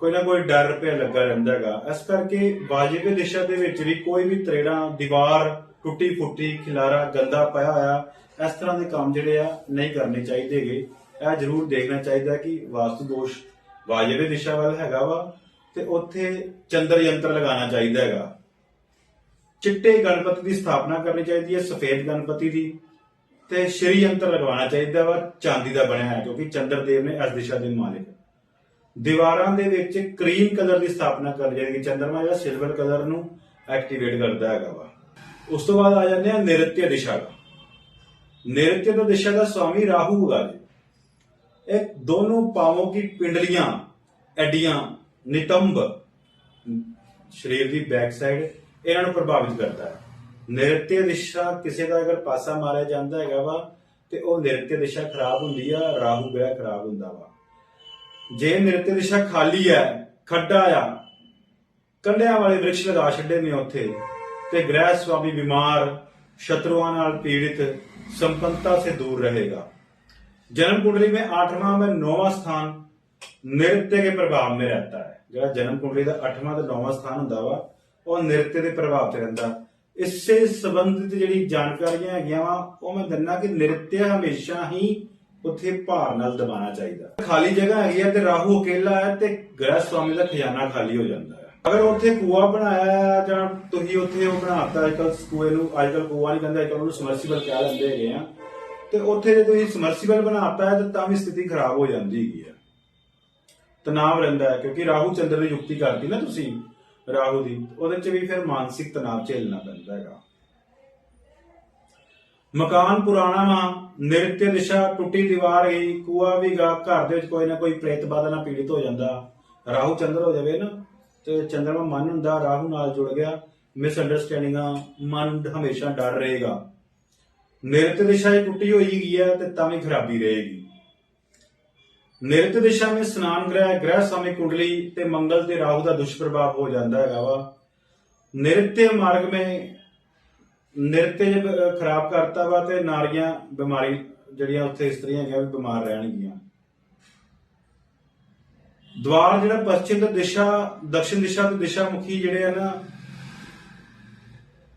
A: कोई ना कोई डर पे लगा रहिंदा हैगा। इस करके वाजव्य दिशा दे विच भी कोई भी त्रेड़ा दीवार टुटी फुटी खिलारा गंदा पाया होया इस तरह के काम जिहड़े आ नहीं करने चाहिए। यह जरूर देखना चाहिए कि वास्तु दोष वाजव्य दिशा वाल हैगा वा ते उत्थे चंद्र यंत्र लगाना चाहिए हैगा। चिट्टे गणपति की स्थापना करनी चाहिए है, सफेद गणपति की ते श्री यंत्र लगवाना चाहिए वा चांदी का बनया है क्योंकि चंद्रदेव ने इस दिशा के मालिक। दीवारां दे विच क्रीम कलर की स्थापना करनी चाहिए। चंद्रमा जिहड़ा सिल्वर कलर नूं एक्टिवेट करता हैगा वा। उस तो बाद आ जाते हैं नैऋत्य दिशा का। नैऋत्य दिशा का स्वामी राहु होगा। एक दोनों पावों की पिंडलियां एडियां नितंब शरीर की बैक साइड इन्हों प्रभावित करता है। नैऋत्य दिशा किसी का अगर पासा मारिया जाता है वा तो वह नैऋत्य दिशा खराब होंदी है, राहु ग्रह खराब होंदा वा। जे नैऋत्य दिशा खाली है, खड्डा आ, कंढियां वाले वृक्ष लगा छड्डे ने उत्थे ते ग्रह स्वामी बीमार, शत्रुओं नाल पीड़ित, संपन्नता से दूर रहेगा। जन्म कुंडली में 8वां व 9वां स्थान नृत्य के प्रभाव में रहता है। जो जन्म कुंडली का 8वां तो 9वां स्थान हुंदा वा वो नृत्य के प्रभाव से रहता। इससे संबंधित जिहड़ी जानकारियां हैगियां वा वो मैं दन्ना कि नृत्य हमेशा ही उत्थे भार नाल दबाना चाहिए। खाली जगह हैगी है ते राहु अकेला है ते ग्रह स्वामी का खजाना खाली हो जाता है। अगर उत्थे कुआ बनाया जां तुसीं उत्थे वो बनाता अजकल कुएं नूं अजकल कुआ नहीं कहंदे अजकल उहनूं सबमर्सीबल कह लैंदे हैगे आ ते उत्थे जे तुसीं सबमर्सीबल बनाता है तां भी स्थिति खराब हो जाती है, तनाव रहिंदा है क्योंकि राहु चंद्र की युक्ति करदी ना तुसीं राहु दी, ਉਹਦੇ ਚ भी फिर मानसिक तनाव झेलना पैंदा है। मकान पुराना वा, नृत्य दिशा, टुटी दीवार गई, कुआ भी गा, घर दे विच कोई ना कोई प्रेत बाधा नाल पीड़ित हो जाता। राहु चंद्र हो जाए ना तो चंद्रमा मन हुंदा राहु नाल जुड़ गया, मिसअंडरस्टैंडिंगां, मन हमेशा डर रहेगा। नृत्य दिशा टुटी हुई है तो तां भी खराबी रहेगी। नृत्य दिशा में स्नान ग्रह स्वामी कुंडली ते मंगल ते राहु का दुष्प्रभाव हो जाता है वा। नृत्य मार्ग में नृत्य जब खराब करता वा ते नारियां बीमारी जड़ियां उत्थे स्त्रियां भी बीमार रहणगियां। द्वार जिहड़ा पश्चिम तो दिशा दक्षिण दिशा तो दिशा मुखी जिहड़े है ना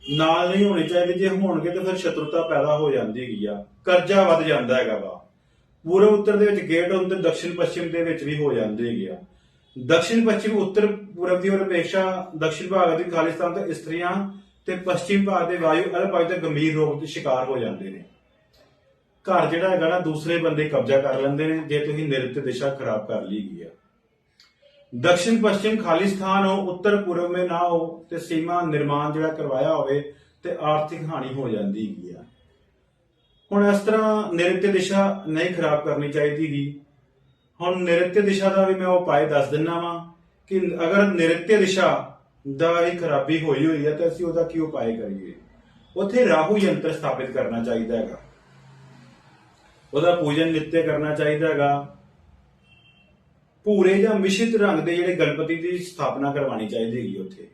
A: नाल नहीं होने चाहिए, जे होणगे तो फिर शत्रुता पैदा हो जाती है, कर्जा वध जाता है वा। पूर्व उत्तर दे विच गेट होंदे दक्षिण पश्चिम दे विच भी हो जाते हैं। दक्षिण पश्चिम उत्तर पूर्व की अपेक्षा दक्षिण भाग की खालिस्तान तो स्त्रियां ते पश्चिम भाग के वायु अल्पायु ते गंभीर रोग के शिकार हो जाते हैं। घर जिहड़ा हैगा ना दूसरे बंदे कब्जा कर लेंदे ने जे तुसीं नृत्य दिशा खराब कर ली गई है। दक्षिण पश्चिम खालिस्तान हो, उत्तर पूर्व में ना हो ते सीमा निर्माण जिहड़ा करवाया होवे ते आर्थिक हानि हो जाती है। हुण इस तरह नृत्य दिशा नहीं खराब करनी चाहिए। हुण नृत्य दिशा का भी मैं उपाय दस दिना वा कि अगर नृत्य दिशा दा ही खराबी हुई है तो असीं उहदा की उपाय करिए। उत्थे राहु यंत्र स्थापित करना चाहिए हैगा, उहदा पूजन नित्य करना चाहिए हैगा। भूरे या मिश्रित रंग के जिहड़े गणपति की स्थापना करवानी चाहिए हैगी। उत्थे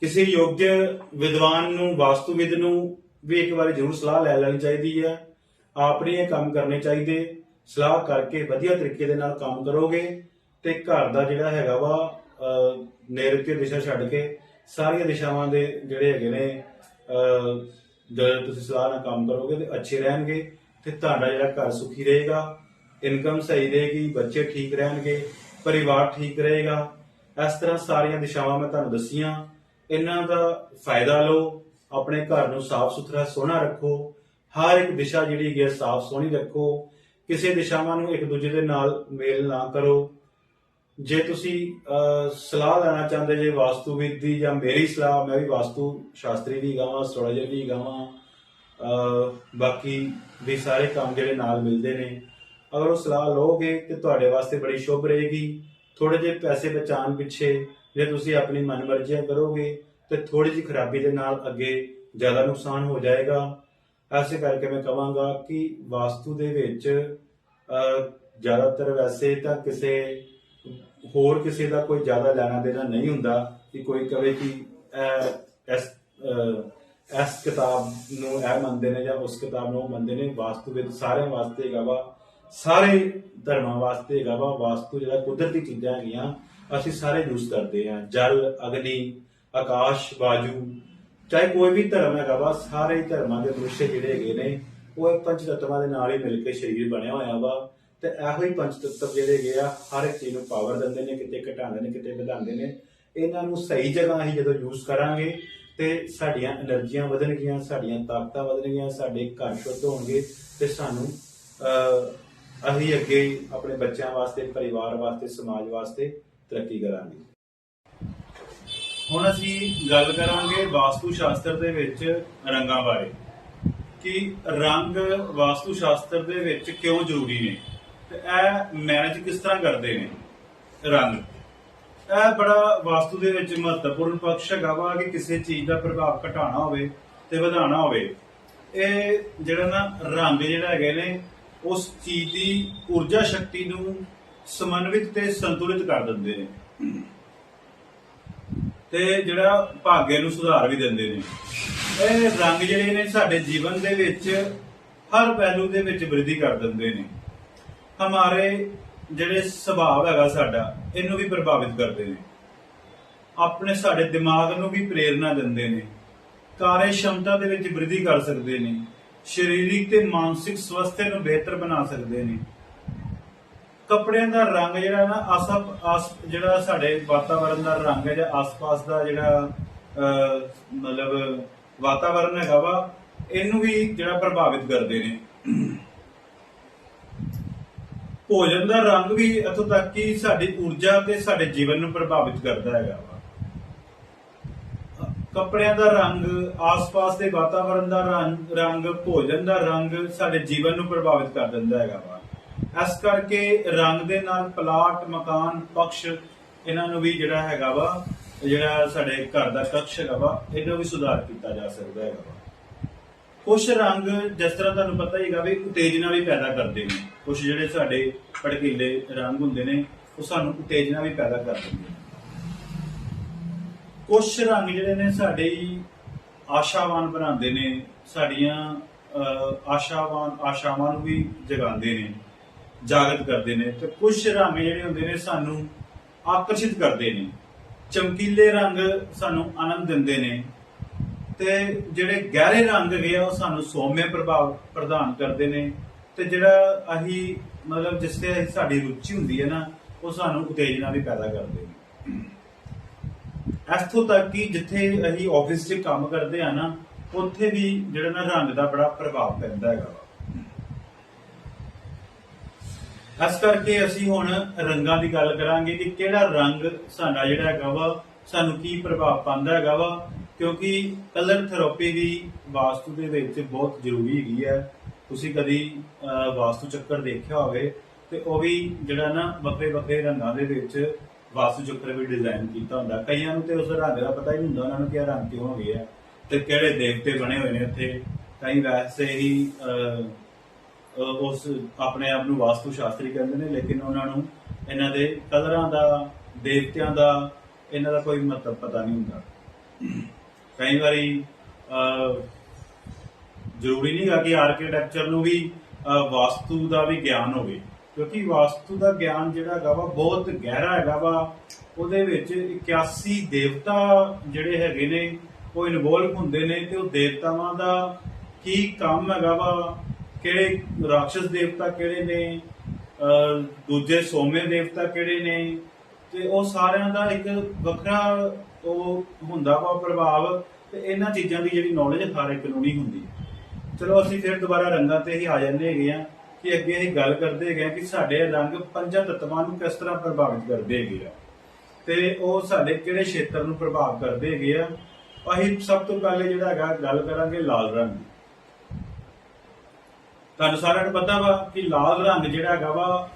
A: किसी योग्य विद्वान नूं वास्तुविद नूं भी एक बार जरूर सलाह लै लैनी चाहिए है। आप नहीं ये काम करने चाहिए, सलाह करके वधिया तरीके दे नाल काम करोगे ते घर दा जिहड़ा हैगा वा नैऋत्य दिशा छड्ड के सारियां दिशावां दे जिहड़े हैगे ने जद तुसीं सलाह नाल काम करोगे ते अच्छे रहणगे ते तुहाडा जिहड़ा घर सुखी रहेगा, इनकम सही रहेगी, बच्चे ठीक रहणगे, परिवार ठीक रहेगा। इस तरह सारियां दिशावां मैं तुहानूं दस्सियां, इन्हां दा फायदा लो, अपने घर नूं साफ सुथरा सोहना रखो, हर एक दिशा जिहड़ी है साफ सोहनी रखो, किसी दिशावां नूं एक दूजे दे नाल मेल ना करो। जे तुसीं सलाह लेना चाहते जे वास्तुविद दी जां मेरी सलाह, मैं भी वास्तु शास्त्री भी गावां, एस्ट्रोलॉजर भी गावां, बाकी भी सारे काम जिहड़े नाल मिलदे ने, अगर वो सलाह लोगे तो तुहाडे वास्ते बड़ी शुभ रहेगी। थोड़े जे पैसे बचाने पिछे जे तुसीं अपनी मनमर्जियां करोगे तो थोड़ी जी खराबी के नाल अगे ज्यादा नुकसान हो जाएगा। ऐसे करके मैं कहांगा कि वास्तु दे विच ज्यादातर वैसे तो किसी होर किसी का कोई ज्यादा लेना देना नहीं हुंदा कि कोई कहे कि इस किताब नूं ऐ मनदे ने जां उस किताब नूं मनदे ने। वास्तुविद सारे वास्ते हैगा वा, सारे धर्मां वास्ते हैगा वा। वास्तु जिहड़ा कुदरती चीज़ां हैगियां असीं सारे यूज करते हैं, जल, अग्नि, आकाश, वायु, चाहे कोई भी धर्म है वा, सारे धर्मां दे मनुष्य जिहड़े हैगे ने वो एक पंच तत्वां दे नाल ही मिल के शरीर बनिया होया वा। ते इहो ही पंच तत्व जिहड़े हैगे आ हर एक चीज़ नूं पावर दिंदे ने, किते घटांदे ने, किते वधांदे ने। इन्हां नूं सही जगह ही जदों यूज करांगे ते साडीआं एनर्जियां वधणगीआं, साडीआं ताकतां वधणगीआं, साडे घर शुद्ध होणगे ते सानूं असीं अगे अपने बच्चों वास्ते, परिवार वास्ते, समाज वास्ते तरक्की करांगे। हुण असीं गल करांगे वास्तु शास्त्र दे विच रंगां बारे कि रंग वास्तु शास्त्र दे विच क्यों जरूरी ने ते ਇਹ मैनेज किस तरह करते हैं। रंग ਇਹ बड़ा वास्तु दे विच महत्वपूर्ण पक्ष हैगा वा कि किसी चीज़ का प्रभाव घटाना होवे ते वधाना होवे। ਇਹ ਜਿਹੜਾ ना रंग ਜਿਹੜਾ ਹੈਗੇ ने उस चीज़ की ऊर्जा शक्ति नूं समन्वित ते संतुलित कर दिंदे ने ते जिहड़ा भाग्य नूं सुधार भी दिंदे ने। ਇਹ ਰੰਗ ਜਿਹੜੇ ਨੇ ਸਾਡੇ ਜੀਵਨ ਦੇ ਵਿੱਚ ਹਰ ਪਹਿਲੂ ਦੇ ਵਿੱਚ ਵ੍ਰਿੱਧੀ ਕਰ ਦਿੰਦੇ ਨੇ। ਹਮਾਰੇ ਜਿਹੜੇ ਸੁਭਾਅ ਹੈਗਾ ਸਾਡਾ ਇਹਨੂੰ ਵੀ ਪ੍ਰਭਾਵਿਤ ਕਰਦੇ ਨੇ, ਆਪਣੇ ਸਾਡੇ ਦਿਮਾਗ ਨੂੰ ਵੀ ਪ੍ਰੇਰਨਾ ਦਿੰਦੇ ਨੇ, ਕਾਰਜ ਸ਼ਮਤਾ ਦੇ ਵਿੱਚ ਵ੍ਰਿੱਧੀ ਕਰ ਸਕਦੇ ਨੇ, ਸਰੀਰਕ ਤੇ ਮਾਨਸਿਕ ਸਵਸਥ ਨੂੰ ਬਿਹਤਰ ਬਣਾ ਸਕਦੇ ਨੇ। ਕੱਪੜਿਆਂ ਦਾ ਰੰਗ ਜਿਹੜਾ ਨਾ ਜਿਹੜਾ ਸਾਡੇ ਵਾਤਾਵਰਨ ਦਾ ਰੰਗ ਹੈ ਜਾਂ ਆਸ-ਪਾਸ ਦਾ ਜਿਹੜਾ ਮਤਲਬ ਵਾਤਾਵਰਨ ਹੈਗਾ ਵਾ, ਇਹਨੂੰ ਵੀ ਜਿਹੜਾ ਪ੍ਰਭਾਵਿਤ ਕਰਦੇ ਨੇ। ਭੋਜਨ ਦਾ ਰੰਗ ਵੀ ਇੱਥੋਂ ਤੱਕ ਕਿ ਸਾਡੀ ਊਰਜਾ ਤੇ ਸਾਡੇ ਜੀਵਨ ਨੂੰ ਪ੍ਰਭਾਵਿਤ ਕਰਦਾ ਹੈਗਾ ਵਾ। ਕੱਪੜਿਆਂ ਦਾ ਰੰਗ, ਆਸ-ਪਾਸ ਦੇ ਵਾਤਾਵਰਨ ਦਾ ਰੰਗ, ਭੋਜਨ ਦਾ ਰੰਗ ਸਾਡੇ ਜੀਵਨ ਨੂੰ ਪ੍ਰਭਾਵਿਤ ਕਰ ਦਿੰਦਾ ਹੈਗਾ ਵਾ। ਇਸ ਕਰਕੇ ਰੰਗ ਦੇ ਨਾਲ ਪਲਾਟ, ਮਕਾਨ, ਪਕਸ਼ ਇਹਨਾਂ ਨੂੰ ਵੀ ਜਿਹੜਾ ਹੈਗਾ ਵਾ, ਜਿਹੜਾ ਸਾਡੇ ਘਰ ਦਾ ਕਕਸ਼ ਹੈਗਾ ਵਾ, ਇਹਨੂੰ ਵੀ ਸੁਧਾਰ ਕੀਤਾ ਜਾ ਸਕਦਾ ਹੈਗਾ ਵਾ। ਕੁਝ ਰੰਗ ਜਿਸ ਤਰ੍ਹਾਂ ਤੁਹਾਨੂੰ ਪਤਾ ਹੀਗਾ ਵੀ ਉਤੇਜਨਾ ਵੀ ਪੈਦਾ ਕਰਦੇ ਨੇ। ਕੁਝ ਜਿਹੜੇ ਸਾਡੇ ਭੜਕੀਲੇ ਰੰਗ ਹੁੰਦੇ ਨੇ ਉਹ ਸਾਨੂੰ ਉਤੇਜਨਾ ਵੀ ਪੈਦਾ ਕਰ ਦਿੰਦੇ ਨੇ। ਕੁਝ ਰੰਗ ਜਿਹੜੇ ਨੇ ਸਾਡੀ ਆਸ਼ਾਵਾਨ ਬਣਾਉਂਦੇ ਨੇ, ਸਾਡੀਆਂ ਆਸ਼ਾਵਾਂ ਨੂੰ ਵੀ ਜਗਾਉਂਦੇ ਨੇ, ਜਾਗਰਤ ਕਰਦੇ ਨੇ। ਤੇ ਕੁਝ ਰੰਗ ਜਿਹੜੇ ਹੁੰਦੇ ਨੇ ਸਾਨੂੰ ਆਕਰਸ਼ਿਤ ਕਰਦੇ ਨੇ। ਚਮਕੀਲੇ ਰੰਗ ਸਾਨੂੰ ਆਨੰਦ ਦਿੰਦੇ ਨੇ ਤੇ ਜਿਹੜੇ ਗਹਿਰੇ ਰੰਗ ਹੈਗੇ ਆ ਉਹ ਸਾਨੂੰ ਸੌਮਿਆ ਪ੍ਰਭਾਵ ਪ੍ਰਦਾਨ ਕਰਦੇ ਨੇ। ਤੇ ਜਿਹੜਾ ਅਸੀਂ ਮਤਲਬ ਜਿਸ ਤੇ ਸਾਡੀ ਰੁਚੀ ਹੁੰਦੀ ਹੈ ਨਾ, ਉਹ ਸਾਨੂੰ ਉਤੇਜਨਾ ਵੀ ਪੈਦਾ ਕਰਦੇ ਨੇ। ਇੱਥੋਂ ਤੱਕ ਕਿ ਜਿੱਥੇ ਅਸੀਂ ਆਫਿਸ 'ਚ ਕੰਮ ਕਰਦੇ ਆ ਨਾ, ਉੱਥੇ ਵੀ ਜਿਹੜਾ ਨਾ ਰੰਗ ਦਾ ਬੜਾ ਪ੍ਰਭਾਵ ਪੈਂਦਾ ਹੈਗਾ ਵਾ। ਇਸ ਕਰਕੇ ਅਸੀਂ ਹੁਣ ਰੰਗਾਂ ਦੀ ਗੱਲ ਕਰਾਂਗੇ ਕਿ ਕਿਹੜਾ ਰੰਗ ਸਾਡਾ ਜਿਹੜਾ ਹੈਗਾ ਵਾ ਸਾਨੂੰ ਕੀ ਪ੍ਰਭਾਵ ਪਾਉਂਦਾ ਹੈਗਾ ਵਾ, ਕਿਉਂਕਿ ਕਲਰ ਥੈਰੇਪੀ ਵੀ ਵਾਸਤੂ ਦੇ ਵਿੱਚ ਬਹੁਤ ਜ਼ਰੂਰੀ ਹੈਗੀ ਹੈ। ਤੁਸੀਂ ਕਦੀ ਵਾਸਤੂ ਚੱਕਰ ਦੇਖਿਆ ਹੋਵੇ ਤੇ ਉਹ ਵੀ ਜਿਹੜਾ ਨਾ ਵੱਖਰੇ ਵੱਖਰੇ ਰੰਗਾਂ ਦੇ ਵਿੱਚ ਵਾਸਤੂ ਚੱਕਰ ਵੀ ਡਿਜ਼ਾਈਨ ਕੀਤਾ ਹੁੰਦਾ। ਕਈਆਂ ਨੂੰ ਤੇ ਉਸ ਰੰਗ ਦਾ ਪਤਾ ਹੀ ਨਹੀਂ ਹੁੰਦਾ ਉਹਨਾਂ ਨੂੰ ਕਿ ਇਹ ਰੰਗ ਕਿਉਂ ਹੋ ਗਿਆ ਤੇ ਕਿਹੜੇ ਦੇਵਤੇ ਬਣੇ ਹੋਏ ਨੇ ਉੱਥੇ। ਕਈ ਵੈਸੇ ਹੀ ਉਸ ਆਪਣੇ ਆਪ ਨੂੰ ਵਾਸਤੂ ਸ਼ਾਸਤਰੀ ਕਹਿੰਦੇ ਨੇ, ਲੇਕਿਨ ਉਹਨਾਂ ਨੂੰ ਇਹਨਾਂ ਦੇ ਕਲਰਾਂ ਦਾ, ਦੇਵਤਿਆਂ ਦਾ, ਇਹਨਾਂ ਦਾ ਕੋਈ ਮਤਲਬ ਪਤਾ ਨਹੀਂ ਹੁੰਦਾ। ਕਈ ਵਾਰੀ ਜ਼ਰੂਰੀ ਨਹੀਂ ਗਾ ਕਿ ਆਰਕੀਟੈਕਚਰ ਨੂੰ ਵੀ ਵਾਸਤੂ ਦਾ ਵੀ ਗਿਆਨ ਹੋਵੇ, ਕਿਉਂਕਿ ਵਾਸਤੂ ਦਾ ਗਿਆਨ ਜਿਹੜਾ ਹੈਗਾ ਵਾ ਬਹੁਤ ਗਹਿਰਾ ਹੈਗਾ ਵਾ। ਉਹਦੇ ਵਿੱਚ 81 ਦੇਵਤਾ ਜਿਹੜੇ ਹੈਗੇ ਨੇ ਉਹ ਇਨਵੋਲਵ ਹੁੰਦੇ ਨੇ ਤੇ ਉਹ ਦੇਵਤਾਵਾਂ ਦਾ ਕੀ ਕੰਮ ਹੈਗਾ ਵਾ, ਕਿਹੜੇ ਰਾਖਸ਼ ਦੇਵਤਾ ਕਿਹੜੇ ਨੇ, ਦੂਜੇ ਸੌਮਿਆ ਦੇਵਤਾ ਕਿਹੜੇ ਨੇ, ਤੇ ਉਹ ਸਾਰਿਆਂ ਦਾ ਇੱਕ ਵੱਖਰਾ ਉਹ ਹੁੰਦਾ ਵਾ ਪ੍ਰਭਾਵ। ਤੇ ਇਹਨਾਂ ਚੀਜ਼ਾਂ ਦੀ ਜਿਹੜੀ ਨੌਲੇਜ ਹਰ ਇੱਕ ਨੂੰ ਨਹੀਂ ਹੁੰਦੀ। ਚਲੋ ਅਸੀਂ ਫਿਰ ਦੁਬਾਰਾ ਰੰਗਾਂ ਤੇ ਹੀ ਆ ਜਾਂਦੇ ਹੈਗੇ ਆ ਕਿ ਅੱਗੇ ਅਸੀਂ ਗੱਲ ਕਰਦੇ ਹੈਗੇ ਆ ਕਿ ਸਾਡੇ ਰੰਗ ਪੰਜਾਂ ਤੱਤਾਂ ਨੂੰ ਕਿਸ ਤਰ੍ਹਾਂ ਪ੍ਰਭਾਵਿਤ ਕਰਦੇ ਹੈਗੇ ਆ ਤੇ ਉਹ ਸਾਡੇ ਕਿਹੜੇ ਖੇਤਰ ਨੂੰ ਪ੍ਰਭਾਵ ਕਰਦੇ ਹੈਗੇ ਆ। ਅਸੀਂ ਸਭ ਤੋਂ ਪਹਿਲੇ ਜਿਹੜਾ ਹੈਗਾ ਗੱਲ ਕਰਾਂਗੇ ਲਾਲ ਰੰਗ ਦੀ। ਤੁਹਾਨੂੰ ਸਾਰਿਆਂ ਨੂੰ ਪਤਾ ਵਾ ਕਿ ਲਾਲ ਰੰਗ ਜਿਹੜਾ ਹੈਗਾ ਵਾ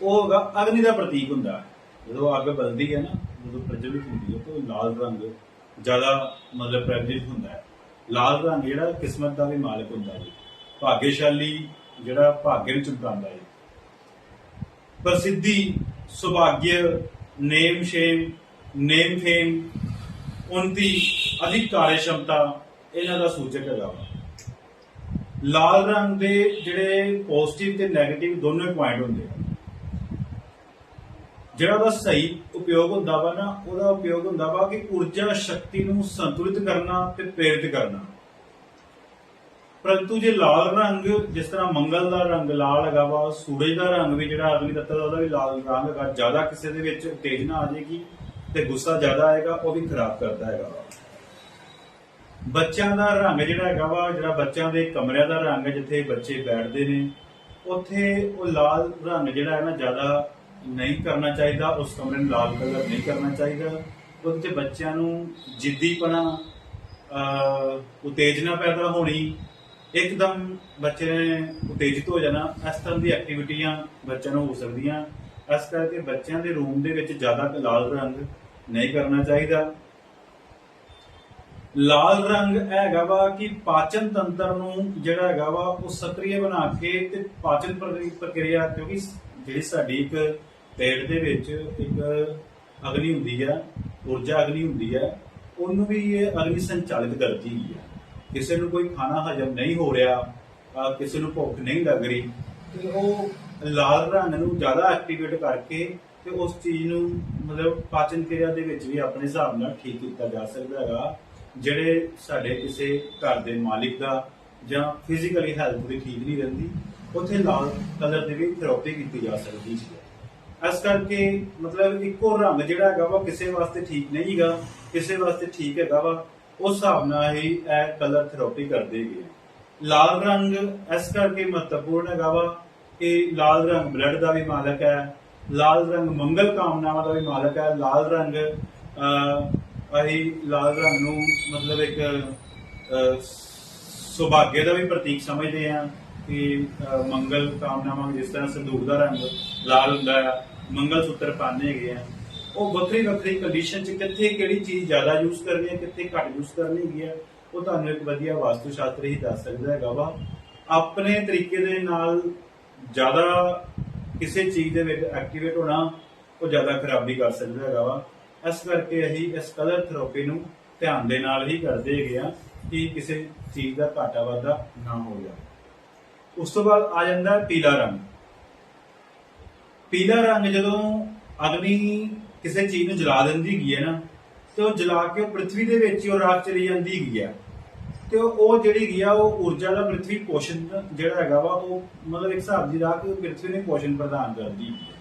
A: ਉਹ ਹੈਗਾ ਅਗਨੀ ਦਾ ਪ੍ਰਤੀਕ ਹੁੰਦਾ। ਜਦੋਂ ਅੱਗ ਬਲਦੀ ਹੈ ਨਾ, ਜਦੋਂ ਪ੍ਰਜਵਲਿਤ ਹੁੰਦੀ ਹੈ ਤਾਂ ਲਾਲ ਰੰਗ ਜ਼ਿਆਦਾ ਮਤਲਬ ਪ੍ਰਜਵਲਿਤ ਹੁੰਦਾ ਹੈ। ਲਾਲ ਰੰਗ ਜਿਹੜਾ ਕਿਸਮਤ ਦਾ ਵੀ ਮਾਲਕ ਹੁੰਦਾ ਜੀ, ਭਾਗਿਆਸ਼ਾਲੀ ਜਿਹੜਾ ਭਾਗਯ ਨੂੰ ਚਮਕਾਉਂਦਾ ਹੈ। ਪ੍ਰਸਿੱਧੀ, ਸੁਭਾਗਯ, ਨੇਮ ਫੇਮ, ਉਨਤੀ, ਅਧਿਕ ਕਾਰਜ ਸ਼ਮਤਾ ਇਹਨਾਂ ਦਾ ਸੂਚਕ ਹੈਗਾ ਵਾ। ਲਾਲ ਰੰਗ ਦੇ ਜਿਹੜੇ ਪੋਜ਼ਿਟਿਵ ਤੇ ਨੈਗੇਟਿਵ ਦੋਨੋਂ ਪੁਆਇੰਟ ਹੁੰਦੇ ਆ। ਜਿਹੜਾ ਉਹਦਾ ਸਹੀ ਉਪਯੋਗ ਹੁੰਦਾ ਵਾ ਨਾ, ਉਹਦਾ ਉਪਯੋਗ ਹੁੰਦਾ ਵਾ ਕਿ ਊਰਜਾ ਸ਼ਕਤੀ ਨੂੰ ਸੰਤੁਲਿਤ ਕਰਨਾ ਤੇ ਪ੍ਰੇਰਿਤ ਕਰਨਾ। ਪਰੰਤੂ ਜੇ ਲਾਲ ਰੰਗ, ਜਿਸ ਤਰ੍ਹਾਂ ਮੰਗਲ ਦਾ ਰੰਗ ਲਾਲ ਹੈਗਾ ਵਾ, ਸੂਰਜ ਦਾ ਰੰਗ ਵੀ ਜਿਹੜਾ ਅਗਨੀ ਤੱਤ ਦਾ ਉਹਦਾ ਵੀ ਲਾਲ ਰੰਗ ਹੈਗਾ, ਜ਼ਿਆਦਾ ਕਿਸੇ ਦੇ ਵਿੱਚ ਉਤੇਜਨਾ ਆ ਜਾਏਗੀ ਤੇ ਗੁੱਸਾ ਜ਼ਿਆਦਾ ਆਏਗਾ, ਉਹ ਵੀ ਖਰਾਬ ਕਰਦਾ ਹੈਗਾ ਵਾ। ਬੱਚਿਆਂ ਦਾ ਰੰਗ ਜਿਹੜਾ ਹੈਗਾ ਵਾ, ਜਿਹੜਾ ਬੱਚਿਆਂ ਦੇ ਕਮਰਿਆਂ ਦਾ ਰੰਗ ਜਿੱਥੇ ਬੱਚੇ ਬੈਠਦੇ ਨੇ, ਉੱਥੇ ਉਹ ਲਾਲ ਰੰਗ ਜਿਹੜਾ ਹੈ ਨਾ ਜ਼ਿਆਦਾ ਨਹੀਂ ਕਰਨਾ ਚਾਹੀਦਾ। ਉਸ ਕਮਰੇ ਨੂੰ ਲਾਲ ਕਲਰ ਨਹੀਂ ਕਰਨਾ ਚਾਹੀਦਾ। ਉਹਦੇ 'ਚ ਬੱਚਿਆਂ ਨੂੰ ਜਿੱਦੀਪਣਾ, ਉਤੇਜਨਾ ਪੈਦਾ ਹੋਣੀ, ਇੱਕਦਮ ਬੱਚੇ ਨੇ ਉਤੇਜਿਤ ਹੋ ਜਾਣਾ, ਇਸ ਤਰ੍ਹਾਂ ਦੀ ਐਕਟੀਵਿਟੀਆਂ ਬੱਚਿਆਂ ਨੂੰ ਹੋ ਸਕਦੀਆਂ। ਇਸ ਕਰਕੇ ਬੱਚਿਆਂ ਦੇ ਰੂਮ ਦੇ ਵਿੱਚ ਜ਼ਿਆਦਾ ਲਾਲ ਰੰਗ ਨਹੀਂ ਕਰਨਾ ਚਾਹੀਦਾ। ਲਾਲ ਰੰਗ ਹੈਗਾ ਵਾ ਕਿ ਪਾਚਨ ਤੰਤਰ ਨੂੰ ਜਿਹੜਾ ਹੈਗਾ ਵਾ ਉਹ ਸਕਰੀय ਬਣਾ ਕੇ ਤੇ ਪਾਚਨ ਪ੍ਰਕਿਰਿਆ, ਕਿਉਂਕਿ ਜਿਹੜੀ ਸਾਡੀ ਇੱਕ ਪੇਟ ਦੇ ਵਿੱਚ ਇੱਕ ਅਗਨੀ ਹੁੰਦੀ ਹੈ, ਊਰਜਾ ਅਗਨੀ ਹੁੰਦੀ ਹੈ, ਉਹਨੂੰ ਵੀ ਇਹ ਅਗਨੀ ਸੰਚਾਲਿਤ ਕਰਦੀ ਹੈ। ਕਿਸੇ ਨੂੰ ਕੋਈ ਖਾਣਾ ਹਜਮ ਨਹੀਂ ਹੋ ਰਿਹਾ, ਕਿਸੇ ਨੂੰ ਭੁੱਖ ਨਹੀਂ ਲੱਗ ਰਹੀ, ਤੇ ਉਹ ਲਾਲ ਰੰਗ ਨੂੰ ਜ਼ਿਆਦਾ ਐਕਟੀਵੇਟ ਕਰਕੇ ਤੇ ਉਸ ਚੀਜ਼ ਨੂੰ ਮਤਲਬ ਪਾਚਨ ਕਿਰਿਆ ਦੇ ਵਿੱਚ ਵੀ ਆਪਣੇ ਹਿਸਾਬ ਨਾਲ ਠੀਕ ਕੀਤਾ ਜਾ ਸਕਦਾ ਹੈਗਾ। ਜਿਹੜੇ ਸਾਡੇ ਕਿਸੇ ਘਰ ਦੇ ਮਾਲਿਕ ਦਾ ਜਾਂ ਫਿਜ਼ੀਕਲੀ ਹੈਲਥ ਵੀ ਠੀਕ ਨਹੀਂ ਰਹਿੰਦੀ, ਉੱਥੇ ਲਾਲ ਕਲਰ ਦੀ ਵੀ ਥੈਰੇਪੀ ਕੀਤੀ ਜਾ ਸਕਦੀ ਹੈ। ਇਸ ਕਰਕੇ ਮਤਲਬ ਇੱਕੋ ਰੰਗ ਜਿਹੜਾ ਹੈਗਾ ਵਾ ਕਿਸੇ ਵਾਸਤੇ ਠੀਕ ਨਹੀਂ ਹੈਗਾ, ਕਿਸੇ ਵਾਸਤੇ ਠੀਕ ਹੈਗਾ ਵਾ, ਉਸ ਹਿਸਾਬ ਨਾਲ ਹੀ ਇਹ ਕਲਰ ਥੈਰੇਪੀ ਕਰਦੇ ਹੈਗੇ। ਲਾਲ ਰੰਗ ਇਸ ਕਰਕੇ ਮਹੱਤਵਪੂਰਨ ਹੈਗਾ ਵਾ ਕਿ ਲਾਲ ਰੰਗ ਬਲੱਡ ਦਾ ਵੀ ਮਾਲਕ ਹੈ, ਲਾਲ ਰੰਗ ਮੰਗਲ ਕਾਮਨਾਵਾਂ ਦਾ ਵੀ ਮਾਲਕ ਹੈ। ਲਾਲ ਰੰਗ ਅਸੀਂ ਲਾਲ ਰੰਗ ਨੂੰ ਮਤਲਬ ਇੱਕ ਸੁਭਾਗੇ ਦਾ ਵੀ ਪ੍ਰਤੀਕ ਸਮਝਦੇ ਹਾਂ ਕਿ ਮੰਗਲ ਕਾਮਨਾਵਾਂ, ਜਿਸ ਤਰ੍ਹਾਂ ਸੰਦੂਕ ਦਾ ਰੰਗ ਲਾਲ ਹੁੰਦਾ ਹੈ, ਮੰਗਲ ਸੂਤਰ ਪਾਉਂਦੇ ਹੈਗੇ ਆ, ਉਹ ਵੱਖਰੀ ਵੱਖਰੀ ਕੰਡੀਸ਼ਨ 'ਚ ਕਿੱਥੇ ਕਿਹੜੀ ਚੀਜ਼ ਜ਼ਿਆਦਾ ਯੂਜ਼ ਕਰਨੀ ਹੈ, ਕਿੱਥੇ ਘੱਟ ਯੂਜ਼ ਕਰਨੀ ਹੈਗੀ ਆ, ਉਹ ਤੁਹਾਨੂੰ ਇੱਕ ਵਧੀਆ ਵਾਸਤੂ ਸ਼ਾਸਤਰ ਹੀ ਦੱਸ ਸਕਦਾ ਹੈਗਾ ਵਾ। ਆਪਣੇ ਤਰੀਕੇ ਦੇ ਨਾਲ ਜ਼ਿਆਦਾ ਕਿਸੇ ਚੀਜ਼ ਦੇ ਵਿੱਚ ਐਕਟੀਵੇਟ ਹੋਣਾ ਉਹ ਜ਼ਿਆਦਾ ਖਰਾਬੀ ਕਰ ਸਕਦਾ ਹੈਗਾ ਵਾ। ਇਸ ਕਰਕੇ ਅਸੀਂ ਇਸ ਕਲਰ ਥੈਰੇਪੀ ਨੂੰ ਧਿਆਨ ਦੇ ਨਾਲ ਹੀ ਕਰਦੇ ਹੈਗੇ ਆ ਕਿ ਕਿਸੇ ਚੀਜ਼ ਦਾ ਘਾਟਾ ਵਾਧਾ ਨਾ ਹੋ ਜਾਵੇ। ਉਸ ਤੋਂ ਬਾਅਦ ਆ ਜਾਂਦਾ ਪੀਲਾ ਰੰਗ। ਪੀਲਾ ਰੰਗ ਜਦੋਂ ਅਗਨੀ ਕਿਸੇ ਚੀਜ਼ ਨੂੰ ਜਲਾ ਦਿੰਦੀ ਹੈਗੀ ਹੈ ਨਾ, ਤੇ ਉਹ ਜਲਾ ਕੇ ਪ੍ਰਿਥਵੀ ਦੇ ਵਿੱਚ ਹੀ ਉਹ ਰਾਖ ਚਲੀ ਜਾਂਦੀ ਹੈਗੀ ਆ, ਤੇ ਉਹ ਜਿਹੜੀ ਹੈਗੀ ਆ ਉਹ ਊਰਜਾ ਦਾ ਪ੍ਰਿਥਵੀ ਪੋਸ਼ਣ ਜਿਹੜਾ ਹੈਗਾ ਵਾ, ਉਹ ਮਤਲਬ ਇੱਕ ਹਿਸਾਬ ਦੀ ਰਾਖ ਪ੍ਰਿਥਵੀ ਨੂੰ ਪੋਸ਼ਣ ਪ੍ਰਦਾਨ ਕਰਦੀ ਹੈ।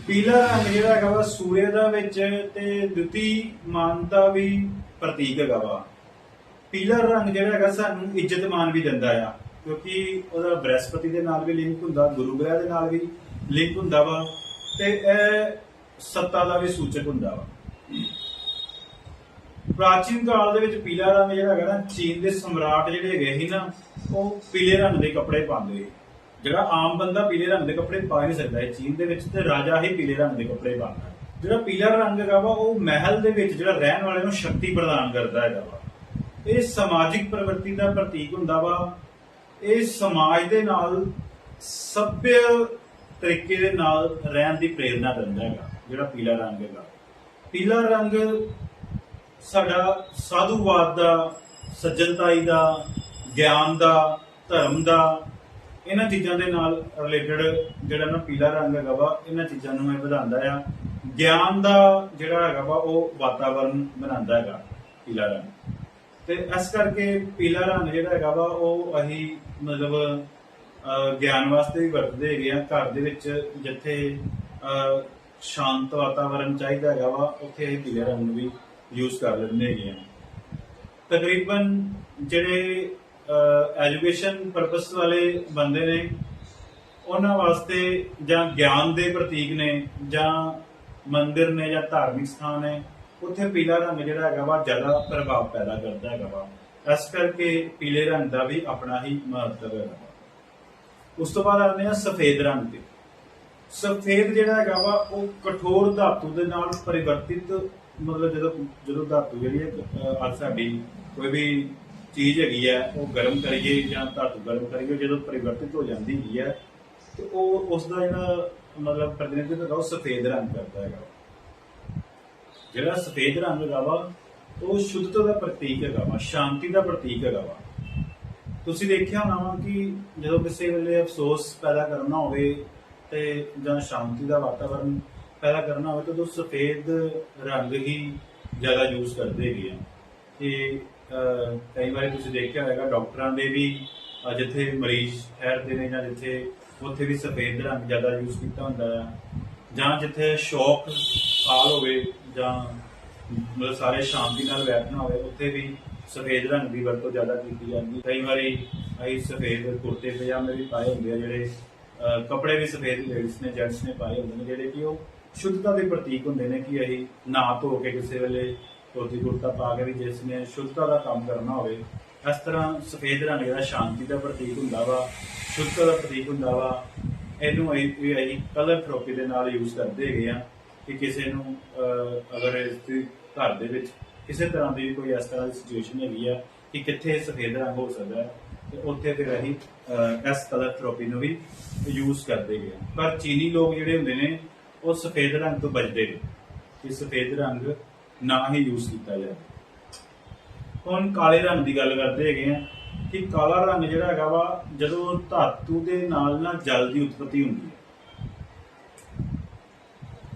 A: ਪੀਲਾ ਰੰਗ ਜਿਹੜਾ ਹੈਗਾ ਵਾ ਸੂਰਜ ਦਾ ਵਿੱਚ ਤੇ ਦੁਤੀ ਮਾਨਤਾ ਵੀ ਪ੍ਰਤੀਕ ਹੈਗਾ ਵਾ। ਪੀਲਾ ਰੰਗ ਜਿਹੜਾ ਹੈਗਾ ਸਾਨੂੰ ਇੱਜ਼ਤ ਮਾਨ ਵੀ ਦਿੰਦਾ ਆ, ਕਿਉਂਕਿ ਉਹਦਾ ਬ੍ਰਹਿਸਪਤੀ ਦੇ ਨਾਲ ਵੀ ਲਿੰਕ ਹੁੰਦਾ, ਗੁਰੂ ਗ੍ਰਹਿ ਦੇ ਨਾਲ ਵੀ ਲਿੰਕ ਹੁੰਦਾ ਵਾ, ਤੇ ਇਹ ਸੱਤਾ ਦਾ ਵੀ ਸੂਚਕ ਹੁੰਦਾ ਵਾ। ਪ੍ਰਾਚੀਨ ਕਾਲ ਦੇ ਵਿੱਚ ਪੀਲਾ ਰੰਗ ਜਿਹੜਾ ਹੈਗਾ ਨਾ, ਚੀਨ ਦੇ ਸਮਰਾਟ ਜਿਹੜੇ ਹੈਗੇ ਸੀ ਨਾ, ਉਹ ਪੀਲੇ ਰੰਗ ਦੇ ਕੱਪੜੇ ਪਾਉਂਦੇ। ਜਿਹੜਾ ਆਮ ਬੰਦਾ ਪੀਲੇ ਰੰਗ ਦੇ ਕੱਪੜੇ ਪਾ ਨਹੀਂ ਸਕਦਾ ਹੈ ਚੀਨ ਦੇ ਵਿੱਚ, ਤੇ ਰਾਜਾ ਹੀ ਪੀਲੇ ਰੰਗ ਦੇ ਕੱਪੜੇ ਪਾਉਂਦਾ। ਜਿਹੜਾ ਪੀਲਾ ਰੰਗ ਹੈਗਾ ਵਾ ਉਹ ਮਹਿਲ ਦੇ ਵਿੱਚ ਜਿਹੜਾ ਰਹਿਣ ਵਾਲੇ ਨੂੰ ਸ਼ਕਤੀ ਪ੍ਰਦਾਨ ਕਰਦਾ ਹੈਗਾ ਵਾ। ਇਹ ਸਮਾਜਿਕ ਪ੍ਰਵਿਰਤੀ ਦਾ ਪ੍ਰਤੀਕ ਹੁੰਦਾ ਵਾ। ਇਹ ਸਮਾਜ ਦੇ ਨਾਲ ਸਭ्य ਤਰੀਕੇ ਦੇ ਨਾਲ ਰਹਿਣ ਦੀ ਪ੍ਰੇਰਨਾ ਦਿੰਦਾ ਹੈਗਾ ਜਿਹੜਾ ਪੀਲਾ ਰੰਗ ਹੈਗਾ। ਪੀਲਾ ਰੰਗ ਸਾਡਾ ਸਾਧੂਵਾਦ ਦਾ, ਸੱਜਣਤਾਈ ਦਾ, ਗਿਆਨ ਦਾ, ਧਰਮ ਦਾ, ਇਹਨਾਂ ਚੀਜ਼ਾਂ ਦੇ ਨਾਲ ਰਿਲੇਟਡ ਜਿਹੜਾ ਨਾ ਪੀਲਾ ਰੰਗ ਹੈਗਾ ਵਾ, ਇਹਨਾਂ ਚੀਜ਼ਾਂ ਨੂੰ ਇਹ ਵਧਾਉਂਦਾ ਆ। ਗਿਆਨ ਦਾ ਜਿਹੜਾ ਹੈਗਾ ਵਾ ਉਹ ਵਾਤਾਵਰਨ ਬਣਾਉਂਦਾ ਹੈਗਾ ਪੀਲਾ ਰੰਗ। ਤੇ ਇਸ ਕਰਕੇ ਪੀਲਾ ਰੰਗ ਜਿਹੜਾ ਹੈਗਾ ਵਾ ਉਹ ਅਸੀਂ ਮਤਲਬ ਗਿਆਨ ਵਾਸਤੇ ਵੀ ਵਰਤਦੇ ਹੈਗੇ ਆ। ਘਰ ਦੇ ਵਿੱਚ ਜਿੱਥੇ ਸ਼ਾਂਤ ਵਾਤਾਵਰਨ ਚਾਹੀਦਾ ਹੈਗਾ ਵਾ, ਉੱਥੇ ਅਸੀਂ ਪੀਲੇ ਰੰਗ ਨੂੰ ਵੀ ਯੂਜ਼ ਕਰ ਲੈਂਦੇ ਹੈਗੇ ਆ। ਤਕਰੀਬਨ ਜਿਹੜੇ ਐਜੂਕੇਸ਼ਨ ਪਰਪਸ ਵਾਲੇ ਬੰਦੇ ਨੇ, ਉਹਨਾਂ ਵਾਸਤੇ ਜਾਂ ਗਿਆਨ ਦੇ ਪ੍ਰਤੀਕ ਨੇ, ਜਾਂ ਮੰਦਿਰ ਨੇ, ਜਾਂ ਧਾਰਮਿਕ ਸਥਾਨ ਨੇ, ਉੱਥੇ ਪੀਲਾ ਰੰਗ ਜਿਹੜਾ ਹੈਗਾ ਵਾ ਜ਼ਿਆਦਾ ਪ੍ਰਭਾਵ ਪੈਦਾ ਕਰਦਾ ਹੈਗਾ ਵਾ। ਇਸ ਕਰਕੇ ਪੀਲੇ ਰੰਗ ਦਾ ਵੀ ਆਪਣਾ ਹੀ ਮਹੱਤਵ ਹੈਗਾ। ਉਸ ਤੋਂ ਬਾਅਦ ਆਉਂਦੇ ਆ ਸਫੇਦ ਰੰਗ ਤੇ। ਸਫੇਦ ਜਿਹੜਾ ਹੈਗਾ ਵਾ ਉਹ ਕਠੋਰ ਧਾਤੂ ਦੇ ਨਾਲ ਪਰਿਵਰਤਿਤ, ਮਤਲਬ ਜਦੋਂ ਧਾਤੂ ਜਿਹੜੀ ਹੈ ਸਾਡੀ ਕੋਈ ਵੀ ਚੀਜ਼ ਹੈਗੀ ਹੈ ਉਹ ਗਰਮ ਕਰੀਏ ਜਾਂ ਧਾਤੂ ਗਰਮ ਕਰੀਏ, ਜਦੋਂ ਪਰਿਵਰਤਿਤ ਹੋ ਜਾਂਦੀ ਹੈਗੀ ਹੈ ਤੇ ਉਹ ਉਸ ਦਾ ਜਿਹੜਾ ਮਤਲਬ ਪ੍ਰਤੀਨਿਧਿਤਵ ਹੈਗਾ ਉਹ ਸਫੇਦ ਰੰਗ ਕਰਦਾ ਹੈਗਾ। ਜਿਹੜਾ ਸਫੇਦ ਰੰਗ ਹੈਗਾ ਵਾ ਉਹ ਸ਼ੁੱਧਤਾ ਦਾ ਪ੍ਰਤੀਕ ਹੈਗਾ ਵਾ, ਸ਼ਾਂਤੀ ਦਾ ਪ੍ਰਤੀਕ ਹੈਗਾ ਵਾ। ਤੁਸੀਂ ਦੇਖਿਆ ਹੋਣਾ ਵਾ ਕਿ ਜਦੋਂ ਕਿਸੇ ਵੇਲੇ ਅਫਸੋਸ ਪੈਦਾ ਕਰਨਾ ਹੋਵੇ ਤੇ ਜਾਂ ਸ਼ਾਂਤੀ ਦਾ ਵਾਤਾਵਰਨ ਪੈਦਾ ਕਰਨਾ ਹੋਵੇ ਤਾਂ ਸਫੇਦ ਰੰਗ ਹੀ ਜ਼ਿਆਦਾ ਯੂਜ਼ ਕਰਦੇ ਹੈਗੇ ਆ। ਤੇ ਕਈ ਵਾਰੀ ਤੁਸੀਂ ਦੇਖਿਆ ਹੋਵੇਗਾ ਡਾਕਟਰਾਂ ਦੇ ਵੀ ਜਿੱਥੇ ਮਰੀਜ਼ ਠਹਿਰਦੇ ਨੇ ਜਾਂ ਜਿੱਥੇ, ਉੱਥੇ ਵੀ ਸਫੇਦ ਰੰਗ ਜ਼ਿਆਦਾ ਯੂਜ਼ ਕੀਤਾ ਹੁੰਦਾ ਆ। ਜਾਂ ਜਿੱਥੇ ਸ਼ੌਕ ਹਾਲ ਹੋਵੇ ਜਾਂ ਮਤਲਬ ਸਾਰੇ ਸ਼ਾਂਤੀ ਨਾਲ ਬੈਠਣਾ ਹੋਵੇ, ਉੱਥੇ ਵੀ ਸਫੇਦ ਰੰਗ ਦੀ ਵਰਤੋਂ ਜ਼ਿਆਦਾ ਕੀਤੀ ਜਾਂਦੀ। ਕਈ ਵਾਰੀ ਅਸੀਂ ਸਫੇਦ ਕੁੜਤੇ ਪਜਾਮੇ ਵੀ ਪਾਏ ਹੁੰਦੇ ਆ, ਜਿਹੜੇ ਕੱਪੜੇ ਵੀ ਸਫੇਦ ਲੇਡੀਜ਼ ਨੇ, ਜੈਂਟਸ ਨੇ ਪਾਏ ਹੁੰਦੇ ਨੇ, ਜਿਹੜੇ ਕਿ ਉਹ ਸ਼ੁੱਧਤਾ ਦੇ ਪ੍ਰਤੀਕ ਹੁੰਦੇ ਨੇ ਕਿ ਅਸੀਂ ਨਹਾ ਧੋ ਕੇ ਕਿਸੇ ਵੇਲੇ ਧੋਤੀ ਕੁੜਤਾ ਪਾ ਕੇ ਵੀ ਜਿਸ ਨੇ ਸ਼ੁੱਧਤਾ ਦਾ ਕੰਮ ਕਰਨਾ ਹੋਵੇ। ਇਸ ਤਰ੍ਹਾਂ ਸਫੇਦ ਰੰਗ ਜਿਹੜਾ ਸ਼ਾਂਤੀ ਦਾ ਪ੍ਰਤੀਕ ਹੁੰਦਾ ਵਾ, ਸ਼ੁੱਧਤਾ ਦਾ ਪ੍ਰਤੀਕ ਹੁੰਦਾ ਵਾ। ਇਹਨੂੰ ਅਸੀਂ ਕਲਰ ਥੈਰੇਪੀ ਦੇ ਨਾਲ ਯੂਜ਼ ਕਰਦੇ ਹੈਗੇ ਆ ਕਿ ਕਿਸੇ ਨੂੰ ਅਗਰ ਇਸ ਘਰ ਦੇ ਵਿੱਚ ਕਿਸੇ ਤਰ੍ਹਾਂ ਦੀ ਕੋਈ ਇਸ ਤਰ੍ਹਾਂ ਦੀ ਸਿਚੁਏਸ਼ਨ ਹੈਗੀ ਆ ਕਿ ਕਿੱਥੇ ਸਫੇਦ ਰੰਗ ਹੋ ਸਕਦਾ ਹੈ, ਤੇ ਉੱਥੇ ਫਿਰ ਅਸੀਂ ਇਸ ਕਲਰ ਥੈਰੇਪੀ ਨੂੰ ਵੀ ਯੂਜ਼ ਕਰਦੇ ਹੈਗੇ ਆ। ਪਰ ਚੀਨੀ ਲੋਕ ਜਿਹੜੇ ਹੁੰਦੇ ਨੇ ਉਹ ਸਫੇਦ ਰੰਗ ਤੋਂ ਬਚਦੇ ਨੇ ਕਿ ਸਫੇਦ ਰੰਗ ਨਾ ਹੀ ਯੂਜ਼ ਕੀਤਾ ਜਾਵੇ। ਹੁਣ ਕਾਲੇ ਰੰਗ ਦੀ ਗੱਲ ਕਰਦੇ ਹੈਗੇ ਆ कि काला रंग जिहड़ा हैगा वा जदों धातु दे नाल ना जल की उत्पत्ति हुंदी है,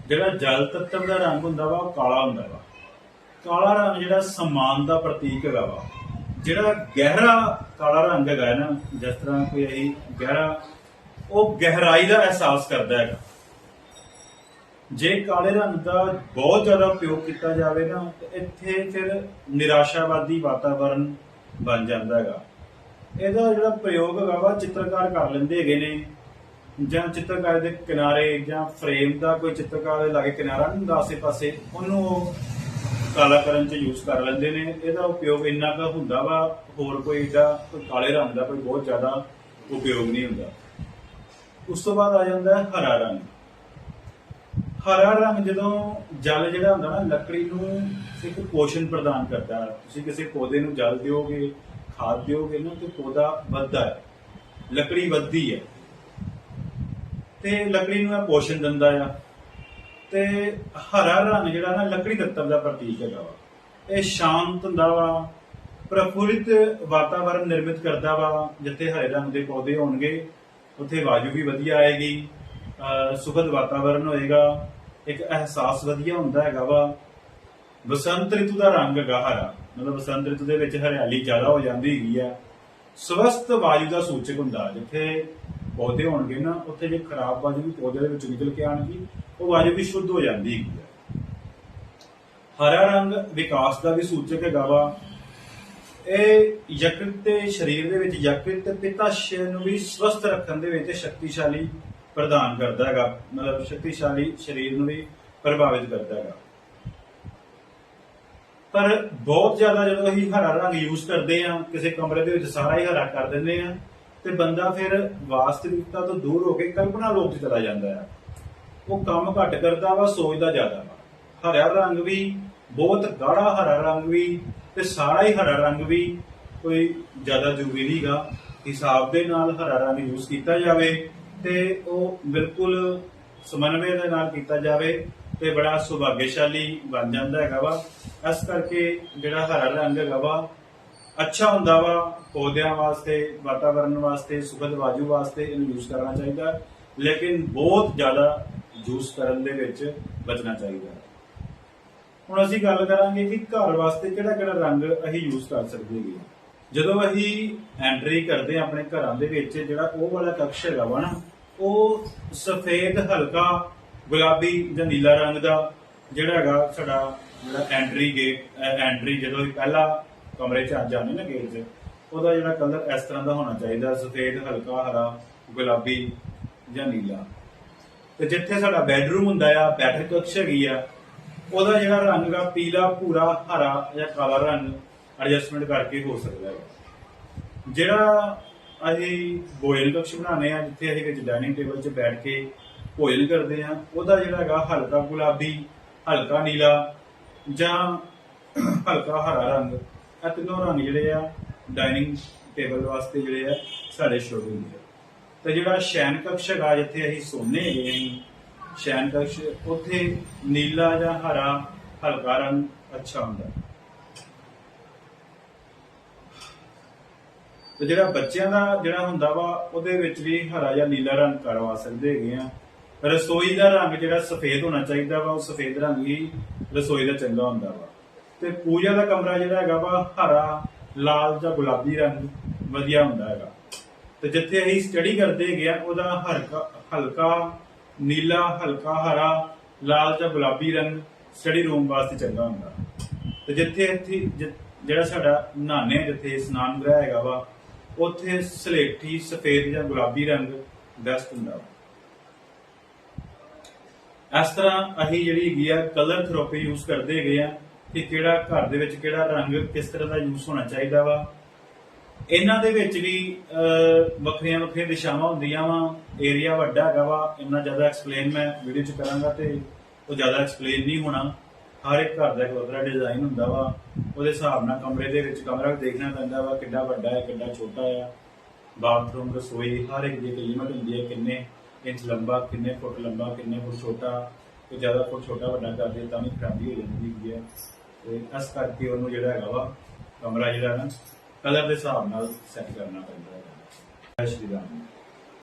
A: जिहड़ा जल तत्व का रंग हुंदा वा काला हुंदा वा। काला रंग जिहड़ा सम्मान का प्रतीक हैगा वा। जिहड़ा गहरा काला रंग हैगा ना, जिस तरह कोई अही गहरा वो गहराई का एहसास करता है। जे काले रंग का बहुत ज्यादा उपयोग किया जाए ना तो इत्थे फिर निराशावादी वातावरण बन जाता है। ਇਹਦਾ ਜਿਹੜਾ ਪ੍ਰਯੋਗ ਹੈਗਾ ਵਾ ਚਿੱਤਰਕਾਰ ਕਰ ਲੈਂਦੇ ਹੈਗੇ ਨੇ, ਜਾਂ ਚਿੱਤਰਕਾਰ ਦੇ ਕਿਨਾਰੇ ਜਾਂ ਫਰੇਮ ਦਾ ਕੋਈ ਚਿੱਤਰਕਾਰ ਦੇ ਲਾਗੇ ਕਿਨਾਰਾ ਨਹੀਂ ਹੁੰਦਾ ਆਸੇ ਪਾਸੇ, ਉਹਨੂੰ ਉਹ ਕਾਲਾ ਕਰਨ ਚ ਯੂਜ਼ ਕਰ ਲੈਂਦੇ ਨੇ। ਇਹਦਾ ਉਪਯੋਗ ਇੰਨਾ ਕੁ ਹੁੰਦਾ ਵਾ, ਹੋਰ ਕੋਈ ਏਡਾ ਕੋਈ ਕਾਲੇ ਰੰਗ ਦਾ ਕੋਈ ਬਹੁਤ ਜ਼ਿਆਦਾ ਉਪਯੋਗ ਨਹੀਂ ਹੁੰਦਾ। ਉਸ ਤੋਂ ਬਾਅਦ ਆ ਜਾਂਦਾ ਹੈ ਹਰਾ ਰੰਗ। ਹਰਾ ਰੰਗ ਜਦੋਂ ਜਲ ਜਿਹੜਾ ਹੁੰਦਾ ਨਾ ਲੱਕੜੀ ਨੂੰ ਇੱਕ ਪੋਸ਼ਣ ਪ੍ਰਦਾਨ ਕਰਦਾ। ਤੁਸੀਂ ਕਿਸੇ ਪੌਦੇ ਨੂੰ ਜਲ ਦਿਓਗੇ, खाद दोगे ना तो पौधा बढ़ता है, लकड़ी बढ़ती है, ते लकड़ी नूं पोषण दिंदा है। ते हरा रंग जिहड़ा ना लकड़ी तत्व का प्रतीक है। ये शांत हुंदा वा, प्रफुल्लित वातावरण निर्मित करता वा। जिथे हरे रंग के पौधे होणगे उत्थे वायु भी वधिया आएगी, सुखद वातावरण होएगा, एक एहसास वधिया हुंदा हैगा वा। बसंत ऋतु का रंग हैगा हरा, मतलब बसंत ऋतु के विच हरियाली ज्यादा हो जाती है। स्वस्थ वायु का सूचक हुंदा, जिथे पौधे होणगे ना उत्थे जे खराब वायु भी पौधे दे विच निकल के आएगी, वो वायु भी शुद्ध हो जाती है। हरा रंग विकास का भी सूचक हैगा वा। यकृत ते शरीर दे विच यकृत ते पित्ताशय नूं भी स्वस्थ रखण दे विच शक्तिशाली प्रदान करता हैगा, मतलब शक्तिशाली शरीर नूं भी प्रभावित करता हैगा। पर बहुत ज्यादा जो असीं हरा रंग यूज करते हैं, किसी कमरे के सारा ही हरा कर देंगे हैं, तो बंदा फिर वास्तविकता तो दूर होकर कल्पना लोक च चला जाता है। वो काम घट करता वा, सोचता ज्यादा वा। हरा रंग भी बहुत गाढ़ा हरा रंग भी ते सारा ही हरा रंग भी कोई ज्यादा जरूरी नहीं गा। हिसाब के नाल हरा रंग यूज किया जाए तो वह बिल्कुल समन्वय के नाल किया जाए तो बड़ा सौभाग्यशाली बन जाता है वा। इस करके जिहड़ा हरा रंग है वा अच्छा हुंदा वा, पौधों वास्ते, वातावरण वास्ते, सुखद वायु वास्ते इन्हूं यूज करना चाहिए, लेकिन बहुत ज्यादा यूज करन दे विच बचना चाहिए। हुण असीं गल करांगे कि घर वास्ते किहड़ा किहड़ा रंग असीं यूज कर सकदे हां। जदों असीं एंट्री करदे हां अपने घरां दे विच, जिहड़ा ओह वाला कक्ष हैगा वा ना, ओह सफेद हल्का गुलाबी जां नीला रंग का जिहड़ा हैगा साडा जिहड़ा एंट्री गेट, एंट्री जदों पहला कमरे च जाने ना गेट च, ਉਹਦਾ ਜਿਹੜਾ कलर इस तरह का होना चाहिए, सफेद हल्का हरा गुलाबी ਜਾਂ नीला। ਤੇ ਜਿੱਥੇ ਸਾਡਾ ਬੈਡਰੂਮ ਹੁੰਦਾ ਆ, ਬੈਠਕ ਕਕਸ਼ ਹੈਗੀ ਆ, ਉਹਦਾ ਜਿਹੜਾ ਰੰਗ ਆ ਪੀਲਾ, ਭੂਰਾ, ਹਰਾ ਜਾਂ ਕਾਲਾ ਰੰਗ ਐਡਜਸਟਮੈਂਟ ਕਰਕੇ ਹੋ ਸਕਦਾ ਹੈ। ਜਿਹੜਾ ਅਸੀਂ ਭੋਜਨ ਕਕਸ਼ ਬਣਾਉਂਦੇ ਆ, ਜਿੱਥੇ ਅਸੀਂ ਵਿੱਚ ਡਾਈਨਿੰਗ ਟੇਬਲ 'ਚ ਬੈਠ ਕੇ ਭੋਜਨ ਕਰਦੇ ਆ, ਉਹਦਾ ਜਿਹੜਾ ਹੈਗਾ ਹਲਕਾ ਗੁਲਾਬੀ, ਹਲਕਾ ਨੀਲਾ ਜਾਂ ਹਲਕਾ ਹਰਾ ਰੰਗ, ਇਹ ਤਿੰਨੋਂ ਰੰਗ ਜਿਹੜੇ ਆ ਡਾਈਨਿੰਗ ਟੇਬਲ ਵਾਸਤੇ ਜਿਹੜੇ ਆ ਸਾਡੇ ਸ਼ੁਭ ਹੁੰਦੇ ਆ। ਤੇ ਜਿਹੜਾ ਸ਼ੈਨ ਕਕਸ਼ ਹੈਗਾ, ਜਿੱਥੇ ਅਸੀਂ ਸੌਂਦੇ ਹੈਗੇ ਅਸੀਂ, ਸ਼ੈਨ ਕਕਸ਼, ਉੱਥੇ ਨੀਲਾ ਜਾਂ ਹਰਾ ਹਲਕਾ ਰੰਗ ਅੱਛਾ ਹੁੰਦਾ। ਤੇ ਜਿਹੜਾ ਬੱਚਿਆਂ ਦਾ ਜਿਹੜਾ ਹੁੰਦਾ ਵਾ, ਉਹਦੇ ਵਿੱਚ ਵੀ ਹਰਾ ਜਾਂ ਨੀਲਾ ਰੰਗ ਕਰਵਾ ਸਕਦੇ ਹੈਗੇ ਆ। रसोई का रंग जो सफेद होना चाहिए वा, सफेद रंग ही रसोई का चंगा होंदा वा। ते पूजा का कमरा जो है वा हरा, लाल या गुलाबी रंग वधिया हुंदा हैगा। ते जिथे असीं स्टडी करते गए उहदा हल्का नीला, हल्का हरा, लाल या गुलाबी रंग स्टडी रूम वास्ते चंगा हुंदा। ते जिथे जिहड़ा साडा नहाने, जिथे स्नान गृह हैगा वा, उत्थे सलेटी, सफेद या गुलाबी रंग बेस्ट हुंदा वा। इस तरह असीं जिहड़ी हैगी आ कलर थेरेपी यूज करते गए हैं कि किहड़ा घर दे विच किहड़ा रंग किस तरह का यूज होना चाहिए वा। इन्हां दे विच भी वखरियां वखरियां दिशावां हुंदियां वा। एरिया वड्डा हैगा वा, इन्ना ज़्यादा एक्सप्लेन मैं वीडियो च करांगा ते वो ज़्यादा एक्सप्लेन नहीं होना। हर एक घर का एक वखरा डिजाइन हुंदा वा, उहदे हिसाब नाल कमरे दे विच कमरा देखना पैंदा वा, किड्डा वड्डा है किड्डा छोटा है। बाथरूम, रसोई हर एक दी लिमिट हुंदी है, किन्ने इंच लंबा, किन्ने फुट लंबा, किन्ने फुट छोटा। कोई ज़्यादा फुट छोटा वड्डा कर दे तां भी खराबी हो जाती है। तो इस करके उन्होंने जिहड़ा हैगा वा ਕਮਰਾ ਜਿਹੜਾ ਨਾ ਕਲਰ ਦੇ ਹਿਸਾਬ ਨਾਲ ਸੈੱਟ ਕਰਨਾ ਪੈਂਦਾ ਹੈ। ਜੈ ਸ਼੍ਰੀ ਰਾਮ।